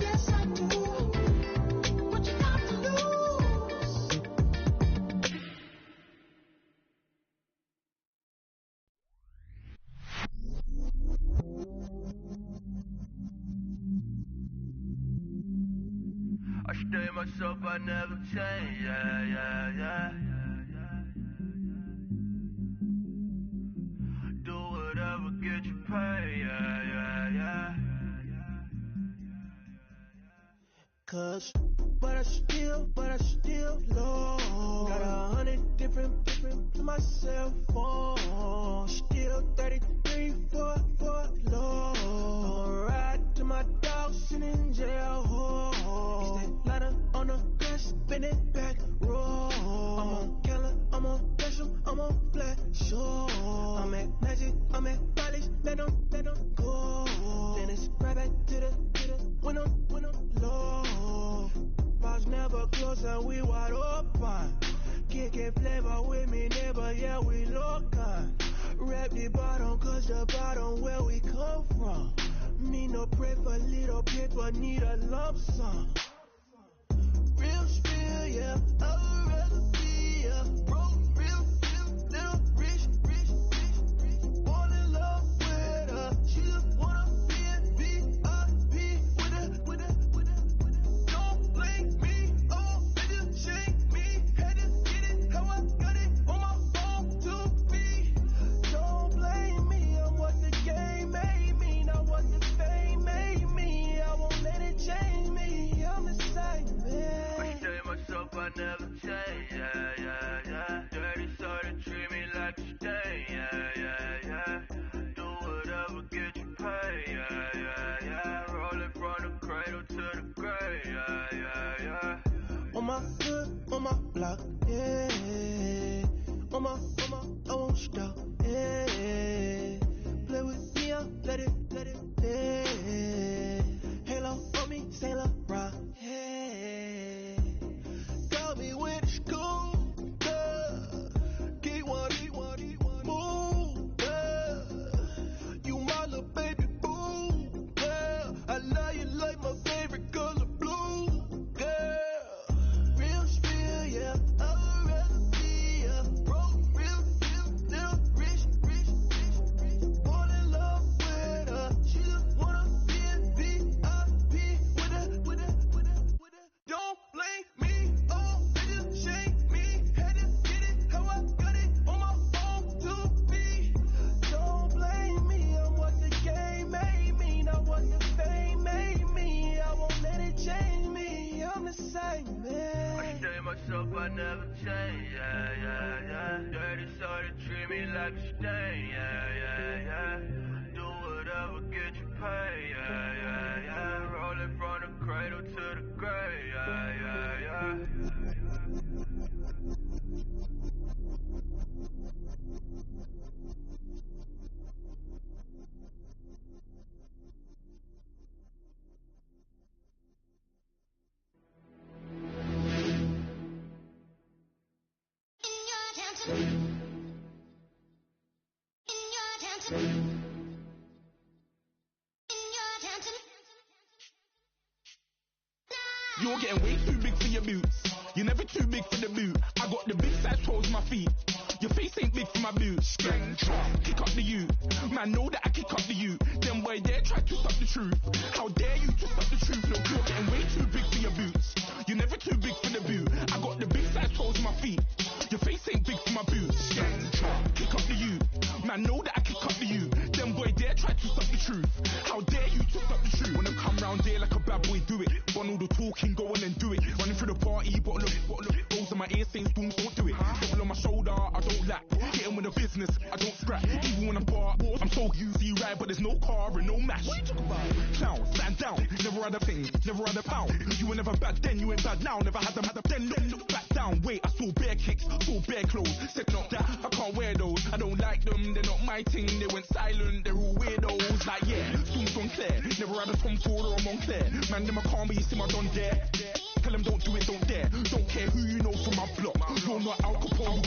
[SPEAKER 11] Yes, I do. What you got to lose?
[SPEAKER 10] I stay myself, I never change, yeah. Do whatever, get you paid, yeah. Cause, but I still low. Got 100 different to my cell phone. Still 33 for low. Ride to my dog sitting in jail. It's that ladder on the grass, spin it back, roll. I'm on killer, I'm on special, I'm on flat show. I'm at Magic, I'm at Bally's, let them go. Then it's right back to the when I'm low. Bars never close and we wide open. Kicking flavor with me, neighbor, yeah, we local. Rap the bottom, cause the bottom where we come from. Me no pray for little paper, need a lump sum. Real spill, yeah, I would rather be, yeah. Broke, real, little rich. Fall in love with her, she just wanna be in VIP with her. Don't blame me, oh, they just shake me. Had to get it, how I got it on my phone to be. Don't blame me, I'm what the game made me, not what the fame made me. I won't let it change me, I'm the same man. I stay myself, I never change, yeah. Dirty sort of treat me like a stain, yeah. Do whatever, get you paid, yeah. Rolling from the cradle to the grave, yeah. On my foot, on my block, yeah. On my, I won't stop, yeah. Play with me, I'll let it, yeah. Halo on me, Sailor Rock, yeah. Got me with the school, yeah. Keep one, move, yeah. You my little baby boo, yeah. I love you like my favorite color blue, yeah. Real spill, yeah. I would rather be, yeah. Broke, real, little rich. Fall in love with her, she just wanna be in VIP with her. Don't blame me, oh, they just shake me. Had to get it, how I got it on my phone to be. Don't blame me, I'm what the game made me, not what the fame made me. I won't let it change me, I'm the same man. I stay myself, I never change, yeah. Dirty sort of treat me like a stain, yeah. Do whatever, get you paid, yeah. Rolling from the cradle to the grave, yeah.
[SPEAKER 13] You're getting way too big for your boots. You're never too big for the boot. I got the big size toes on my feet.
[SPEAKER 10] Your face ain't big for my boots. Kick up the you. Man, know that I kick up the you. Them boy there try to stop the truth. How dare you to stop the truth? Look, you're getting way too big for your boots. You're never too big for the boot. I got the big size toes on my feet. Your face ain't big for my boots. Kick up the you. Man, know that I kick up the you. Them boy there try to stop the truth. How dare you to stop the truth? Wanna come round there like a bad boy, do it. Want all the talking, go on and do it. Running through the party, bottle up. Those are my ear stains, don't do it. Double on my shoulder, I don't lack. Getting with the business, I don't scrap. Even when I'm bar, I'm so easy ride, but there's no car and no match. What you talking about? Clown, stand down. Never had a thing, never had a pound. You were never bad then, you ain't bad now. Never had a then, look back down. Wait, I saw bare kicks, saw bare clothes. Said not that, I can't wear those. I don't like them, they're not my thing. They went silent, they're all weirdos. Like yeah, Stoom's on clear. Never had a Tom Ford or a Montclair. Man, them I can't be, you see my done there. Tell them don't do it, don't dare. Don't care who you know from my block. You're not Al Capone,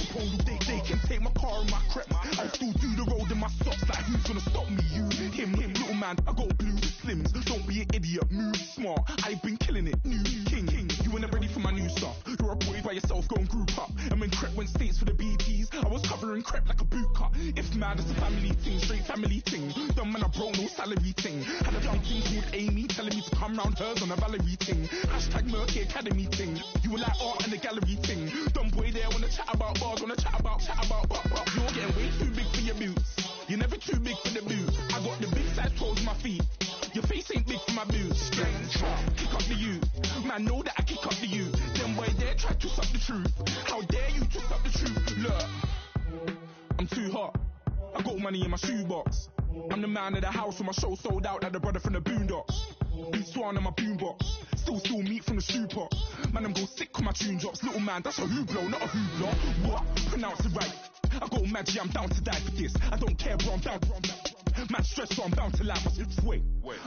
[SPEAKER 10] they can take my car and my crep. I still do the road in my socks. Like who's gonna stop me? You, him, little man. I got blue slims. Don't be an idiot, move smart. I've been killing it, new king. You were never ready for my new stuff. You're a boy by yourself, go and group up. And when Crep went states for the BTs, I was covering Crep like a boot cut. If mad, it's a family thing, straight family thing. Dumb man, I broke no salary thing. Had a young thing called Amy telling me to come round hers on a Valerie thing. Hashtag Murky Academy thing. You were like art and the gallery thing. Dumb boy there wanna chat about bars, wanna chat about. You're getting way too big for your boots. You're never too big for the boot. I got the big size toes on my feet. Your face ain't big for my boots. Kick up the you. Man, know that I kick up the you. Them boy there try to stop the truth. How dare you to stop the truth? Look, I'm too hot. I got money in my shoebox. I'm the man of the house when my show sold out like the brother from the Boondocks. Beat Swan on my boombox. Still meat from the shoe pot. Man, I'm go sick with my tune drops. Little man, that's a hooplo, not a hoopla. What? Pronounce it right. I got magic, I'm down to die for this. I don't care, bro, I'm down. Man, stressed, so I'm bound to laugh. Wait,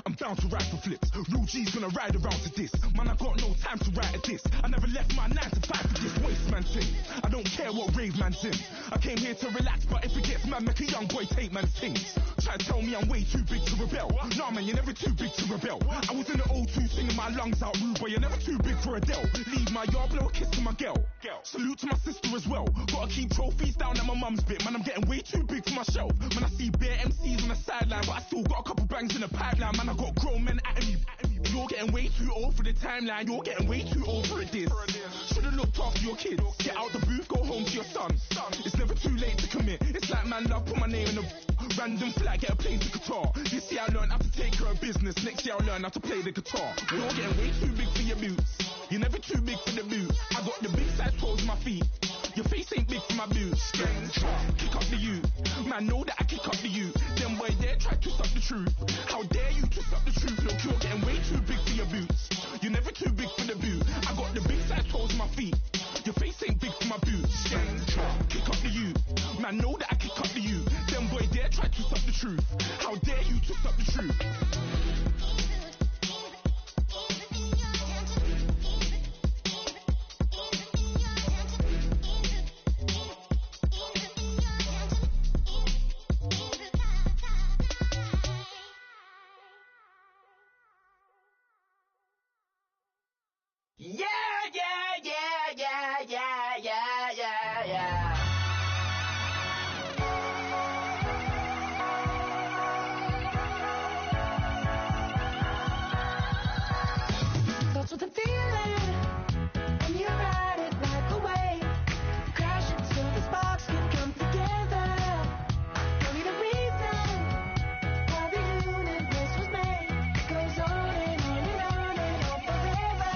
[SPEAKER 10] I'm bound to ride for flips. Real G's gonna ride around to this. Man, I got no time to write at this. I never left my 9 to 5 for this waste man thing. I don't care what rave man's in. I came here to relax, but if it gets mad, make a young boy take man's things. Try to tell me I'm way too big to rebel. Nah, man, you're never too big to rebel. I was in the O2 singing my lungs out rude, but you're never too big for Adele. Leave my yard, blow a kiss to my girl. Salute to my sister as well. Gotta keep trophies down at my mum's bit. Man, I'm getting way too big for my shelf. Man, I see bare MCs on the sideline, but I still got a couple bangs in the pipeline. Man, I got grown men at me. You're getting way too old for the timeline. You're getting way too old for a diss. Should've looked after your kids. Get out the booth, go home to your son. It's never too late to commit. It's like man love, put my name in a random flag, get a plane to Qatar. This year I learned how to take care of business. Next year I'll learn how to play the guitar. You're getting way too big for your boots. You're never too big for the boot. I got the big size toes on my feet. Your face ain't big for my boots. Kick up the you. Man, know that I kick up the you. Them boy there try to stop the truth. How dare you to stop the truth? Look, you're getting way too big for your boots. You're never too big for the boot. I got the big size toes on my feet. Your face ain't big for my boots. Kick up the you. Man, know that I kick up the you. Them boy there try to stop the truth. How dare you to stop the truth?
[SPEAKER 11] That's what I'm feeling, and you ride it like a wave. Crash it so the sparks can come together. Don't need a reason why the universe was made. Goes on and on and on and on forever.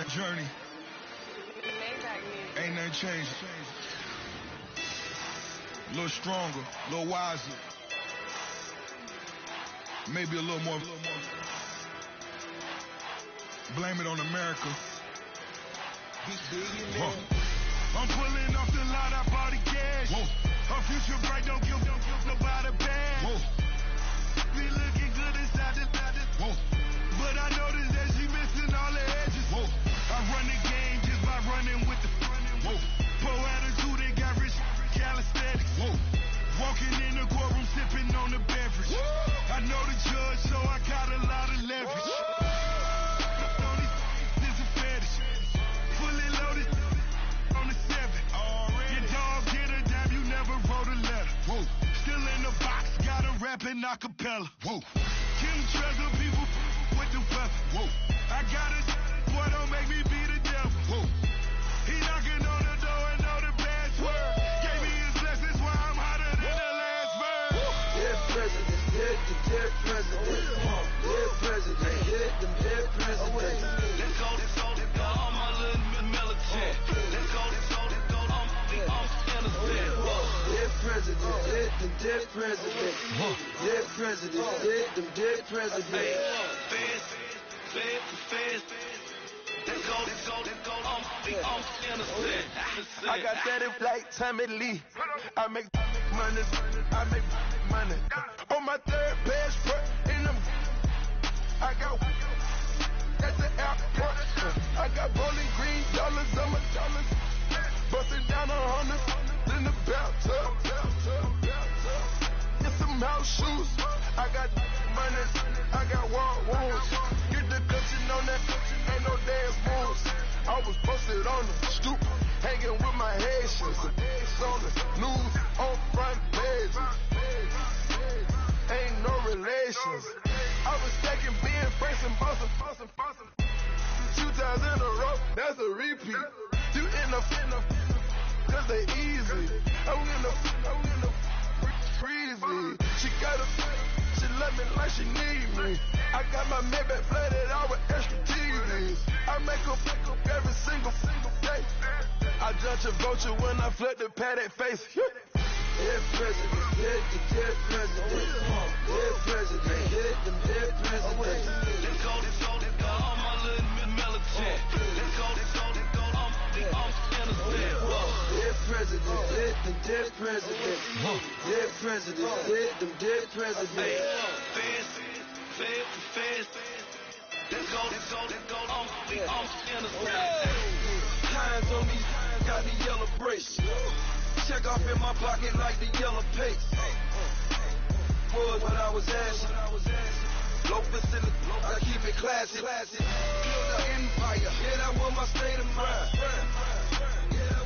[SPEAKER 3] journey. Ain't nothing changed. A little stronger, a little wiser. Maybe a little more. Blame it on America. I'm pulling off the lot, I bought the cash. Her future bright, don't give nobody bad. Be looking good inside this. But I noticed that she missing all the edges. I run the game just by running with the poor attitude, they got rich calisthenics. Walking in the courtroom, sipping on the beverage. I know the judge, so I got a lot of leverage. This is a fetish. Fully loaded on the 7. Your dog get a dime, you never wrote a letter. Still in the box, gotta rap in acapella. Kim treasure people with the weapon. I got a boy, don't make me be the devil. He knocking on the door and know the password. Gave me his blessings while I'm hotter than the last bird.
[SPEAKER 10] Dead president, dead president. Dead president, dead president.
[SPEAKER 6] Let's go, all my little militant. Let's go, I'm innocent.
[SPEAKER 10] Dead president, dead president. Dead president, dead president.
[SPEAKER 6] Feds. Let's go, I'm innocent.
[SPEAKER 10] I got that in like Tommy Lee. I make money. On my third passport in them. I got at the airport. I got bowling green dollars on my dollars. Busting down 100 in the bathtub. Get some house shoes. I got money. I got war wounds. Get the cushion on that. Ain't no dance moves. I was posted on the stoop, hanging with my Haitians. On the news, on front page. Ain't no relations. I was stacking being Franks and Boston. 2 times in a row, that's a repeat. You in the cause they easy. I'm in the freezy. She love me like she need me. I got my Maybach flooded out with extra TVs. I make up every single day. I judge a vulture when I flip the paddock face. Dead president, dead president. Dead president, dead president.
[SPEAKER 6] Let's go, all my little militant. Let's go, I'm innocent.
[SPEAKER 10] Dead president, dead president. Dead president, dead president.
[SPEAKER 6] Feds. Let's go, I'm innocent.
[SPEAKER 10] Hands on me, got the yellow brace. Check off in my pocket like the yellow paste. Was what I was asking. Low facility, I keep it classy. Build an empire, yeah, that was my state of mind.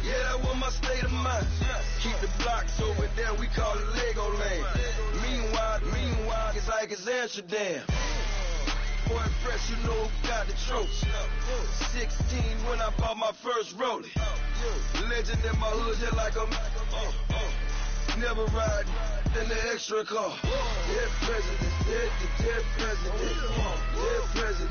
[SPEAKER 10] Yeah, that was my state of mind. Keep the blocks over there, we call it Lego land. Meanwhile, it's like it's Amsterdam. Boy, fresh, you know who got the tropes. 16 when I bought my first rollie. Legend in my hood, just like a never ride in the extra car. Dead president, dead president. Dead president,